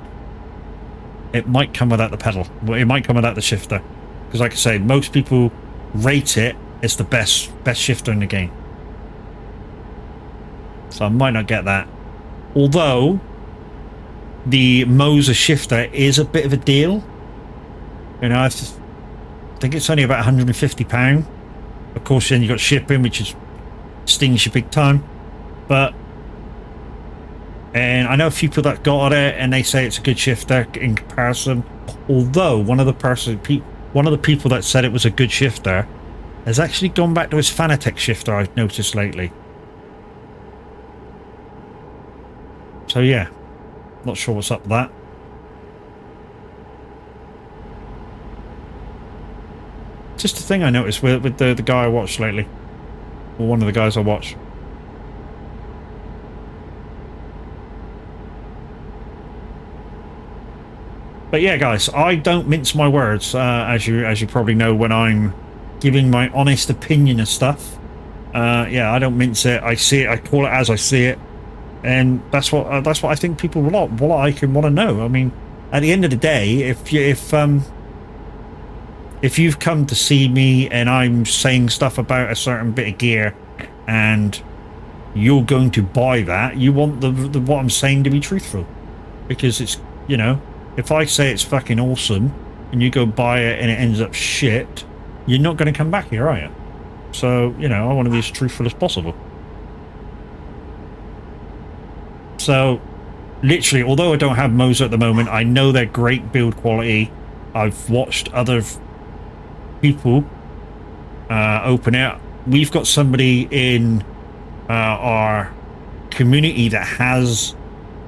S1: it might come without the pedal. It might come without the shifter. Because like I say, most people rate it as the best shifter in the game. So I might not get that. Although the Moser shifter is a bit of a deal. You know, I think it's only about £150. Of course, then you got shipping, which stings you big time. But, and I know a few people that got it, and they say it's a good shifter in comparison. Although one of the people that said it was a good shifter has actually gone back to his Fanatec shifter, I've noticed lately. So yeah, not sure what's up with that. Just a thing I noticed with the guy I watched lately, or one of the guys I watched. But yeah, guys, I don't mince my words, as you probably know, when I'm giving my honest opinion of stuff. Yeah, I don't mince it. I see it. I call it as I see it, and that's what I think people will like and want to know. I mean, at the end of the day, if you've come to see me and I'm saying stuff about a certain bit of gear, and you're going to buy that, you want the what I'm saying to be truthful, because it's, you know, if I say it's fucking awesome and you go buy it and it ends up shit, you're not going to come back here, are you? So, you know, I want to be as truthful as possible. So, literally, although I don't have Moser at the moment, I know they're great build quality. I've watched other people open it. We've got somebody in our community that has,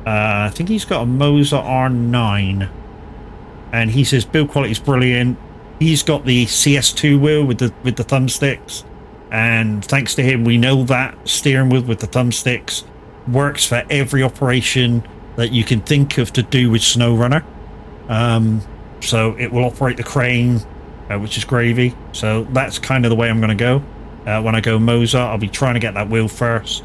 S1: I think he's got a Moser R9, and he says build quality is brilliant. He's got the CS2 wheel with the thumbsticks, and thanks to him, we know that steering wheel with the thumbsticks works for every operation that you can think of to do with SnowRunner. So it will operate the crane, which is gravy. So that's kind of the way I'm going to go. When I go Moser, I'll be trying to get that wheel first,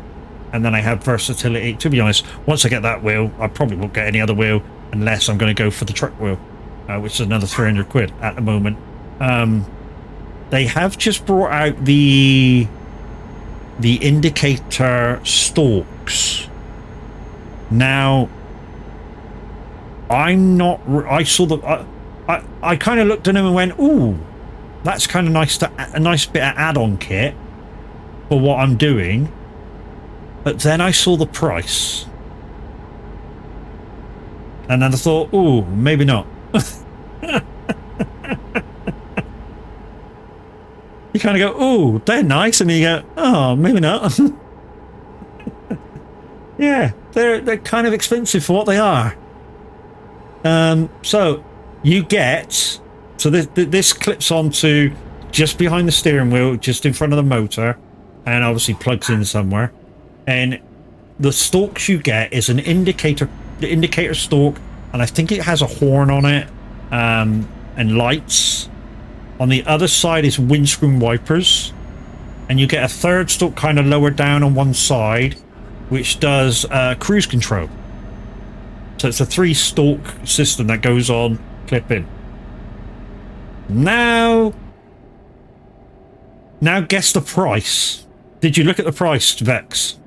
S1: and then I have versatility. To be honest, once I get that wheel, I probably won't get any other wheel. unless I'm going to go for the truck wheel, which is another 300 quid at the moment. They have just brought out the indicator stalks. Now, I'm not. I saw the. I kind of looked at them and went, "Ooh, that's kind of nice. A nice bit of add-on kit for what I'm doing." But then I saw the price, and then I thought, "Ooh, maybe not." You kind of go, "Ooh, they're nice," and you go, "Oh, maybe not." Yeah, they're kind of expensive for what they are. So you get, so this clips onto just behind the steering wheel, just in front of the motor, and obviously plugs in somewhere. And the stalks you get is the indicator stalk, and I think it has a horn on it, and lights. On the other side is windscreen wipers, and you get a third stalk kind of lower down on one side, which does cruise control. So it's a 3-stalk system that goes on clip in. Now guess the price. Did you look at the price, Vex?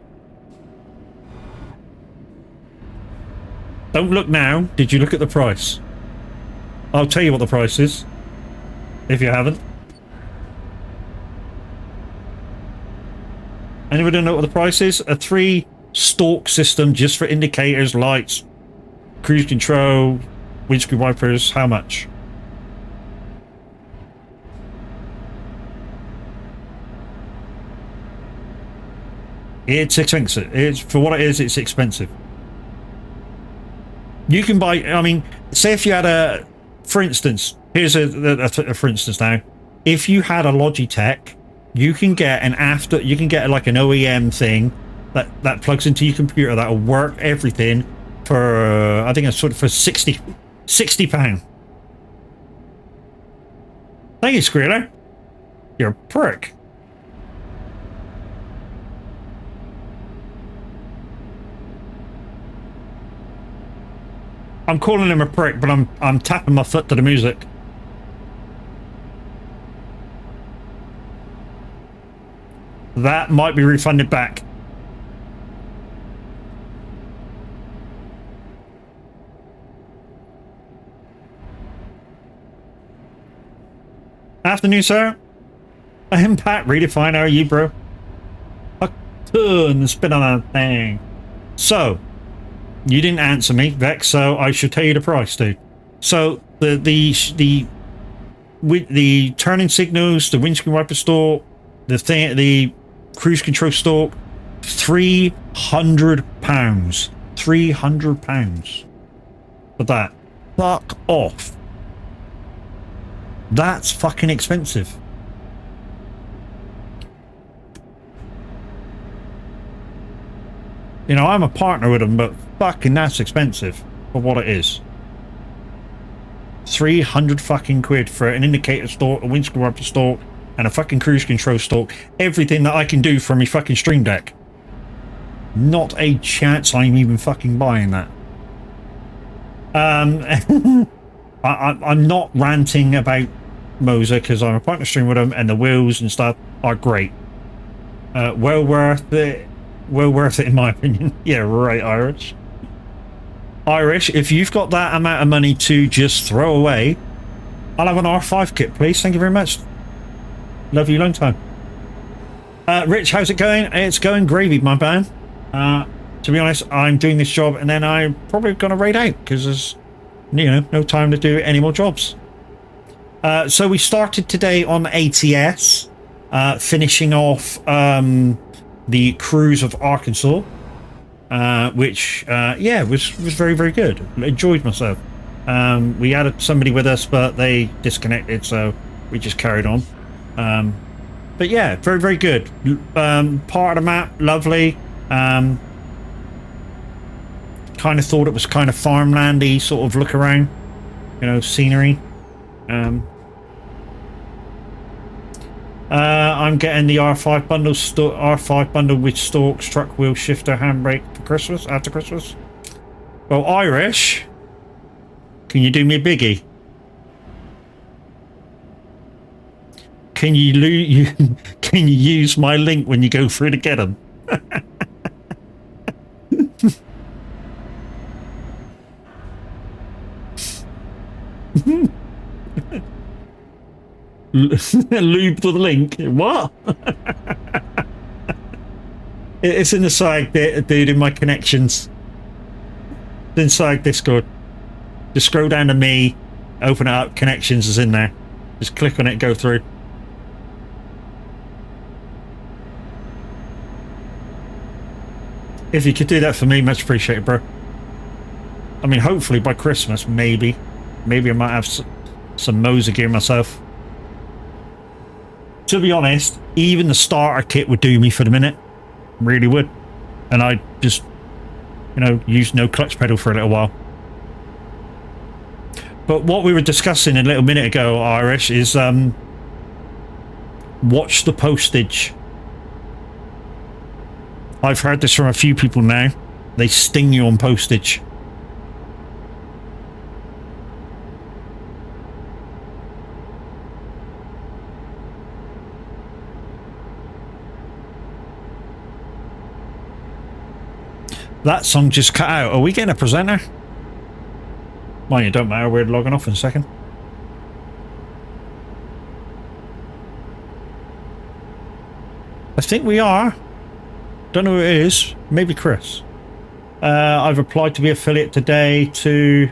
S1: Don't look now. Did you look at the price? I'll tell you what the price is, if you haven't. Anybody know what the price is? A 3-stalk system just for indicators, lights, cruise control, windscreen wipers. How much? It's expensive. It's, for what it is, it's expensive. You can buy, I mean, say if you had a, for instance, here's a for instance now, if you had a Logitech, you can get you can get like an OEM thing that plugs into your computer that'll work everything for, I think it's sort of for £60. Thank you, Squealer. You're a prick. I'm calling him a prick, but I'm tapping my foot to the music. That might be refunded back. Afternoon, sir. I'm Pat. Really fine. How are you, bro? I couldn't spit on that thing. So, you didn't answer me, Vex, so I should tell you the price, dude. So, the turning signals, the windscreen wiper stalk, the cruise control stalk, £300. £300 for that. Fuck off. That's fucking expensive. You know, I'm a partner with them, but fucking that's expensive for what it is. 300 fucking quid for an indicator stalk, a windscreen wiper stalk, and a fucking cruise control stalk. Everything that I can do from my fucking Stream Deck. Not a chance I'm even fucking buying that. I'm not ranting about Moser because I'm a partner stream with them, and the wheels and stuff are great. Well worth it. Well worth it in my opinion. Yeah, right, Irish. Irish, if you've got that amount of money to just throw away, I'll have an R5 kit, please. Thank you very much. Love you long time. Rich, how's it going? It's going gravy, my man. To be honest, I'm doing this job and then I'm probably going to raid out because there's, you know, no time to do any more jobs. So we started today on ATS, finishing off the cruise of Arkansas, which yeah, was very, very good. Enjoyed myself. We had somebody with us, but they disconnected, so we just carried on. But yeah, very, very good. Part of the map, lovely. Kind of thought it was kind of farmlandy sort of look around, you know, scenery. I'm getting the R5 bundle, R5 bundle with stalks, truck wheel, shifter, handbrake for Christmas, after Christmas. Well, Irish, Can you do me a biggie? Can can you use my link when you go through to get them? Lube the link. What? It's in the soag, dude, in my connections. It's in soag Discord. Just scroll down to me, open it up, connections is in there. Just click on it, go through. If you could do that for me, much appreciated, bro. I mean, hopefully by Christmas, maybe. Maybe I might have some Moser gear myself. To be honest, even the starter kit would do me for the minute. Really would. And I just, you know, use no clutch pedal for a little while. But what we were discussing a little minute ago, Irish, is watch the postage. I've heard this from a few people now. They sting you on postage. That song just cut out. Are we getting a presenter? Well, it don't matter. We're logging off in a second. I think we are. Don't know who it is. Maybe Chris. I've applied to be affiliate today to...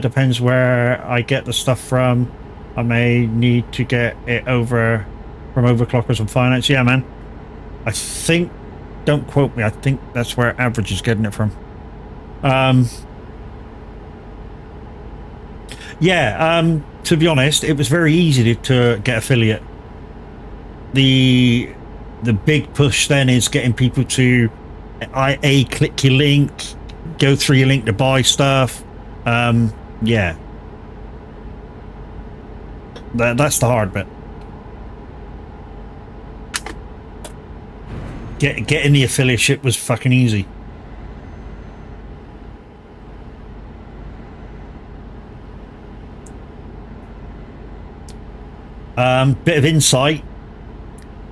S1: depends where I get the stuff from. I may need to get it over from overclockers and finance. Yeah, man. I think... Don't quote me. I think that's where Average is getting it from. Yeah, to be honest, it was very easy to get affiliate. The big push then is getting people to click your link, go through your link to buy stuff. Yeah. That's the hard bit. Getting the affiliateship was fucking easy. Bit of insight.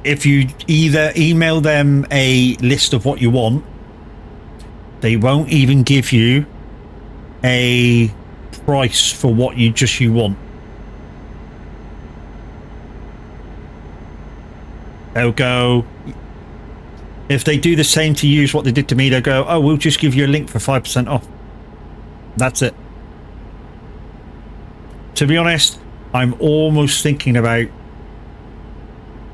S1: If you either email them a list of what you want, they won't even give you a price for what you want. They'll go... If they do the same to you as what they did to me, they'll go, oh, we'll just give you a link for 5% off. That's it. To be honest, I'm almost thinking about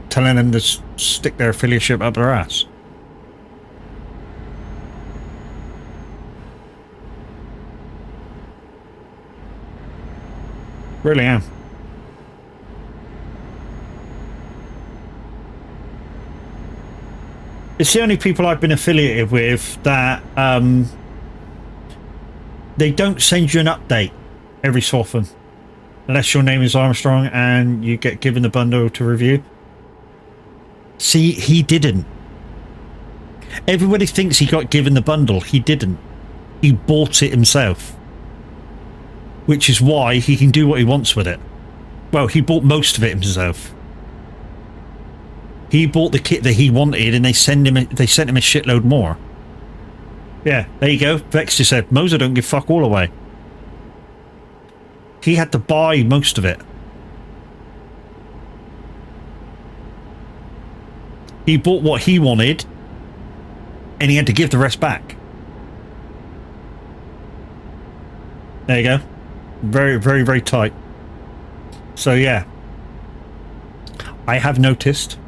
S1: telling them to stick their affiliateship up their ass. Really am. It's the only people I've been affiliated with that they don't send you an update every so often. Unless your name is Armstrong and you get given the bundle to review. See, he didn't. Everybody thinks he got given the bundle. He didn't. He bought it himself. Which is why he can do what he wants with it. Well, he bought most of it himself. He bought the kit that he wanted and they sent him a shitload more. Yeah, there you go. Vex just said, Moser don't give fuck all away. He had to buy most of it. He bought what he wanted and he had to give the rest back. There you go. Very, very, very tight. So yeah, I have noticed.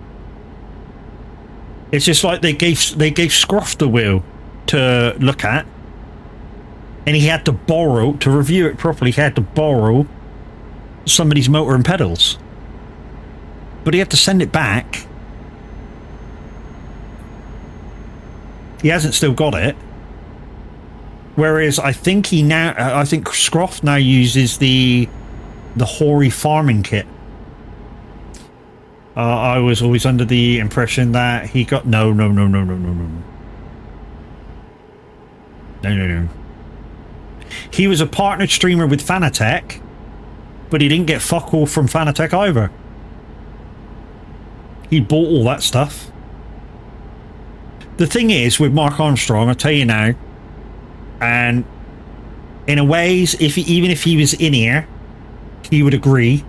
S1: It's just like they gave Scroff the wheel to look at, and he had to borrow to review it properly. He had to borrow somebody's motor and pedals, but he had to send it back. He hasn't still got it. Whereas I think Scroff now uses the Hori farming kit. I was always under the impression that he got no. He was a partnered streamer with Fanatec, but he didn't get fuck all from Fanatec either. He bought all that stuff. The thing is, with Mark Armstrong, I'll tell you now, and in a ways, even if he was in here, he would agree.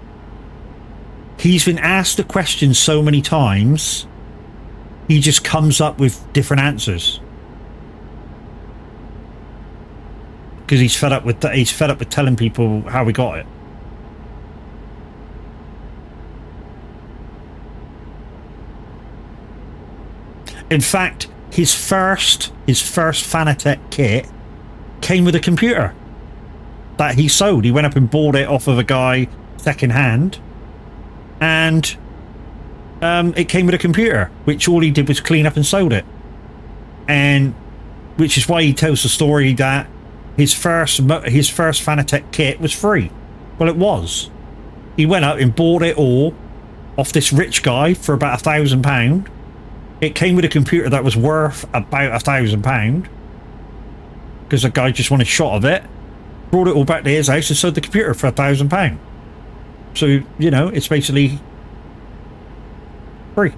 S1: He's been asked a question so many times, he just comes up with different answers. Because he's fed up with telling people how we got it. In fact, his first Fanatec kit came with a computer that he sold. He went up and bought it off of a guy second hand, and it came with a computer, which all he did was clean up and sold it. And which is why he tells the story that his first Fanatec kit was free. Well, it was. He went up and bought it all off this rich guy for about £1,000. It came with a computer that was worth about £1,000 because the guy just wanted a shot of it. Brought it all back to his house and sold the computer for £1,000. So, you know, it's basically free.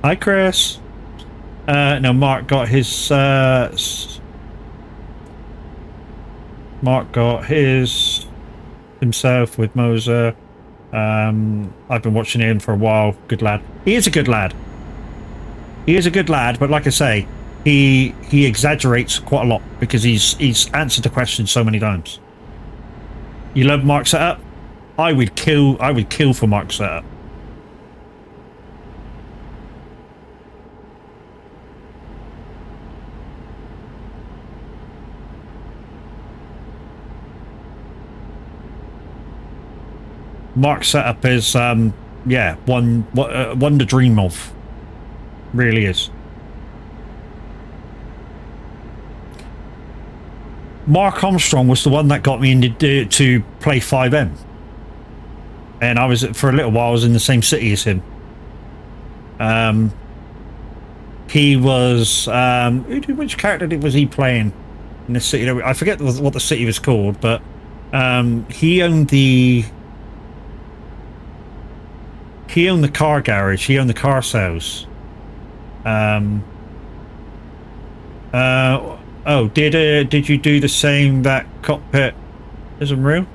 S1: Hi, Chris. No, Mark got his himself with Moser. I've been watching him for a while. Good lad. He is a good lad. He is a good lad, but like I say, he exaggerates quite a lot because he's answered the question so many times. You love Mark's setup? I would kill for Mark's setup. Mark's setup is yeah, one to dream of. Really is. Mark Armstrong was the one that got me into to play 5M, and I was for a little while I was in the same city as him. He was which character was he playing in the city? I forget what the city was called, but he owned the car garage. He owned the car sales. Oh, did you do the same that cockpit isn't real?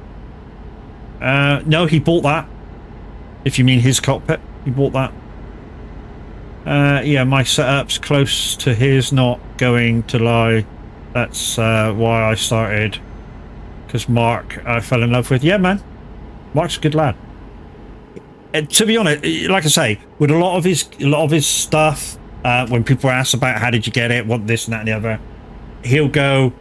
S1: No, he bought that. If you mean his cockpit, he bought that. Yeah, my setup's close to his, not going to lie. That's why I started. Because Mark, I fell in love with. Yeah, man, Mark's a good lad. And to be honest, like I say, with a lot of his stuff, when people ask about how did you get it, what this and that and the other, he'll go,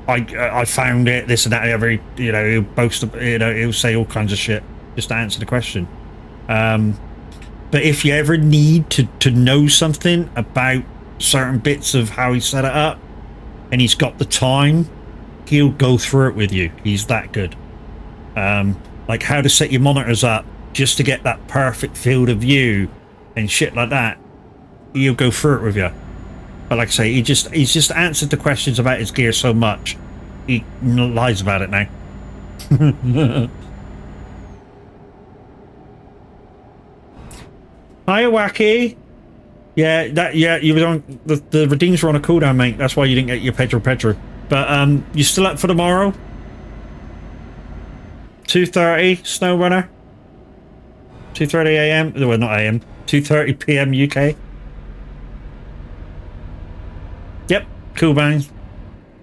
S1: I found it, this and that and the other. You know, he'll boast, you know, he'll say all kinds of shit just to answer the question. But if you ever need to know something about certain bits of how he set it up, and he's got the time, he'll go through it with you. He's that good. Like how to set your monitors up just to get that perfect field of view and shit like that. He'll go through it with you. But like I say, he's just answered the questions about his gear so much, he lies about it now. Hiya, Wacky. Yeah, you were on the redeems were on a cooldown, mate. That's why you didn't get your Pedro. But you still up for tomorrow? 2:30 SnowRunner. 2:30 AM. Well, not AM. 2:30 PM UK. Yep, cool, bang.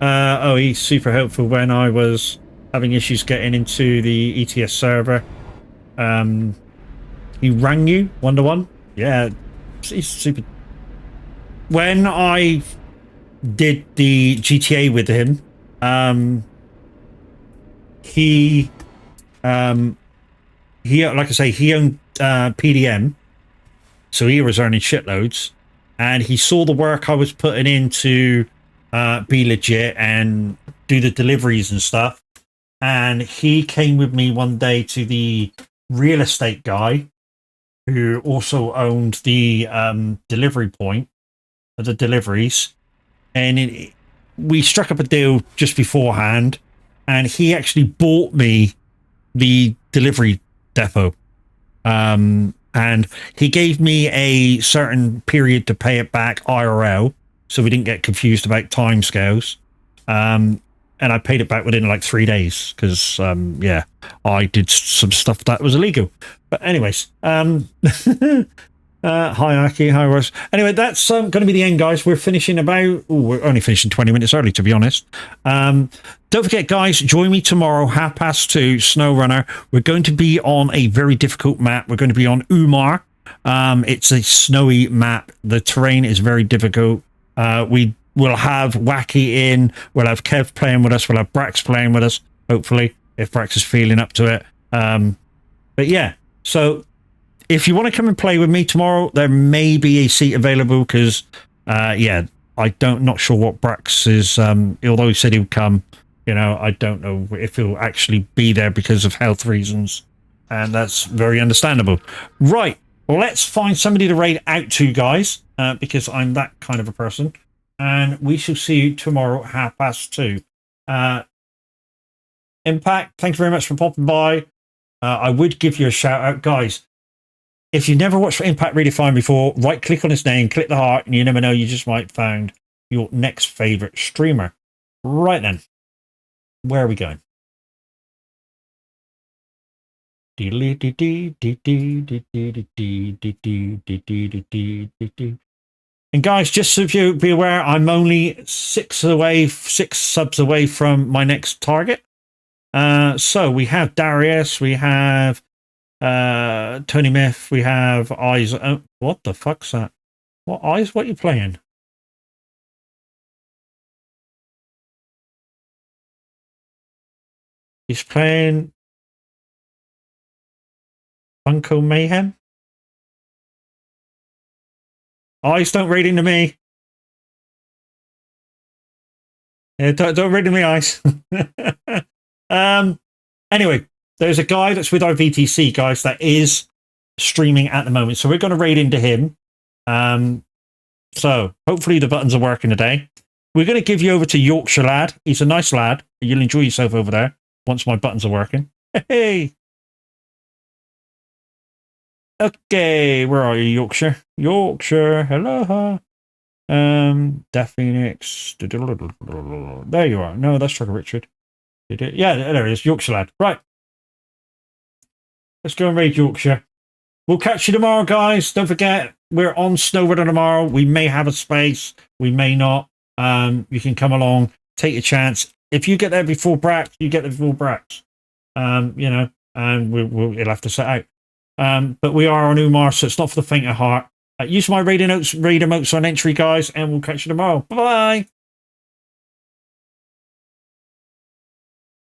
S1: Oh, he's super helpful when I was having issues getting into the ETS server. He rang you 1-to-1. Yeah, he's super. When I did the GTA with him, he like I say, he owned PDM, so he was earning shitloads, and he saw the work I was putting in to be legit and do the deliveries and stuff, and he came with me one day to the real estate guy who also owned the delivery point of the deliveries, and we struck up a deal just beforehand, and he actually bought me the delivery depot. And he gave me a certain period to pay it back IRL, so we didn't get confused about timescales. And I paid it back within like 3 days because, yeah, I did some stuff that was illegal. But anyways, hi Aki, hi Ross. Anyway, that's going to be the end, guys. We're finishing we're only finishing 20 minutes early, to be honest. Don't forget, guys, join me tomorrow, 2:30, SnowRunner. We're going to be on a very difficult map. We're going to be on Umar. It's a snowy map. The terrain is very difficult. We will have Wacky in. We'll have Kev playing with us. We'll have Brax playing with us, hopefully, if Brax is feeling up to it. But yeah, so if you want to come and play with me tomorrow, there may be a seat available because, yeah, not sure what Brax is. Although he said he would come, you know, I don't know if he'll actually be there because of health reasons, and that's very understandable. Right, let's find somebody to raid out to, guys, because I'm that kind of a person, and we shall see you tomorrow at 2:30. Impact, thank you very much for popping by. I would give you a shout out, guys. If you've never watched Impact Redefined before, right click on his name, click the heart, and you never know, you just might find your next favorite streamer. Right then, where are we going? And guys, just so you be aware, I'm only 6 subs away from my next target. So we have Darius, we have Tony Myth, we have Eyes. Oh, what the fuck's that? What Eyes? What are you playing? He's playing Bunko Mayhem. Eyes, don't read into me. Yeah, don't read into me, Eyes. Anyway, there's a guy that's with our VTC, guys, that is streaming at the moment. So we're going to raid into him. So hopefully the buttons are working today. We're going to give you over to Yorkshire Lad. He's a nice lad. You'll enjoy yourself over there once my buttons are working. Hey. Okay, where are you, Yorkshire? Yorkshire, hello. Death Phoenix. There you are. No, that's Trucker Richard. Yeah, there it is, Yorkshire Lad. Right. Let's go and raid Yorkshire. We'll catch you tomorrow, guys. Don't forget, we're on SnowRunner tomorrow. We may have a space. We may not. You can come along. Take a chance. If you get there before Brax, you get there before Brax. You know, and we'll have to set out. But we are on Umar, so it's not for the faint of heart. Use my raid emotes on entry, guys, and we'll catch you tomorrow. Bye-bye.